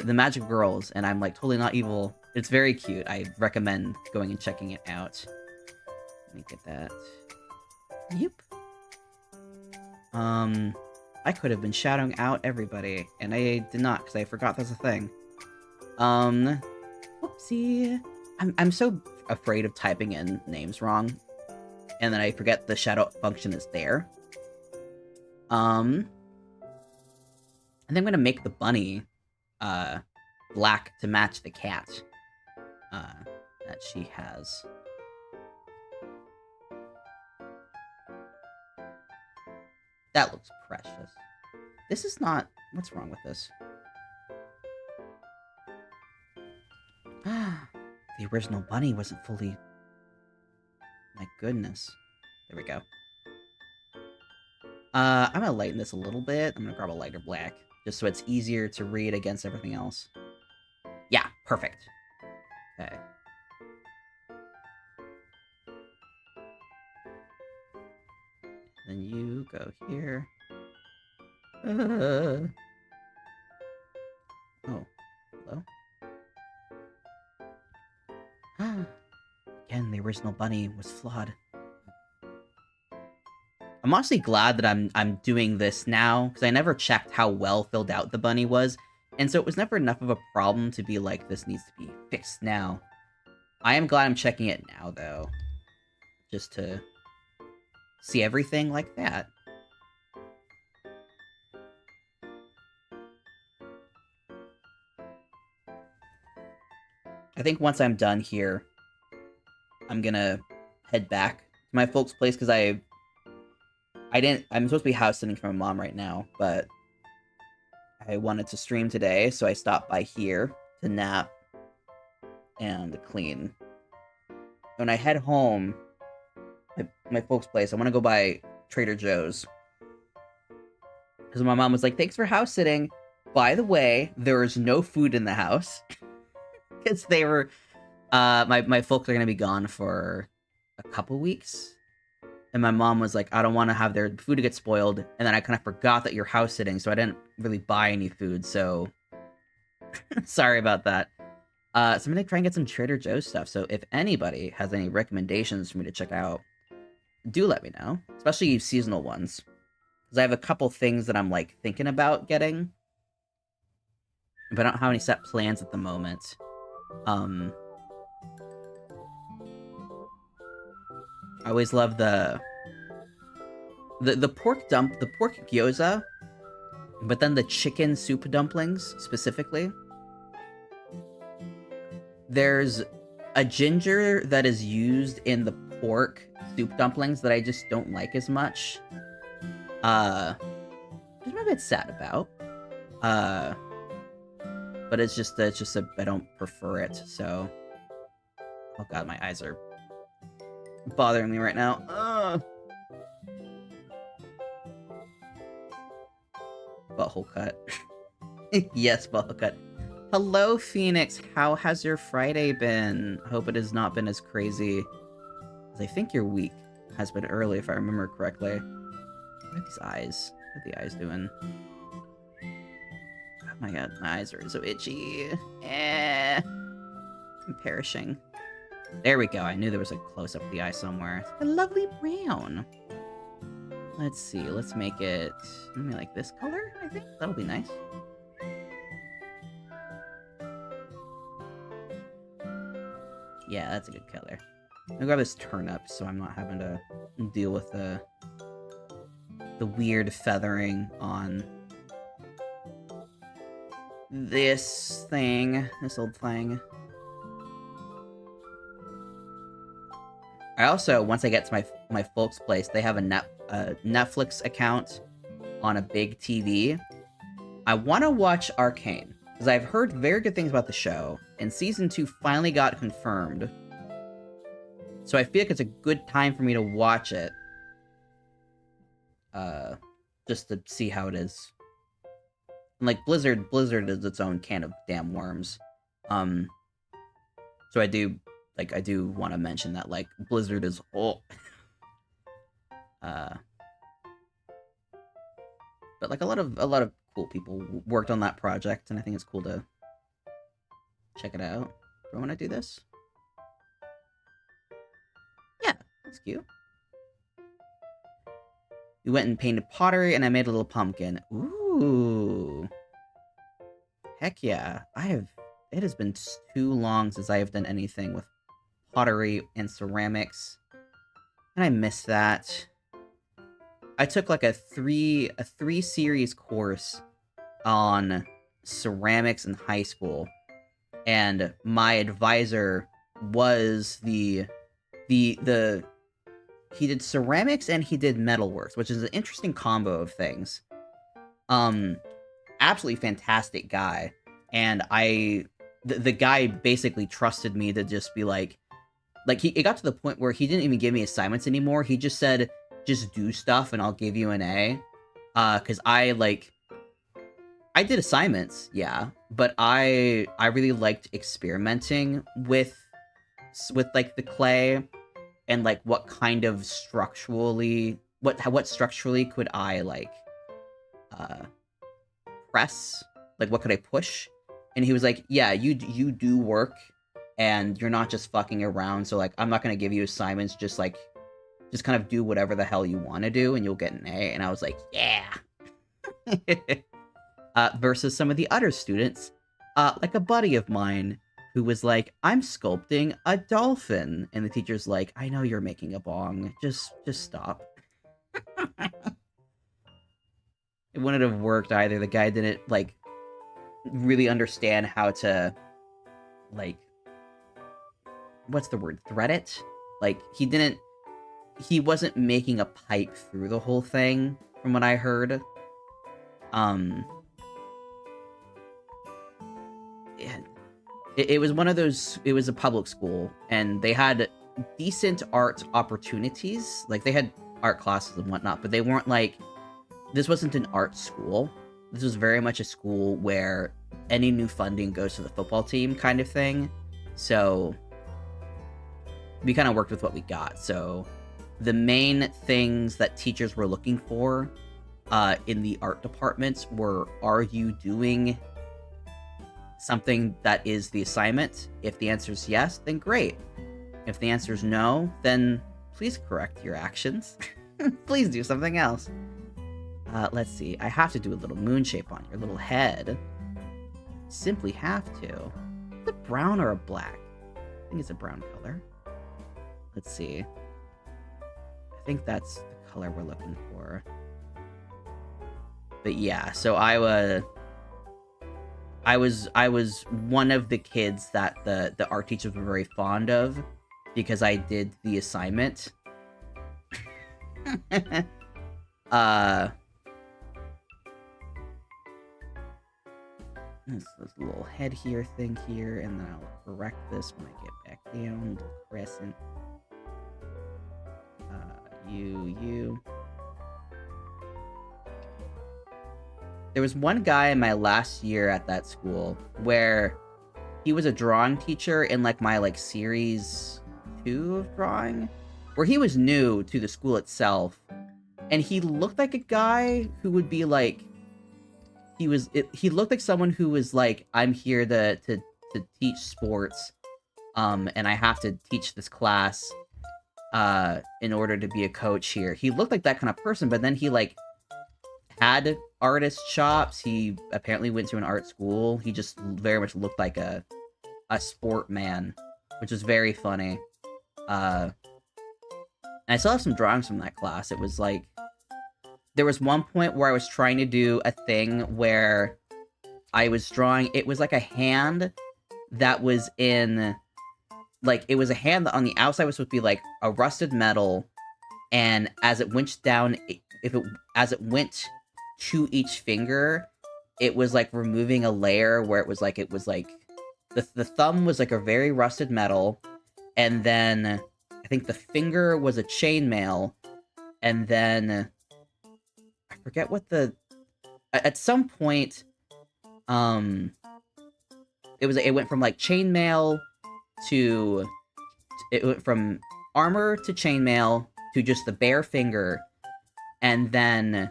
magic girls, and I'm like totally not evil. It's very cute. I recommend going and checking it out. Let me get that. Yep. I could have been shouting out everybody, and I did not because I forgot that's a thing. Whoopsie. I'm so afraid of typing in names wrong, and then I forget the shout out function is there. And then I'm gonna make the bunny black to match the cat that she has. That looks precious. This is not... What's wrong with this? The original bunny wasn't fully... My goodness. There we go. I'm gonna lighten this a little bit. I'm gonna grab a lighter black, just so it's easier to read against everything else. Yeah, perfect. Okay. Then you go here. Oh, hello? Again, the original bunny was flawed. I'm honestly glad that I'm doing this now, because I never checked how well filled out the bunny was, and so it was never enough of a problem to be like, this needs to be fixed now. I am glad I'm checking it now, though. Just to see everything like that. I think once I'm done here, I'm gonna head back to my folks' place, because I'm supposed to be house sitting for my mom right now, but I wanted to stream today, so I stopped by here to nap and clean. When I head home, my folks' place, I want to go by Trader Joe's. Because my mom was like, thanks for house sitting. By the way, there is no food in the house. Because they were, my folks are going to be gone for a couple weeks. And my mom was like, I don't want to have their food to get spoiled. And then I kind of forgot that you're house sitting, so I didn't really buy any food, so... Sorry about that. So I'm going to try and get some Trader Joe's stuff. So if anybody has any recommendations for me to check out, do let me know. Especially seasonal ones. Because I have a couple things that I'm, like, thinking about getting. But I don't have any set plans at the moment. I always love the pork gyoza, but then the chicken soup dumplings specifically. There's a ginger that is used in the pork soup dumplings that I just don't like as much. Which I'm a bit sad about. But it's just I don't prefer it, so... Oh god, my eyes are bothering me right now. Butthole cut. Yes, butthole cut. Hello, Phoenix. How has your Friday been? Hope it has not been as crazy. I think your week has been early, if I remember correctly. What are these eyes? What are the eyes doing? Oh my god, my eyes are so itchy. I'm perishing. There we go. I knew there was a close-up of the eye somewhere. It's a lovely brown. Let's see. Let's make it maybe like this color, I think. That'll be nice. Yeah, that's a good color. I'm gonna grab this turnip so I'm not having to deal with the weird feathering on this thing. This old thing. I also, once I get to my folks' place, they have a Netflix account on a big TV. I want to watch Arcane, because I've heard very good things about the show, and Season 2 finally got confirmed. So I feel like it's a good time for me to watch it. Just to see how it is. And like, Blizzard is its own can of damn worms. So I do want to mention that, like, Blizzard is but like a lot of cool people worked on that project, and I think it's cool to check it out. Do I want to do this? Yeah, that's cute. We went and painted pottery, and I made a little pumpkin. Ooh. Heck yeah. It has been too long since I have done anything with pottery and ceramics, and I miss that. I took like a three series course on ceramics in high school, and my advisor was he did ceramics and he did metalworks, which is an interesting combo of things. Absolutely fantastic guy, and the guy basically trusted me to just be like it got to the point where he didn't even give me assignments anymore. He just said, just do stuff and I'll give you an A. Cause I did assignments, yeah, but I really liked experimenting with like the clay and like what kind of structurally could I like press, like what could I push. And he was like, yeah, you do work and you're not just fucking around, so like I'm not gonna give you assignments, just kind of do whatever the hell you want to do and you'll get an A. And I was like, yeah. Versus some of the other students, like a buddy of mine who was like, I'm sculpting a dolphin, and the teacher's like, I know you're making a bong, just stop. It wouldn't have worked either. The guy didn't like really understand how to, like, what's the word, thread it? Like, he wasn't making a pipe through the whole thing, from what I heard. It was one of those, it was a public school, and they had decent art opportunities. Like, they had art classes and whatnot, but they weren't like, this wasn't an art school. This was very much a school where any new funding goes to the football team kind of thing. So we kind of worked with what we got. So the main things that teachers were looking for in the art departments were, are you doing something that is the assignment? If the answer is yes, then great. If the answer is no, then please correct your actions. Please do something else. Let's see. I have to do a little moon shape on your little head. Simply have to. Is it brown or a black? I think it's a brown color. Let's see. I think that's the color we're looking for. But yeah, so I was one of the kids that the art teachers were very fond of because I did the assignment. This little head here thing here, and then I'll correct this when I get back down. Crescent. You. There was one guy in my last year at that school where he was a drawing teacher in like my like series 2 of drawing, where he was new to the school itself, and he looked like a guy who would be like, he looked like someone who was like, I'm here to teach sports, and I have to teach this class in order to be a coach here. He looked like that kind of person, but then he like had artist chops. He apparently went to an art school. He just very much looked like a sport man, which was very funny. And I still have some drawings from that class. It was like, there was one point where I was trying to do a thing where I was drawing, it was like a hand that was in, like, it was a hand that on the outside was supposed to be like a rusted metal, and as it went down, as it went to each finger, it was like removing a layer where it was like the thumb was like a very rusted metal, and then I think the finger was a chainmail, and then I forget what at some point it went from like chainmail to, it went from armor to chainmail to just the bare finger, and then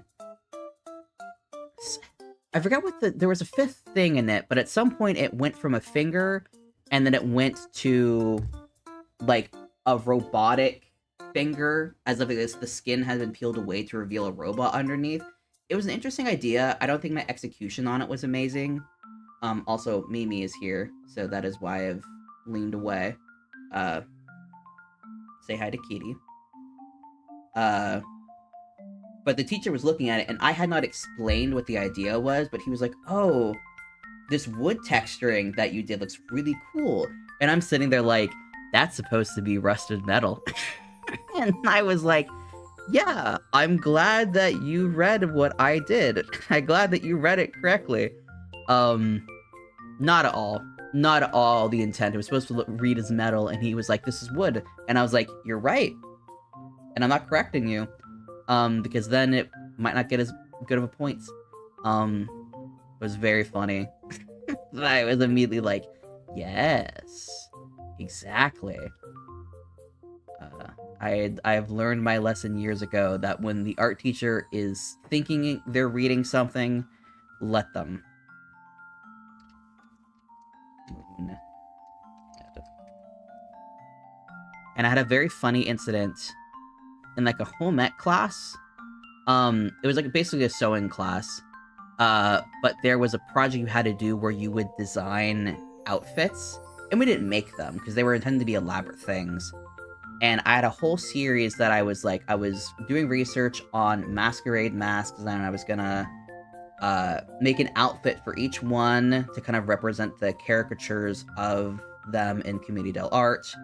I forgot what there was a fifth thing in it, but at some point it went from a finger, and then it went to like a robotic finger, as if the skin had been peeled away to reveal a robot underneath. It was an interesting idea. I don't think my execution on it was amazing. Also, Mimi is here, so that is why I've leaned away. Say hi to Kitty. But the teacher was looking at it, and I had not explained what the idea was, but he was like, oh, this wood texturing that you did looks really cool. And I'm sitting there like, that's supposed to be rusted metal. And I was like, yeah, I'm glad that you read what I did. I'm glad that you read it correctly. Not at all. Not at all the intent. It was supposed to read as metal, and he was like, this is wood. And I was like, you're right. And I'm not correcting you. Because then it might not get as good of a point. It was very funny. I was immediately like, yes, exactly. I've learned my lesson years ago that when the art teacher is thinking they're reading something, let them. And I had a very funny incident in like a home ec class. It was like basically a sewing class. But there was a project you had to do where you would design outfits, and we didn't make them because they were intended to be elaborate things. And I had a whole series that I was doing research on masquerade masks, and I was gonna make an outfit for each one to kind of represent the caricatures of them in Commedia dell'arte.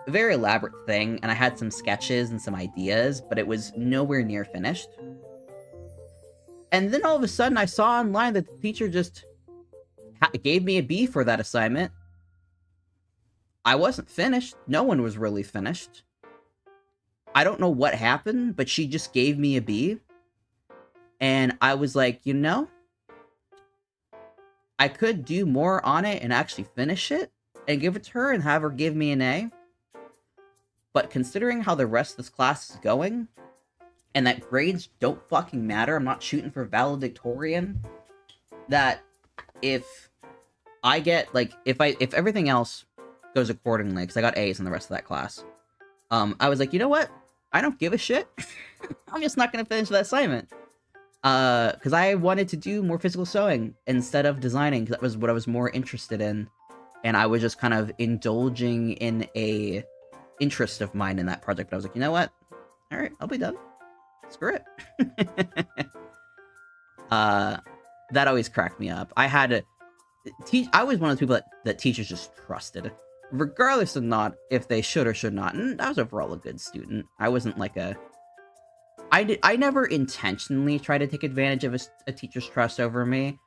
A very elaborate thing, and I had some sketches and some ideas, but it was nowhere near finished. And then all of a sudden I saw online that the teacher just gave me a B for that assignment. I wasn't finished. No one was really finished. I don't know what happened, but she just gave me a B. And I was like, you know, I could do more on it and actually finish it and give it to her and have her give me an A. But considering how the rest of this class is going, and that grades don't fucking matter, I'm not shooting for valedictorian, that if I get, like, if everything else goes accordingly, because I got A's in the rest of that class, I was like, you know what? I don't give a shit. I'm just not going to finish that assignment. Because I wanted to do more physical sewing instead of designing, because that was what I was more interested in. And I was just kind of indulging in a interest of mine in that project. But I was like, you know what? Alright, I'll be done. Screw it. That always cracked me up. I was one of those people that teachers just trusted, regardless of not if they should or should not. And I was overall a good student. I wasn't like I never intentionally tried to take advantage of a teacher's trust over me.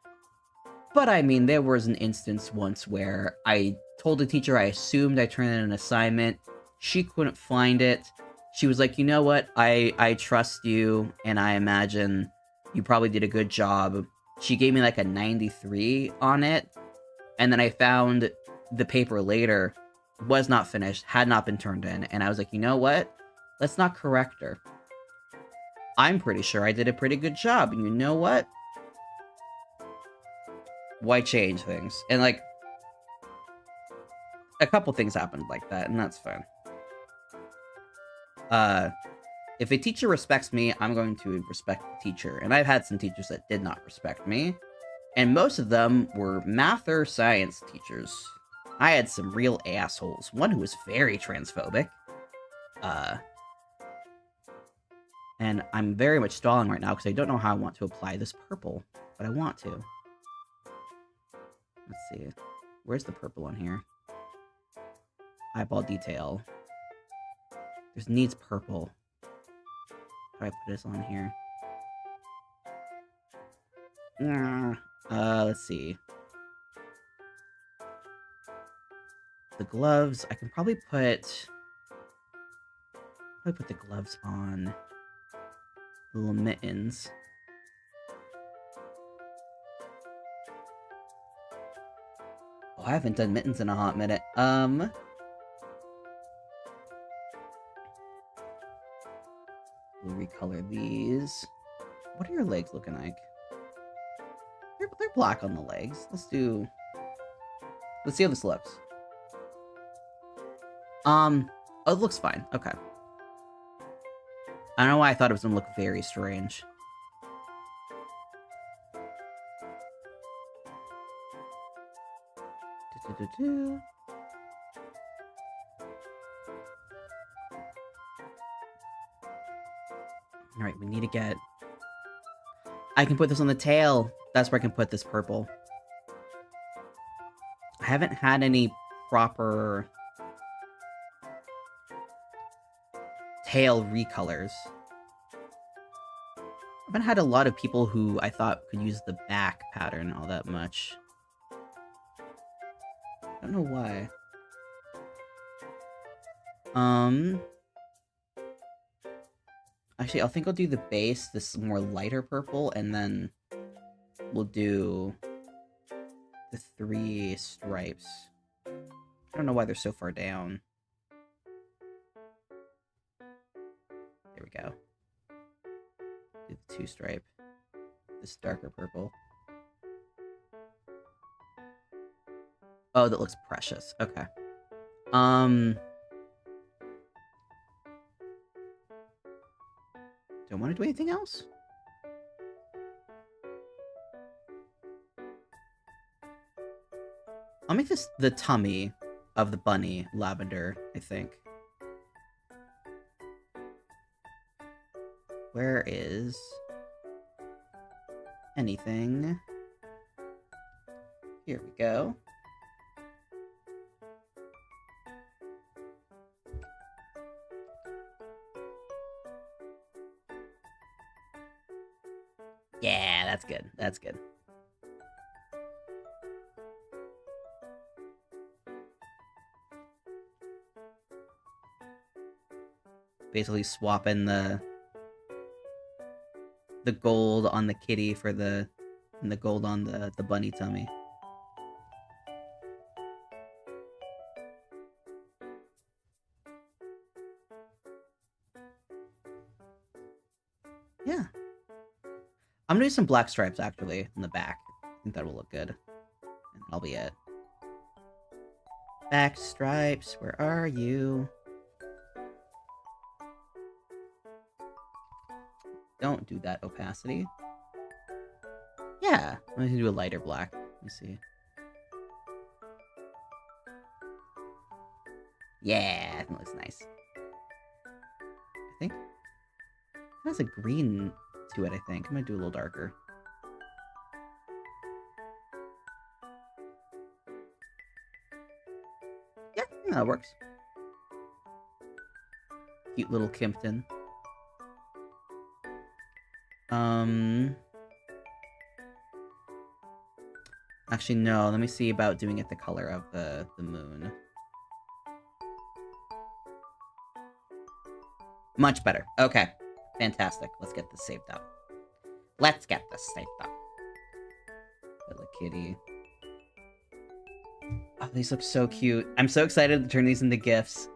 But I mean, there was an instance once where I told a teacher I assumed I turned in an assignment. She couldn't find it. She was like, you know what? I trust you, and I imagine you probably did a good job. She gave me like a 93 on it. And then I found the paper later, was not finished, had not been turned in. And I was like, you know what? Let's not correct her. I'm pretty sure I did a pretty good job. And you know what? Why change things? And like, a couple things happened like that, and that's fine. If a teacher respects me, I'm going to respect the teacher. And I've had some teachers that did not respect me. And most of them were math or science teachers. I had some real assholes. One who was very transphobic. And I'm very much stalling right now because I don't know how I want to apply this purple. But I want to. Let's see. Where's the purple on here? Eyeball detail. There's needs purple. How do I put this on here? Let's see. The gloves, I can probably put the gloves on the little mittens. Oh, I haven't done mittens in a hot minute. We'll recolor these. What are your legs looking like? They're black on the legs. Let's see how this looks. Oh, it looks fine. Okay. I don't know why I thought it was gonna look very strange. Alright, we need to get... I can put this on the tail. That's where I can put this purple. I haven't had any proper tail recolors. I haven't had a lot of people who I thought could use the back pattern all that much. I don't know why. Actually, I think I'll do the base, this more lighter purple, and then we'll do the 3 stripes. I don't know why they're so far down. There we go. Do the 2 stripe. This darker purple. Oh, that looks precious. Okay. Do I want to do anything else? I'll make this the tummy of the bunny lavender, I think. Where is anything? Here we go. Yeah, that's good. That's good. Basically swapping the gold on the kitty for the gold on the bunny tummy. Yeah. I'm gonna do some black stripes, actually, in the back. I think that will look good. And that'll be it. Back stripes, where are you? Don't do that opacity. Yeah, I'm gonna do a lighter black. Let me see. Yeah, that looks nice. I think. has a green to it, I think. I'm gonna do a little darker. Yeah, that works. Cute little Kimpton. Actually, no. Let me see about doing it the color of the moon. Much better. Okay. Fantastic. Let's get this saved up. Let's get this saved up. FeliKitty. Oh, these look so cute. I'm so excited to turn these into GIFs.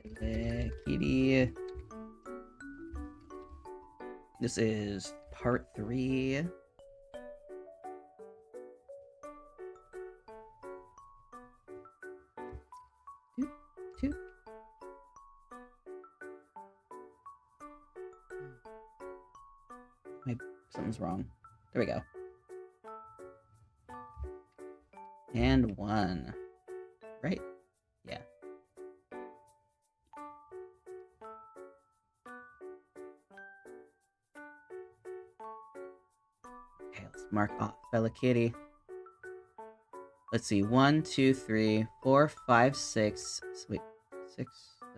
FeliKitty. This is part 3. Two. Something's wrong. There we go. And 1. Right? Yeah. Okay, let's mark off FeliKitty. Let's see. 1, 2, 3, 4, 5, 6. Wait. 6,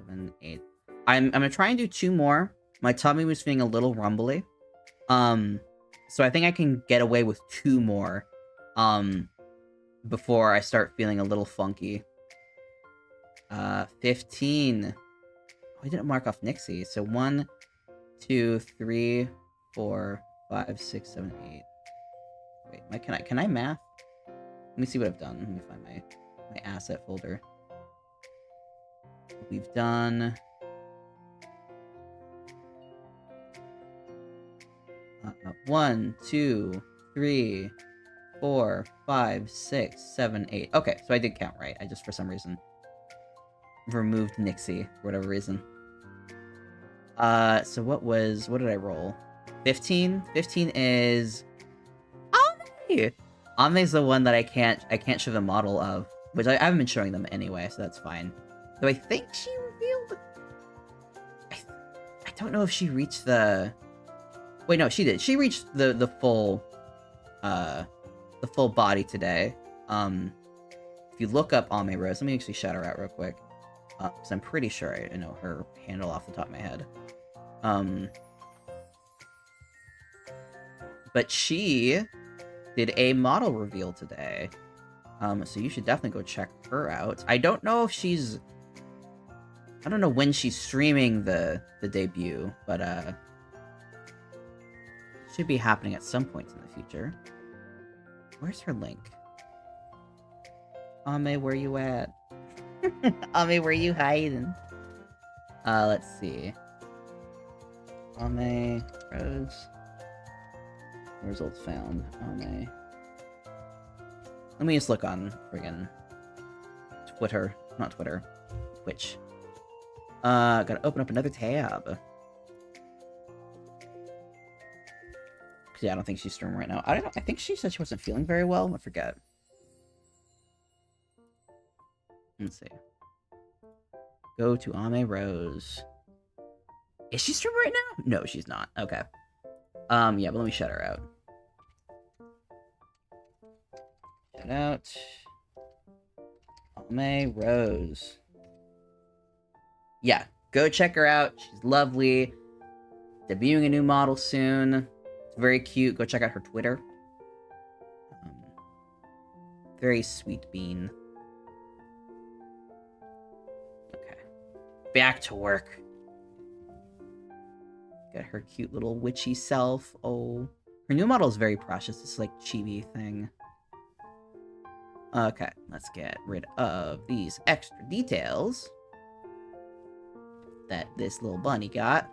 7, 8. I'm gonna try and do 2 more. My tummy was feeling a little rumbly. So I think I can get away with 2 more. Before I start feeling a little funky. 15. Oh, I didn't mark off Nixie. So 1, 2, 3, 4, 5, 6, 7, 8. Wait, can I math? Let me see what I've done. Let me find my asset folder. We've done 1, 2, 3, 4, 5, 6, 7, 8. Okay, so I did count right. I just, for some reason, removed Nixie for whatever reason. So what did I roll? 15? 15 is Ame! Ame's the one that I can't show the model of, which I haven't been showing them anyway, so that's fine. Though I think she revealed... I don't know if she reached the... Wait, no, she did. She reached the full body today. If you look up AmeRose, let me actually shout her out real quick. Because I'm pretty sure I know her handle off the top of my head. But she did a model reveal today. So you should definitely go check her out. I don't know if she's... I don't know when she's streaming the debut, but should be happening at some point in the future. Where's her link? Ame, where you at? Ame, where you hiding? Let's see. Ame, Rose. Results found. Ame. Let me just look on friggin' Twitter. Not Twitter. Twitch. Gotta open up another tab. Yeah, I don't think she's streaming right now. I don't know. I think she said she wasn't feeling very well. I forget. Let's see. Go to AmeRose. Is she streaming right now? No, she's not. Okay. Yeah, but let me shut her out. Shut out. AmeRose. Yeah, go check her out. She's lovely. Debuting a new model soon. Very cute. Go check out her Twitter. Very sweet bean. Okay. Back to work. Got her cute little witchy self. Oh. Her new model is very precious. It's like chibi thing. Okay. Let's get rid of these extra details that this little bunny got.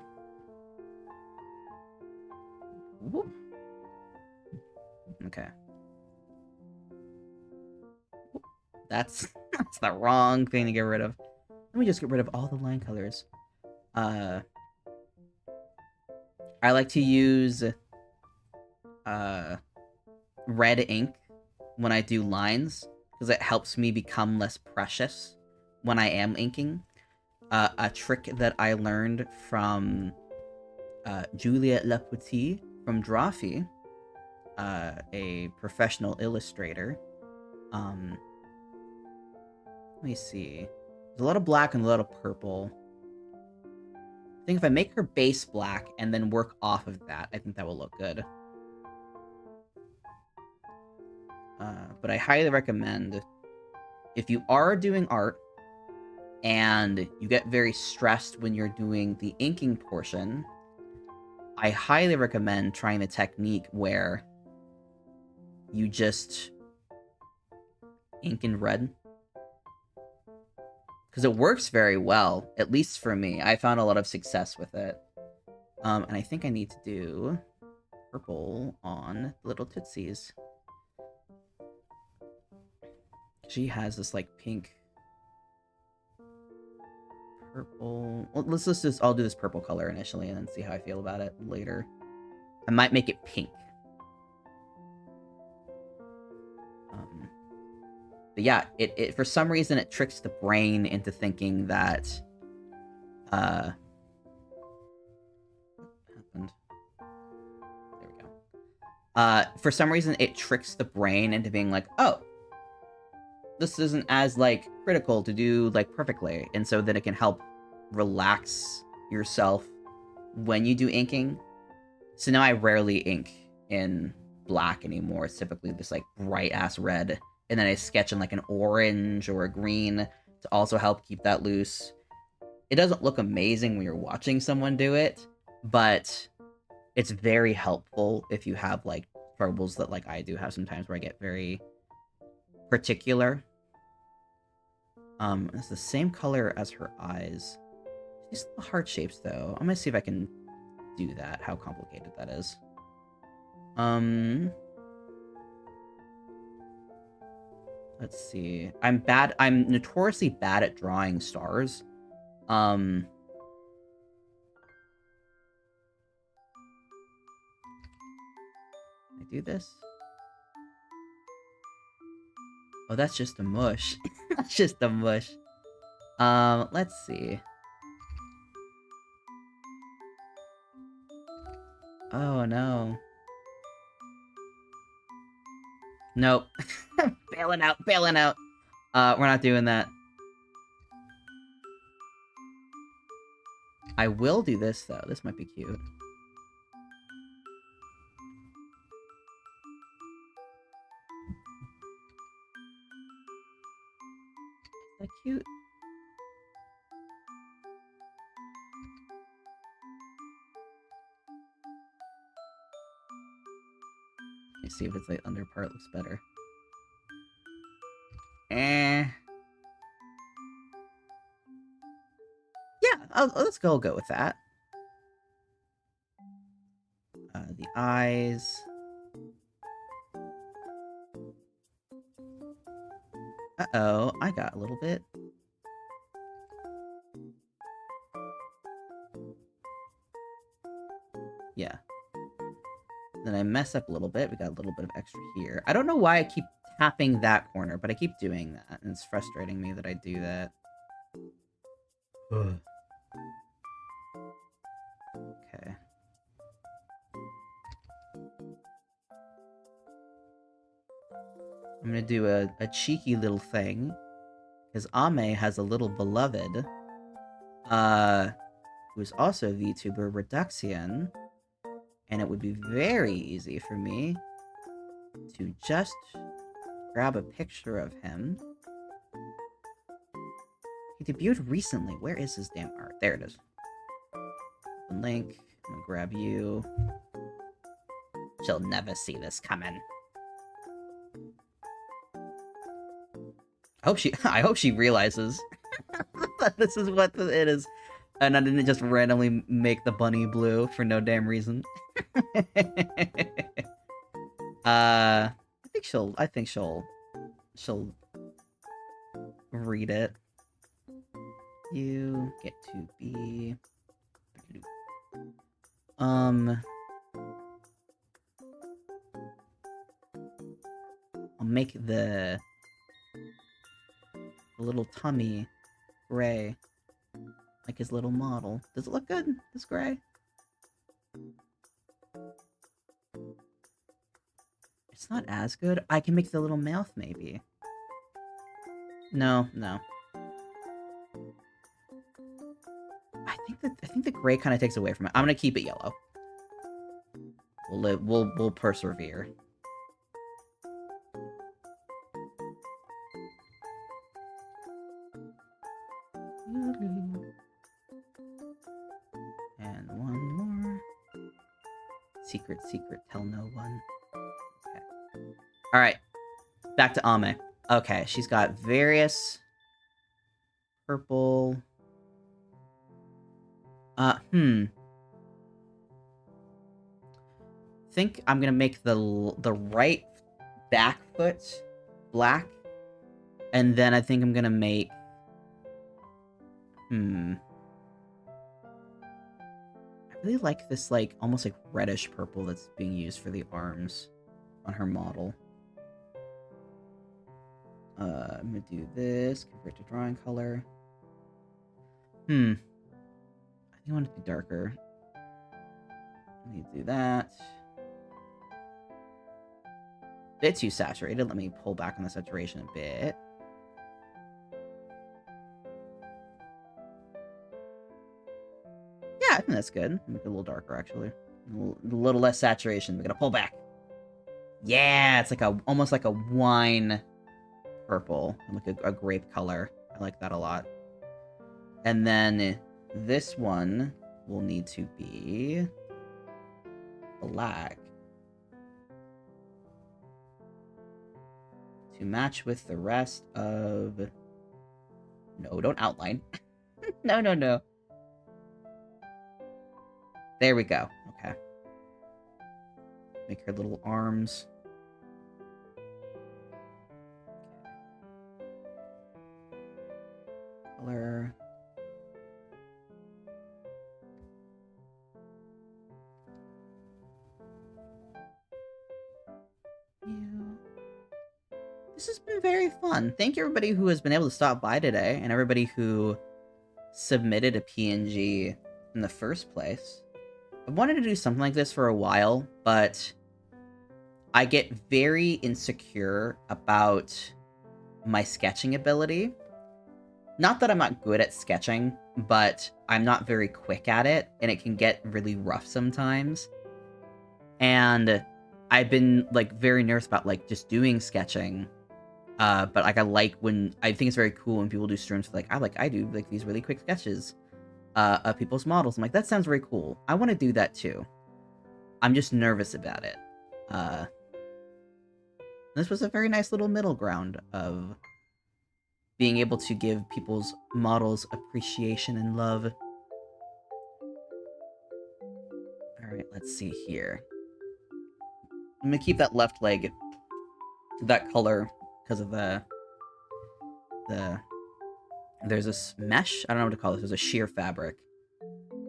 Whoop. Okay. That's the wrong thing to get rid of. Let me just get rid of all the line colors. I like to use red ink when I do lines because it helps me become less precious when I am inking. a trick that I learned from Julia Laputi from Drawfee, a professional illustrator. Let me see. There's a lot of black and a lot of purple. I think if I make her base black and then work off of that, I think that will look good. But I highly recommend, if you are doing art and you get very stressed when you're doing the inking portion, I highly recommend trying the technique where you just ink in red. Because it works very well, at least for me. I found a lot of success with it. And I think I need to do purple on little Tootsies. She has this, like, pink... purple... Well, I'll do this purple color initially and then see how I feel about it later. I might make it pink. But yeah, it for some reason it tricks the brain into thinking that what happened? There we go. For some reason it tricks the brain into being like, oh, this isn't as, like, critical to do, like, perfectly. And so then it can help relax yourself when you do inking. So now I rarely ink in black anymore. It's typically this, like, bright-ass red. And then I sketch in, like, an orange or a green to also help keep that loose. It doesn't look amazing when you're watching someone do it, but it's very helpful if you have, like, troubles that, like, I do have sometimes where I get very particular. It's the same color as her eyes. These little heart shapes, though. I'm gonna see if I can do that, how complicated that is. Let's see. I'm notoriously bad at drawing stars. Can I do this? Oh, that's just a mush. That's just a mush. Let's see. Oh, no. Nope. Bailing out, bailing out. We're not doing that. I will do this, though. This might be cute. Is that cute? Let me see if it's like under part looks better. Yeah, let's go with that. The eyes. Uh-oh, I got a little bit. Yeah. Then I mess up a little bit. We got a little bit of extra here. I don't know why I keep tapping that corner, but I keep doing that, and it's frustrating me that I do that. Ugh. Okay. I'm gonna do a cheeky little thing, because Ame has a little beloved, who's also a VTuber, Reduxion, and it would be very easy for me to just grab a picture of him. He debuted recently. Where is his damn art? There it is. Open link. I'm gonna grab you. She'll never see this coming. I hope she realizes that this is what it is, and I didn't just randomly make the bunny blue for no damn reason. I think she'll read it. You get to be I'll make the little tummy gray. Like his little model. Does it look good, this gray? It's not as good. I can make the little mouth, maybe. No. I think the gray kind of takes away from it. I'm gonna keep it yellow. We'll persevere. And one more. Secret, tell no one. Okay. Alright. Back to Ame. Okay, she's got various purple. Think I'm gonna make the right back foot black, and then I think I'm gonna make I really like this, like, almost like reddish purple that's being used for the arms on her model. I'm gonna do this, convert to drawing color. I think I want it to be darker. I need to do that. Bit too saturated. Let me pull back on the saturation a bit. Yeah, I think that's good. Make it a little darker, actually. A little less saturation. We're gonna pull back. Yeah, it's like almost like a wine purple, like a grape color. I like that a lot. And then this one will need to be black to match with the rest of... No, don't outline. No. There we go. Okay. Make her little arms. Color. This has been very fun. Thank you everybody who has been able to stop by today, and everybody who submitted a PNG in the first place. I wanted to do something like this for a while, but I get very insecure about my sketching ability. Not that I'm not good at sketching, but I'm not very quick at it, and it can get really rough sometimes. And I've been, like, very nervous about, like, just doing sketching. But, like, I think it's very cool when people do streams, like, I do, like, these really quick sketches of people's models. I'm like, that sounds very cool. I want to do that, too. I'm just nervous about it. This was a very nice little middle ground of being able to give people's models appreciation and love. Alright, let's see here. I'm gonna keep that left leg that color because of there's this mesh? I don't know what to call this. There's a sheer fabric.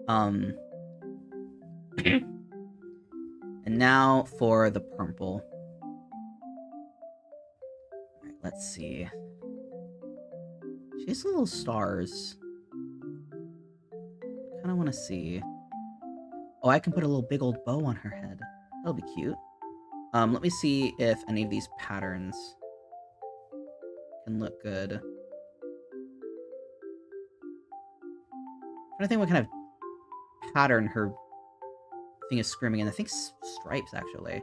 And now for the purple. Alright, let's see. She has little stars. Kind of want to see. Oh, I can put a little big old bow on her head. That'll be cute. Let me see if any of these patterns can look good. I think what kind of pattern her thing is screaming in. I think stripes, actually.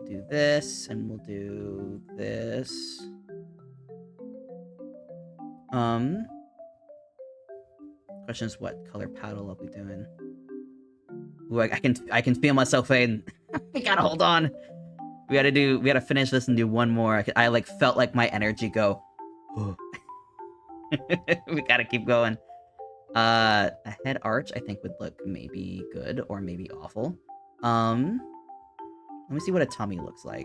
Do this, and we'll do this. Question is what color paddle I'll be doing. Ooh, I can feel myself saying, I gotta hold on. We gotta finish this and do one more. I like felt like my energy go. We gotta keep going. A head arch I think would look maybe good or maybe awful. Let me see what a tummy looks like.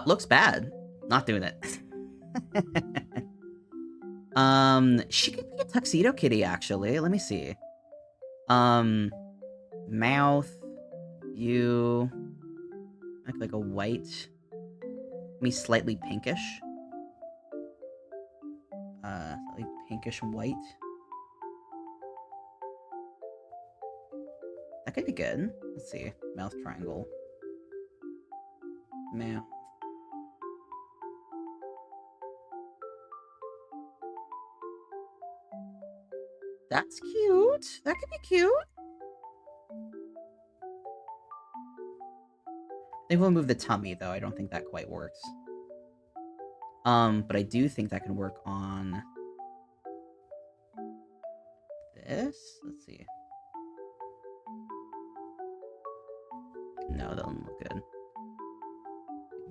Looks bad. Not doing it. She could be a tuxedo kitty, actually. Let me see. Mouth. You. Like a white, maybe slightly pinkish. Slightly pinkish white. That could be good. Let's see. Mouth triangle. Mouth. That's cute. That could be cute. I think we'll move the tummy, though. I don't think that quite works. But I do think that can work on this. Let's see. No, that doesn't look good.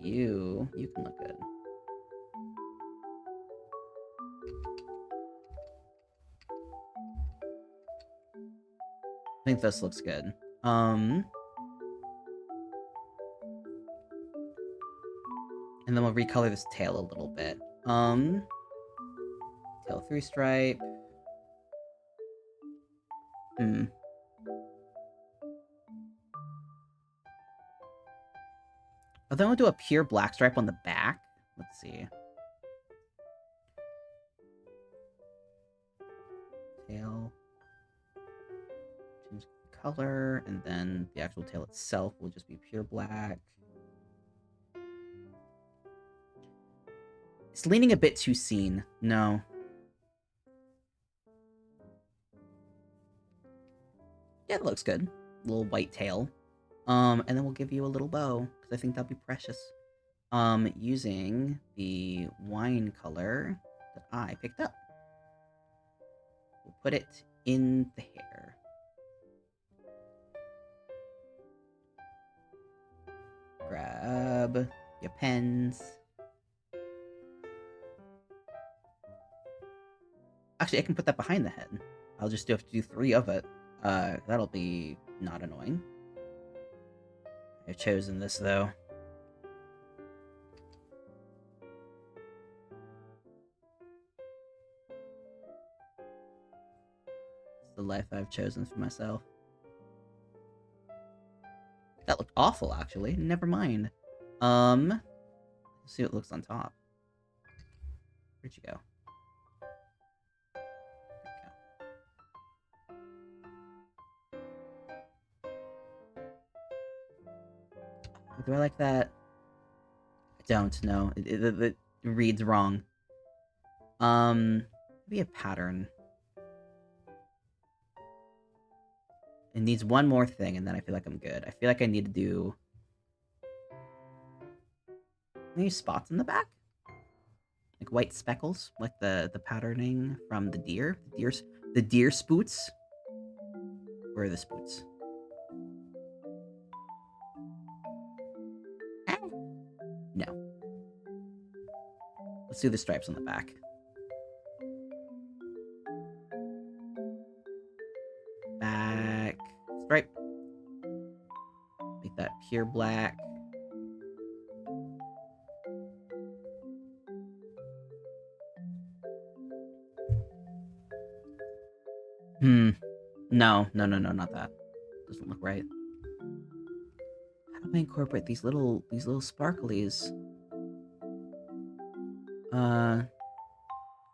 You can look good. I think this looks good. And then we'll recolor this tail a little bit. Tail 3-stripe. But then we'll do a pure black stripe on the back. Let's see. Tail. Change color, and then the actual tail itself will just be pure black. It's leaning a bit too seen. No. Yeah, it looks good. Little white tail. And then we'll give you a little bow, because I think that'd be precious. Using the wine color that I picked up. We'll put it in the hair. Grab your pens. Actually, I can put that behind the head. I'll just have to do 3 of it. That'll be not annoying. I've chosen this, though. It's the life I've chosen for myself. That looked awful, actually. Never mind. Let's see what looks on top. Where'd you go? Do I like that? I don't know. It reads wrong. Maybe a pattern. It needs one more thing, and then I feel like I'm good. I feel like I need to do maybe spots in the back, like white speckles, like the patterning from the deer. The deer spoots. Where are the spoots? No. Let's do the stripes on the back. Back stripe. Make that pure black. No, not that. Doesn't look right. How do I incorporate these little sparklies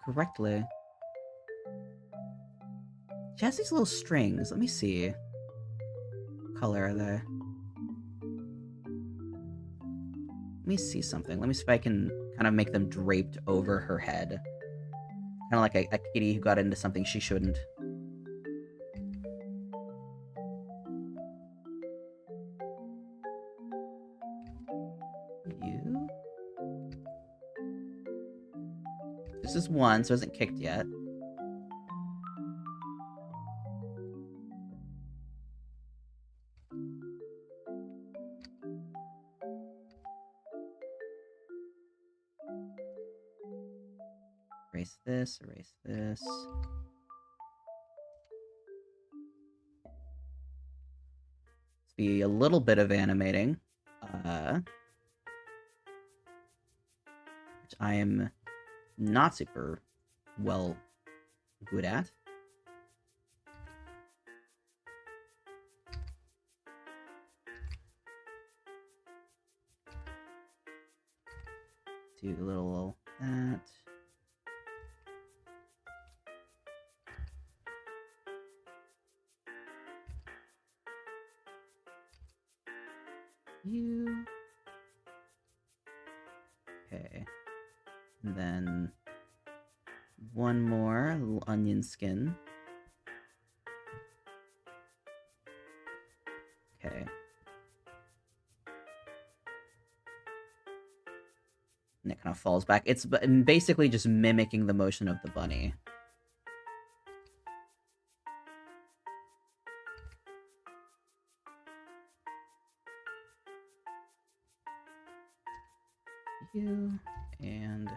correctly? She has these little strings. Let me see. What color are they? Let me see something. Let me see if I can kind of make them draped over her head. Kind of like a kitty who got into something she shouldn't. You? This is one, so it hasn't kicked yet. Erase this, erase this. Let's be a little bit of animating. Which I am not super well good at. do a little that. You. Okay. And then one more little onion skin. Okay. And it kind of falls back. It's basically just mimicking the motion of the bunny. You and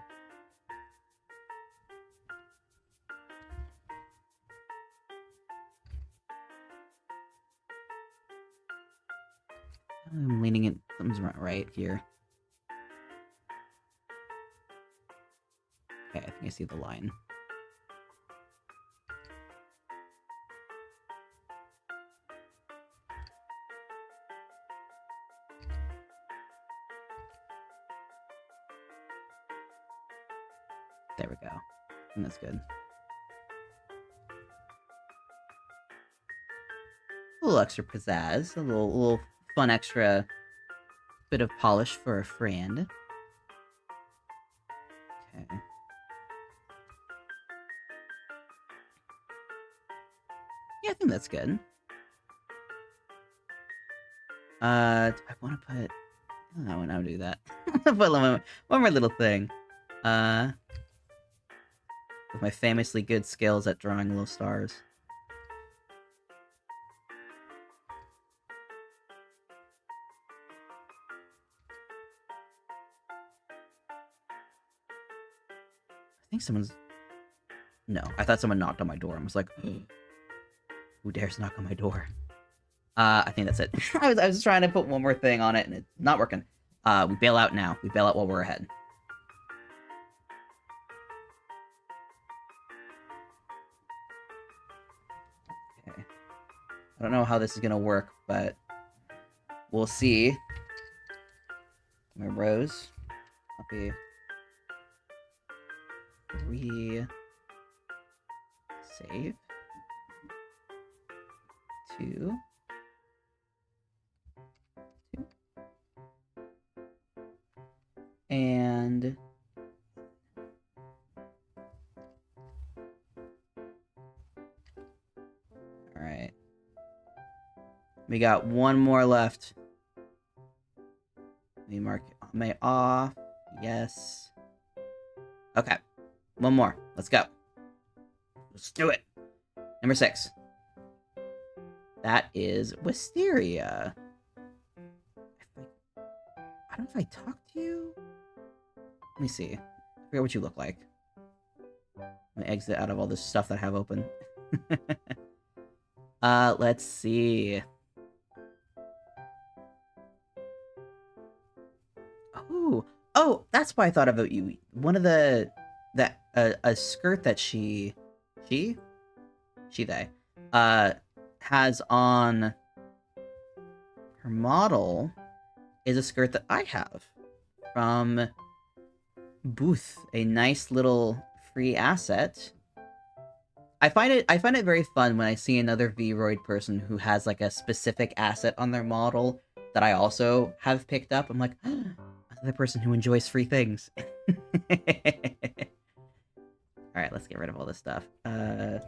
I'm leaning it. Something's not right here. Okay, I think I see the line. There we go. And that's good. A little extra pizzazz. A little fun extra bit of polish for a friend. Okay. Yeah, I think that's good. Do I want to put... I want to do that. Put one more little thing. With my famously good skills at drawing little stars. I think someone's... No, I thought someone knocked on my door. I was like, who dares knock on my door? I think that's it. I was trying to put one more thing on it, and it's not working. We bail out now. We bail out while we're ahead. Okay. I don't know how this is gonna work, but we'll see. My rose. Copy. 3. Save. 2. And all right, we got one more left. Let me mark my off. Yes. Okay, one more. Let's go. Let's do it. Number 6. That is Wisteria. I don't know if I talked to you. Let me see. I forget what you look like. Let me exit out of all this stuff that I have open. Let's see. Oh, that's why I thought about you. One of a skirt that they has on her model is a skirt that I have from Booth, a nice little free asset. I find it very fun when I see another Vroid person who has like a specific asset on their model that I also have picked up. I'm like, oh, another person who enjoys free things. Alright, let's get rid of all this stuff. Dangles.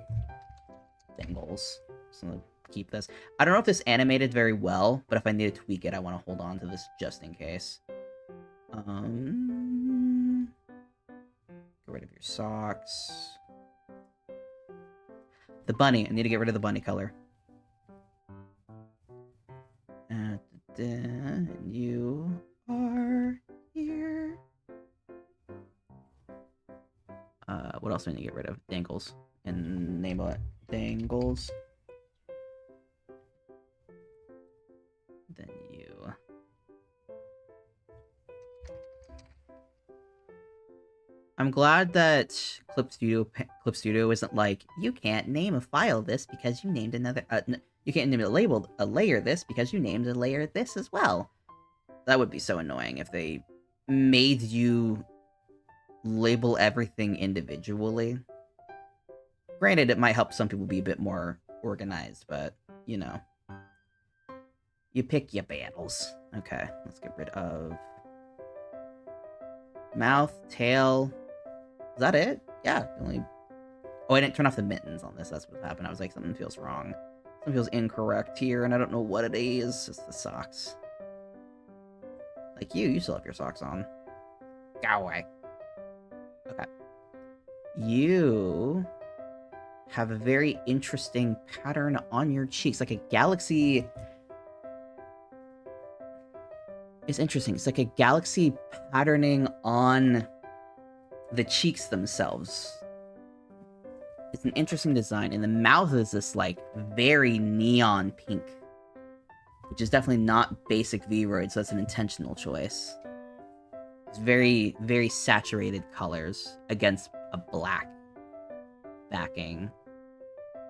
So I'm gonna keep this. I don't know if this animated very well, but if I need to tweak it, I want to hold on to this just in case. Get rid of your socks. The bunny. I need to get rid of the bunny color. And you are here. What else do I need to get rid of? Dangles. And name it Dangles. Then you. I'm glad that Clip Studio isn't like, you can't name a file this because you named another. You can't name a layer this because you named a layer this as well. That would be so annoying if they made you label everything individually. Granted, it might help some people be a bit more organized, but, you know. You pick your battles. Okay, let's get rid of... mouth, tail... Is that it? Yeah, only... Oh, I didn't turn off the mittens on this. That's what happened. I was like, something feels wrong. Something feels incorrect here, and I don't know what it is. It's the socks. Like you still have your socks on. Go away. Okay. You have a very interesting pattern on your cheeks, like a galaxy... It's interesting. It's like a galaxy patterning on the cheeks themselves. It's an interesting design, and the mouth is this, like, very neon pink, which is definitely not basic V-Roid, so that's an intentional choice. It's very, very saturated colors against a black backing. So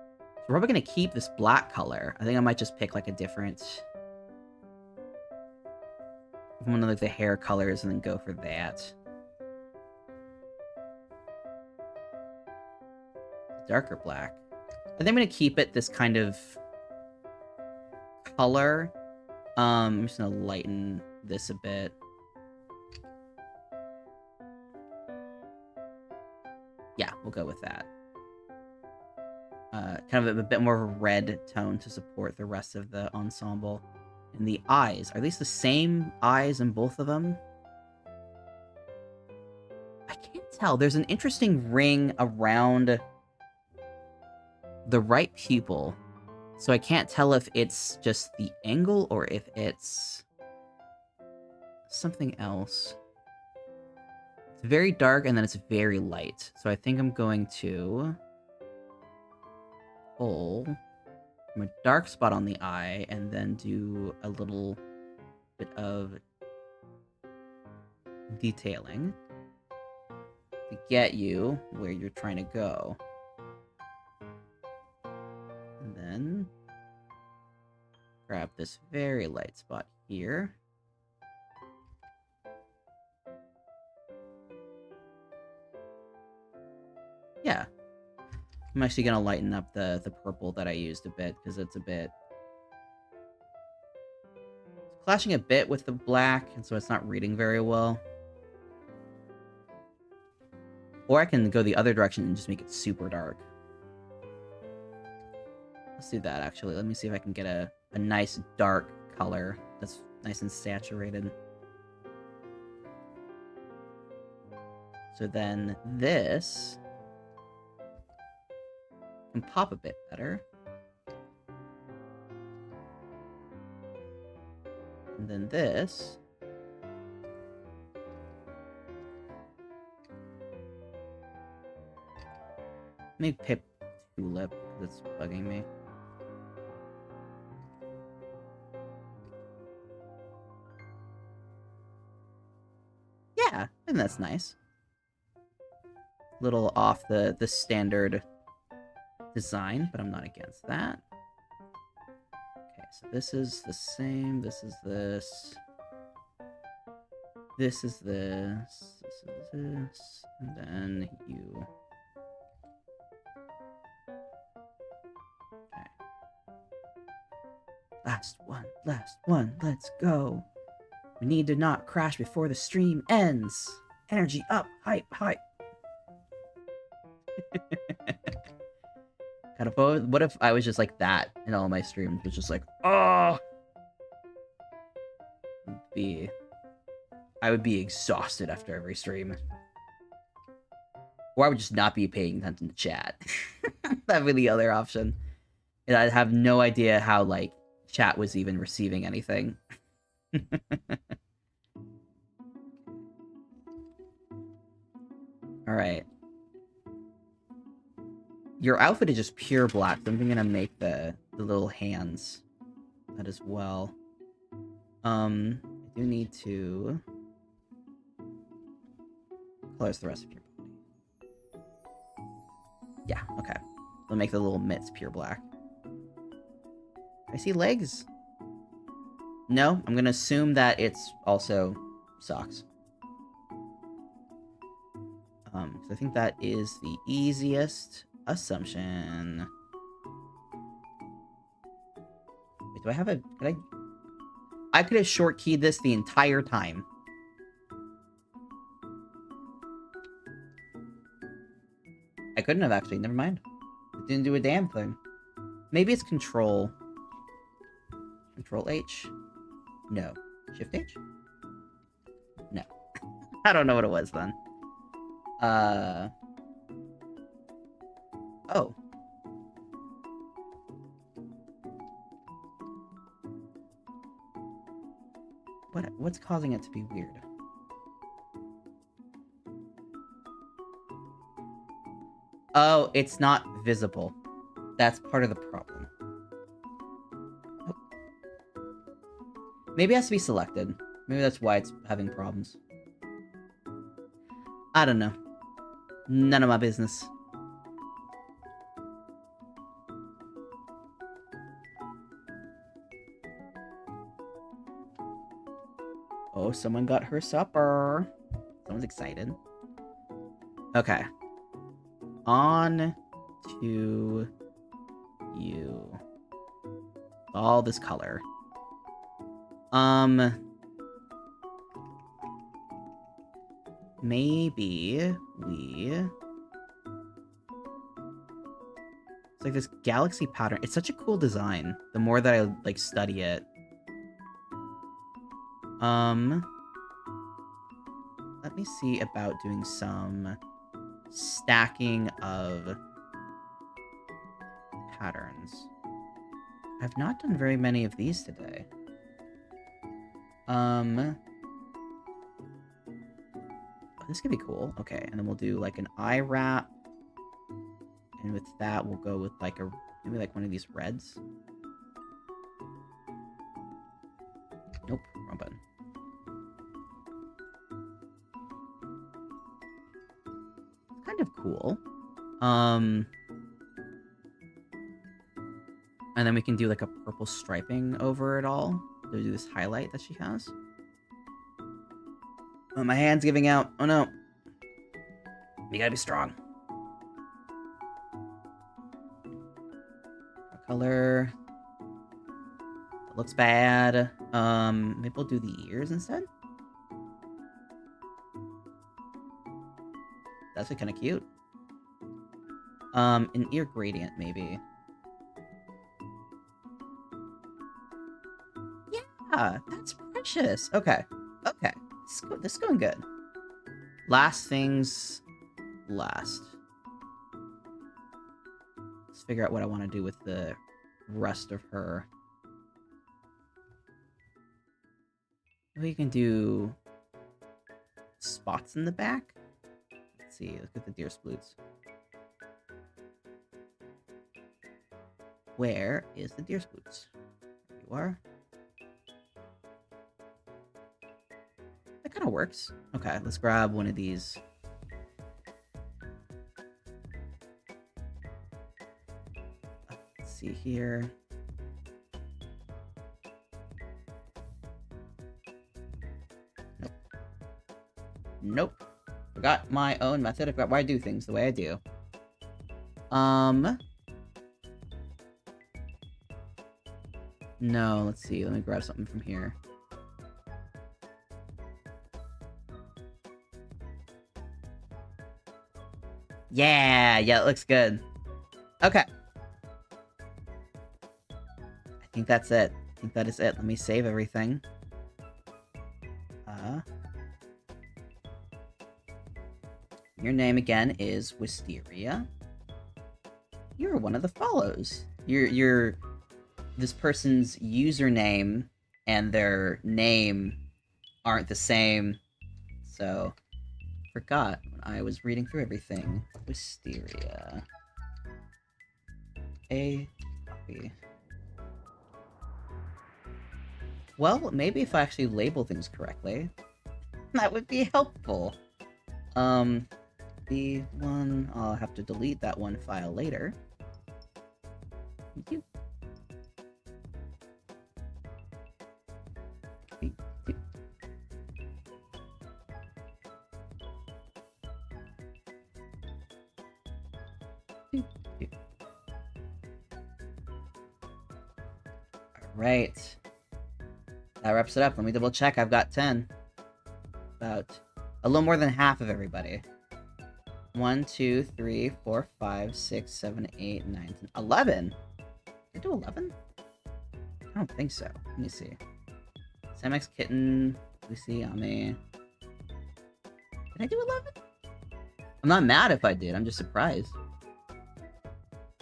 we're probably going to keep this black color. I think I might just pick, like, a different... one of, like, the hair colors and then go for that. Darker black. I think I'm going to keep it this kind of color. I'm just going to lighten this a bit. Yeah, we'll go with that. Kind of a bit more of a red tone to support the rest of the ensemble. And the eyes. Are these the same eyes in both of them? I can't tell. There's an interesting ring around the right pupil. So I can't tell if it's just the angle or if it's something else. It's very dark and then it's very light. So I think I'm going to pull from a dark spot on the eye and then do a little bit of detailing to get you where you're trying to go. And then grab this very light spot here. Yeah. I'm actually going to lighten up the purple that I used a bit, because it's a bit... it's clashing a bit with the black, and so it's not reading very well. Or I can go the other direction and just make it super dark. Let's do that, actually. Let me see if I can get a nice dark color that's nice and saturated. So then this can pop a bit better. And then this maybe Pip Tulip, because it's bugging me. Yeah, and that's nice. Little off the standard design, but I'm not against that. Okay, so this is the same, this is this. This is this. This is this. And then you. Okay. Last one, let's go. We need to not crash before the stream ends. Energy up, hype, hype. Kind of, what if I was just like that in all my streams? Was just like, oh! I would be exhausted after every stream. Or I would just not be paying attention to chat. That'd be the other option. And I'd have no idea how, like, chat was even receiving anything. Alright. Your outfit is just pure black, so I'm gonna make the little hands that as well. I do need to colors the rest of your body. Yeah, okay. I'll make the little mitts pure black. I see legs. No, I'm gonna assume that it's also socks. I think that is the easiest assumption. Wait, do I have a... I could have short-keyed this the entire time. I couldn't have, actually. Never mind. It didn't do a damn thing. Maybe it's Control. Control H? No. Shift H? No. I don't know what it was then. Oh. What's causing it to be weird? Oh, it's not visible. That's part of the problem. Oh. Maybe it has to be selected. Maybe that's why it's having problems. I don't know. None of my business. Oh, someone got her supper. Someone's excited. Okay. On to you. All this color. Maybe we... It's like this galaxy pattern. It's such a cool design. The more that I, like, study it. Let me see about doing some stacking of patterns. I've not done very many of these today. This could be cool. Okay, and then we'll do like an eye wrap. And with that, we'll go with like a, maybe like one of these reds. Nope, wrong button. Kind of cool. And then we can do like a purple striping over it all to do this highlight that she has. Oh, my hand's giving out. Oh no. You gotta be strong. Color. It looks bad. Maybe we'll do the ears instead. That's kind of cute. An ear gradient, maybe. Yeah, that's precious. Okay. Okay. This is going good. Last things last. Let's figure out what I want to do with the rest of her. We can do spots in the back. Let's see. Let's get the deer sploots. Where is the deer sploots? There you are. That kind of works. Okay, let's grab one of these. Let's see here. Nope. Nope. Forgot my own method. I forgot why I do things the way I do. No, let's see. Let me grab something from here. Yeah, it looks good. Okay. I think that's it. I think that is it. Let me save everything. Your name again is Wisteria. You're one of the follows. You're this person's username and their name aren't the same. So, forgot when I was reading through everything. Wisteria. A copy. Well, maybe if I actually label things correctly, that would be helpful. B1, I'll have to delete that one file later. Thank you. Right. That wraps it up. Let me double check. I've got 10. About a little more than half of everybody. 1, 2, 3, 4, 5, 6, 7, 8, 9, 10, 11? Did I do 11? I don't think so. Let me see. Samex, Kitten, Lucy, Ame. Did I do 11? I'm not mad if I did. I'm just surprised.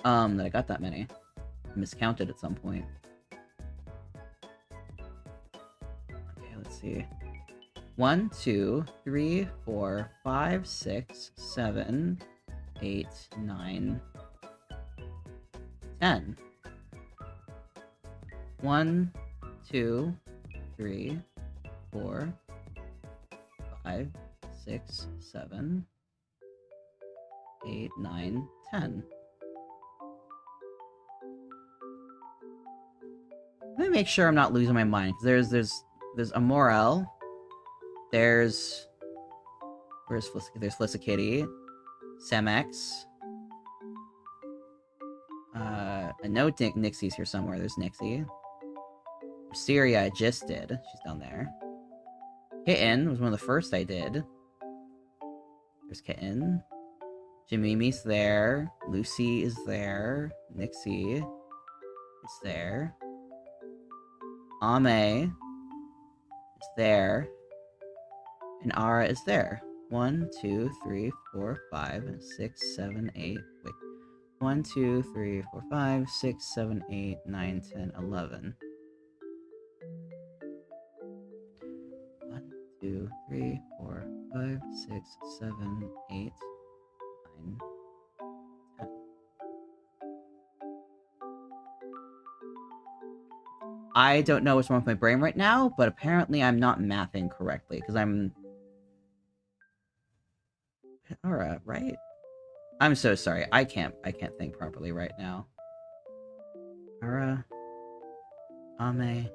That I got that many. I miscounted at some point. Okay, let's see. 1, 2, 3, 4, 5, 6, 7, 8, 9, 10. 1, 2, 3, 4, 5, 6, 7, 8, 9, 10. Let me make sure I'm not losing my mind, because there's Amorel. There's FeliKitty, Samex. I know Nixie's here somewhere. There's Nixie. Syria I just did. She's down there. Kitten was one of the first I did. There's Kitten. Jamimi's there. Lucy is there. Nixie is there. Ame is there. And Ara is there. 1, 2, 3, 4, 5, 6, 7, 8. Wait. 1, 2, 3, 4, 5, 6, 7, 8, 9, 10, 11. 1, 2, 3, 4, 5, 6, 7, 8, 9, 10. I don't know what's wrong with my brain right now, but apparently I'm not mathing correctly, because I'm... Alright, right? I'm so sorry. I can't think properly right now. Ara, Ame,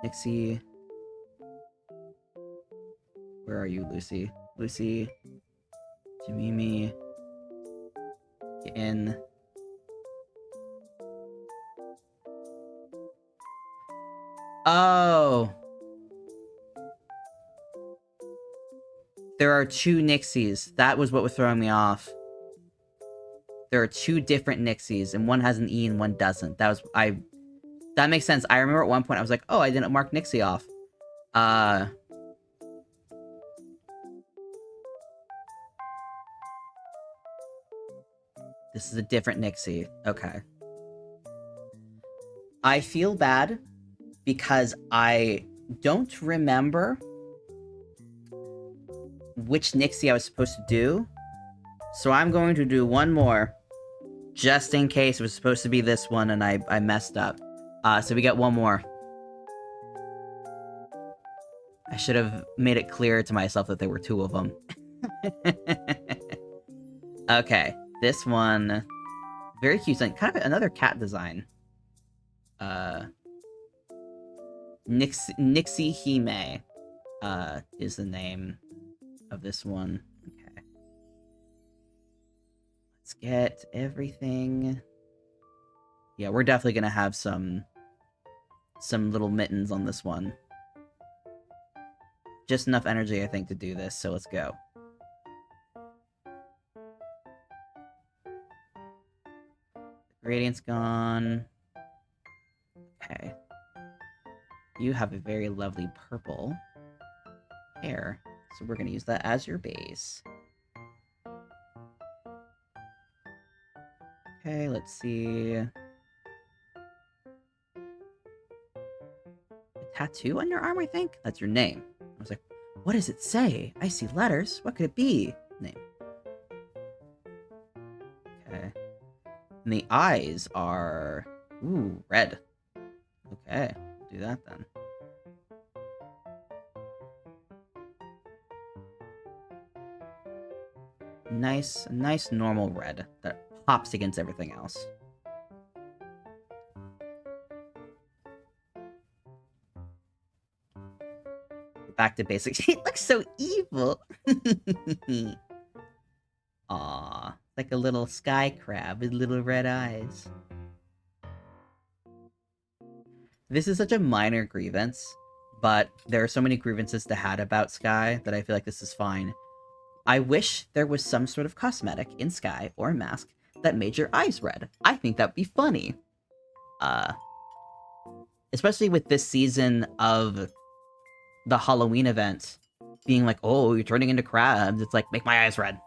Nixie. Where are you, Lucy? Lucy, Jamimi, Kitten. Oh! There are 2 Nixies. That was what was throwing me off. There are 2 different Nixies, and one has an E and one doesn't. That makes sense. I remember at one point I was like, oh, I didn't mark Nixie off. This is a different Nixie. Okay. I feel bad because I don't remember which Nixie I was supposed to do. So I'm going to do one more, just in case it was supposed to be this one and I messed up. So we get one more. I should have made it clear to myself that there were 2 of them. Okay, this one, very cute, kind of another cat design. NixieHime, is the name of this one. Okay. Let's get everything. Yeah, we're definitely gonna have some little mittens on this one. Just enough energy, I think, to do this, so let's go. Gradient's gone. Okay. You have a very lovely purple hair, so we're gonna use that as your base. Okay, let's see. A tattoo on your arm, I think? That's your name. I was like, what does it say? I see letters. What could it be? Name. Okay. And the eyes are... Ooh, red. Okay, we'll do that then. Nice normal red that pops against everything else. Back to basics. He looks so evil. Aw, like a little sky crab with little red eyes. This is such a minor grievance, but there are so many grievances to had about Sky that I feel like this is fine. I wish there was some sort of cosmetic in Sky or mask that made your eyes red. I think that'd be funny. Especially with this season of the Halloween event being like, oh, you're turning into crabs. It's like, make my eyes red.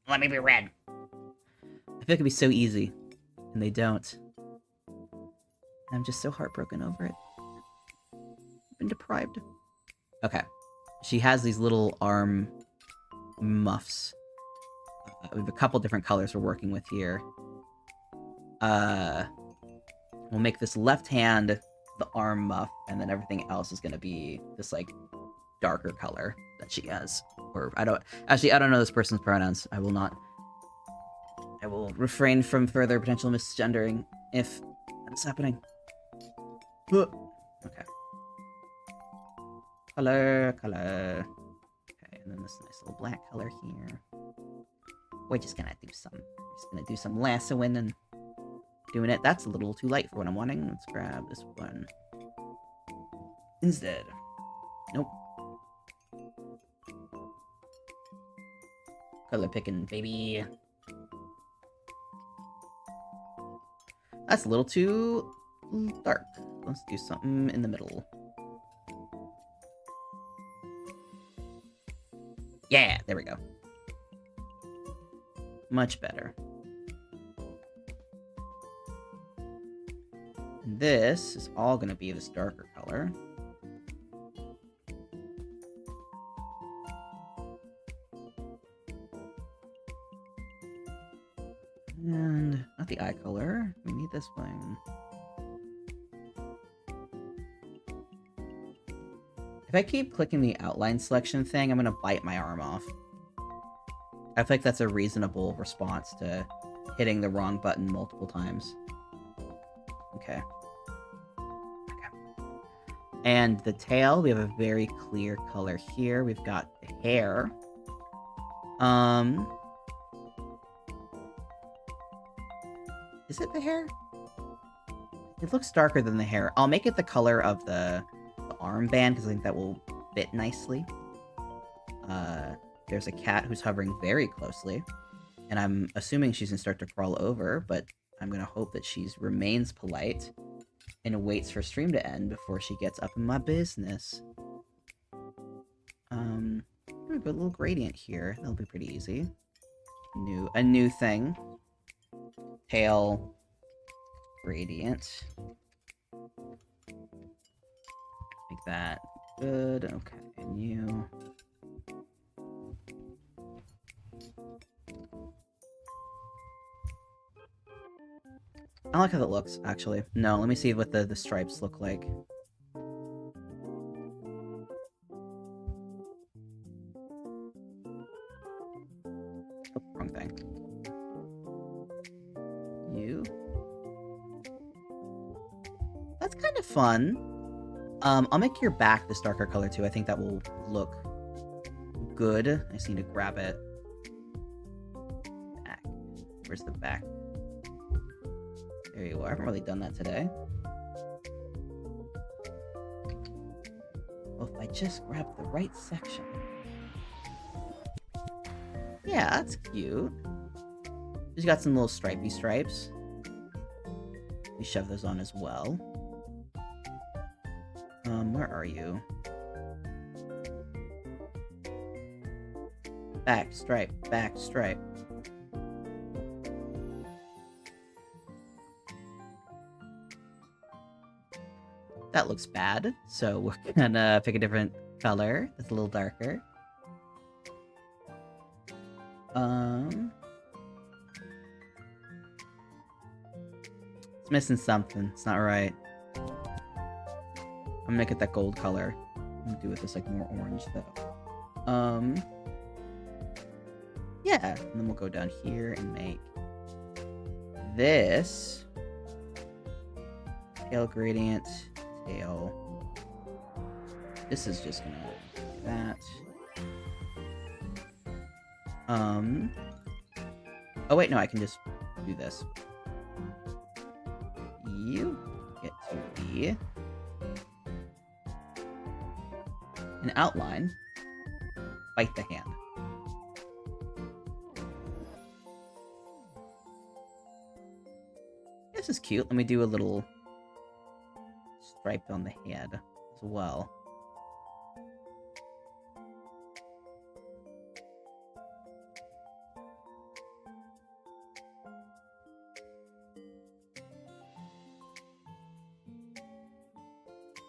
Let me be red. I feel like it'd be so easy, and they don't. I'm just so heartbroken over it. I've been deprived. Okay. She has these little arm muffs. We have a couple different colors we're working with here. We'll make this left hand the arm muff, and then everything else is gonna be this, like, darker color that she has. Or, I don't know this person's pronouns. I will refrain from further potential misgendering if that's happening. Okay. Color. Okay, and then this nice little black color here. We're just gonna do some lassoing and doing it. That's a little too light for what I'm wanting. Let's grab this one instead. Nope. Color picking, baby. That's a little too dark. Let's do something in the middle. Yeah, there we go. Much better. And this is all going to be this darker color. And not the eye color. We need this one. If I keep clicking the outline selection thing, I'm going to bite my arm off. I feel like that's a reasonable response to hitting the wrong button multiple times. Okay. And the tail, we have a very clear color here. We've got the hair. Is it the hair? It looks darker than the hair. I'll make it the color of the armband, because I think that will fit nicely. There's a cat who's hovering very closely, and I'm assuming she's gonna start to crawl over, but I'm gonna hope that she remains polite and waits for stream to end before she gets up in my business. We put a little gradient here. That'll be pretty easy. A new thing. Tail gradient. Make that good. Okay, new. I like how that looks, actually. No, let me see what the stripes look like. Oh, wrong thing. You. That's kind of fun. I'll make your back this darker color, too. I think that will look good. I just need to grab it. Back. Where's the back? There you are. I haven't really done that today. Well, if I just grab the right section. Yeah, that's cute. She's got some little stripey stripes. We shove those on as well. Where are you? Back stripe, back stripe. That looks bad, so we're gonna pick a different color that's a little darker. It's missing something. It's not right. I'm gonna make it that gold color. I'm gonna do with this like more orange though. Yeah, and then we'll go down here and make this tail gradient, tail. This is just gonna do that. Oh wait, no, I can just do this. You get to be an outline. Bite the hand. This is cute. Let me do a little stripe on the head as well.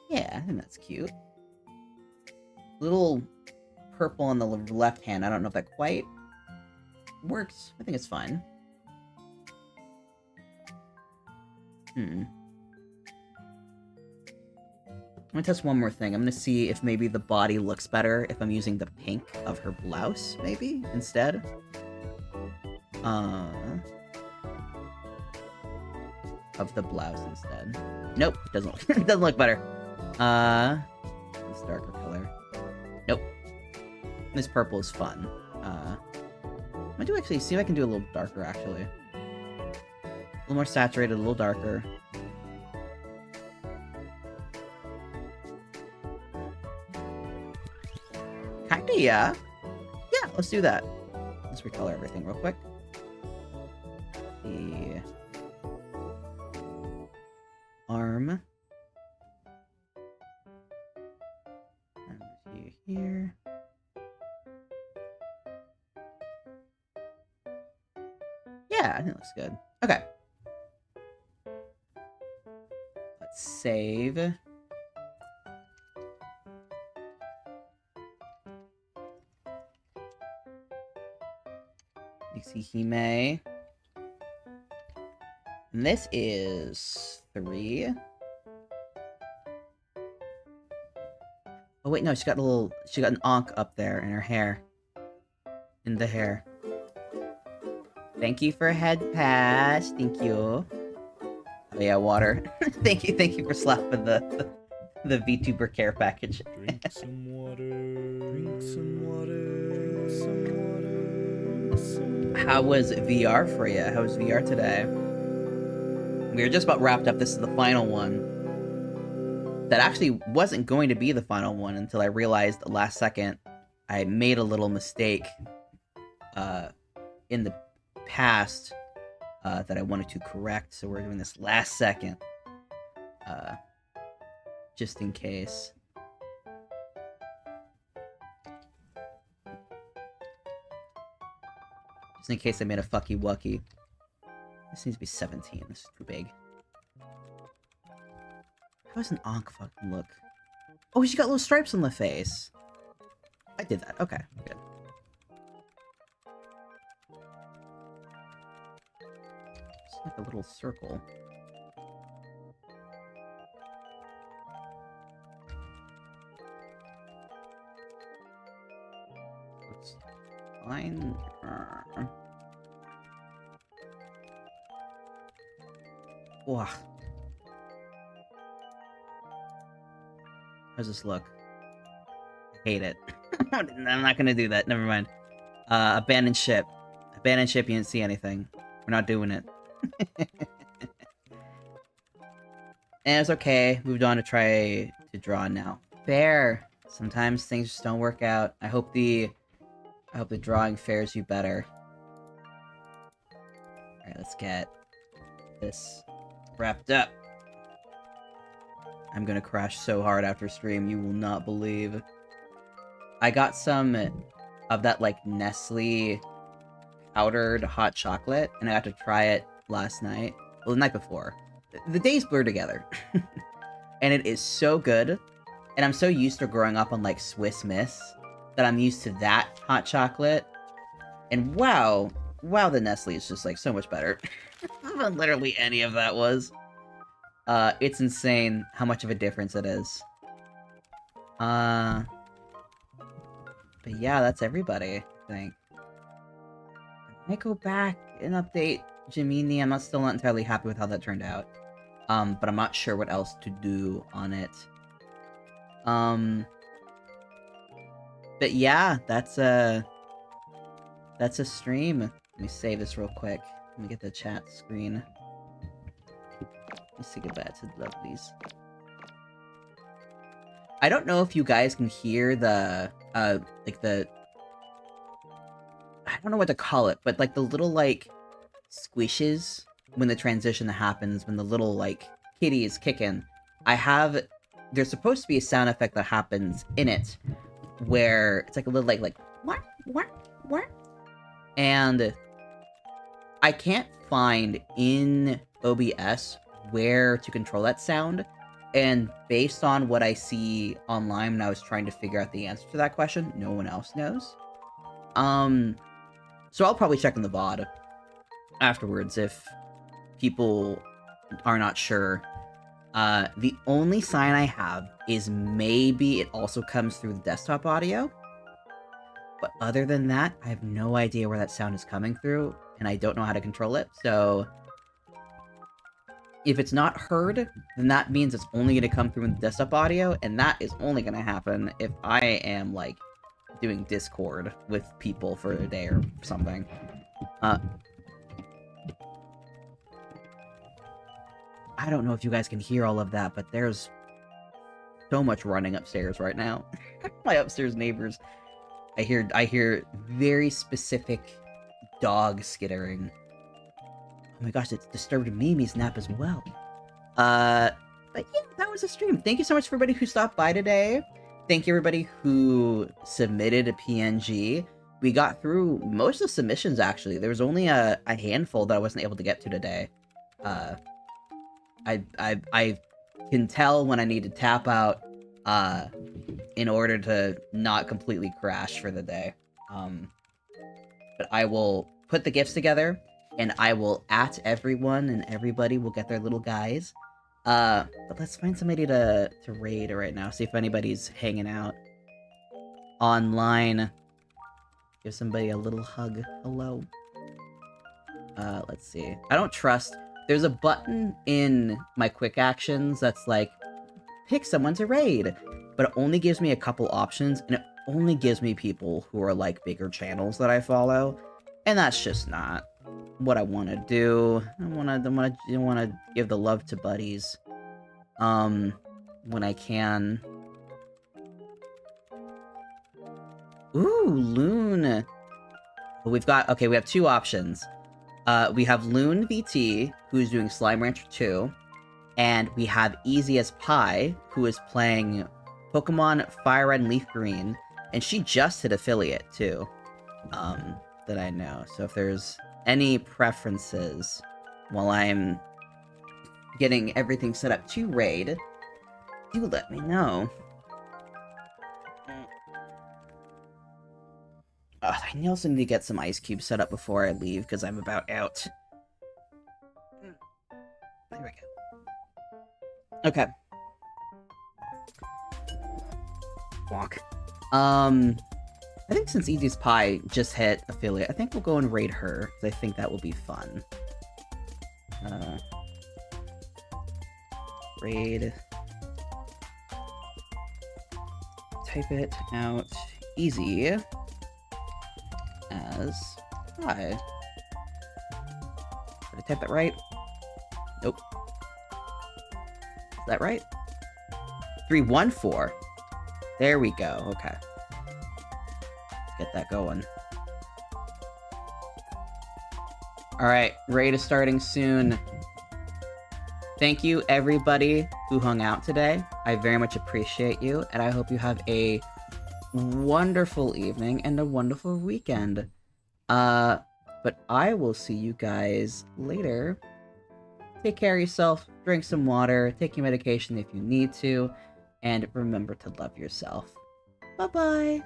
Yeah, I think that's cute. Little purple on the left hand. I don't know if that quite works. I think it's fine. I'm gonna test one more thing. I'm gonna see if maybe the body looks better if I'm using the pink of her blouse, maybe, instead. Of the blouse instead. Nope, it doesn't look, it doesn't look better. This darker color. Nope. This purple is fun. I'm gonna do actually, see if I can do a little darker, actually. A little more saturated, a little darker. Kinda, yeah. Yeah, let's do that. Let's recolor everything real quick. The arm. And here. Yeah, I think it looks good. Okay. Let's save. NixieHime. And this is 3. Oh wait, no, she got an onk up there in her hair. In the hair. Thank you for a head pass. Thank you. Oh yeah, water. thank you for slapping the VTuber care package. Drink some water. Drink some water. Drink some water. How was VR for you? How was VR today? We were just about wrapped up. This is the final one. That actually wasn't going to be the final one until I realized the last second I made a little mistake in the past that I wanted to correct. So we're doing this last second. Just in case. Just in case I made a fucky wucky. This needs to be 17. This is too big. How does an onk fucking look? Oh, she got little stripes on the face. I did that. Okay, good. It's like a little circle. Looks fine. Wow. How's this look? I hate it. I'm not gonna do that. Never mind. Abandoned ship. Abandoned ship, you didn't see anything. We're not doing it. And it's okay. Moved on to try to draw now. Fair. Sometimes things just don't work out. I hope the drawing fares you better. Alright, let's get this wrapped up. I'm gonna crash so hard after stream, you will not believe. I got some of that, like, Nestle powdered hot chocolate, and I got to try it last night. Well, the night before. The days blur together. And it is so good. And I'm so used to growing up on, like, Swiss Miss that I'm used to that hot chocolate. And wow, the Nestle is just, like, so much better than literally any of that was. It's insane how much of a difference it is. But yeah, that's everybody, I think. I might go back and update Gemini. I'm still not entirely happy with how that turned out. But I'm not sure what else to do on it. But yeah, that's a stream. Let me save this real quick. Let me get the chat screen. Let's say goodbye to the lovelies. I don't know if you guys can hear the, like the... I don't know what to call it, but like the little, like, squishes when the transition happens, when the little, like, kitty is kicking. There's supposed to be a sound effect that happens in it, where it's like a little, like, what? And I can't find in OBS where to control that sound, and based on what I see online when I was trying to figure out the answer to that question, no one else knows. So I'll probably check in the VOD afterwards if people are not sure. The only sign I have is maybe it also comes through the desktop audio. But other than that, I have no idea where that sound is coming through, and I don't know how to control it, so... If it's not heard, then that means it's only going to come through in the desktop audio, and that is only going to happen if I am, like, doing Discord with people for a day or something. I don't know if you guys can hear all of that, but there's so much running upstairs right now. My upstairs neighbors. I hear very specific dog skittering. Oh my gosh, it's disturbed Mimi's nap as well. But yeah, that was a stream. Thank you so much for everybody who stopped by today. Thank you everybody who submitted a PNG. We got through most of the submissions, actually. There was only a handful that I wasn't able to get to today. I can tell when I need to tap out, in order to not completely crash for the day. But I will put the gifts together, and I will at everyone, and everybody will get their little guys. But let's find somebody to raid right now, see if anybody's hanging out online. Give somebody a little hug. Hello. Let's see. I don't trust... There's a button in my quick actions that's like, pick someone to raid. But it only gives me a couple options, and it only gives me people who are like bigger channels that I follow. And that's just not what I want to do. I want to give the love to buddies, when I can. Ooh, Loon. We have two options. We have LoonVT, who's doing Slime Rancher 2, and we have Easy as Pie, who is playing Pokemon Fire Red and Leaf Green, and she just hit affiliate too, that I know. So if there's any preferences while I'm getting everything set up to raid, do let me know. I also need to get some ice cubes set up before I leave, because I'm about out. There we go. Okay. Walk. I think since Easy as Pie just hit affiliate, I think we'll go and raid her, because I think that will be fun. Raid. Type it out. Easy as Pie. Did I type that right? Nope. Is that right? 314. There we go. Okay. Let's get that going. Alright, raid is starting soon. Thank you, everybody who hung out today. I very much appreciate you, and I hope you have a wonderful evening and a wonderful weekend. But I will see you guys later. Take care of yourself, drink some water, take your medication if you need to, and remember to love yourself. Bye-bye!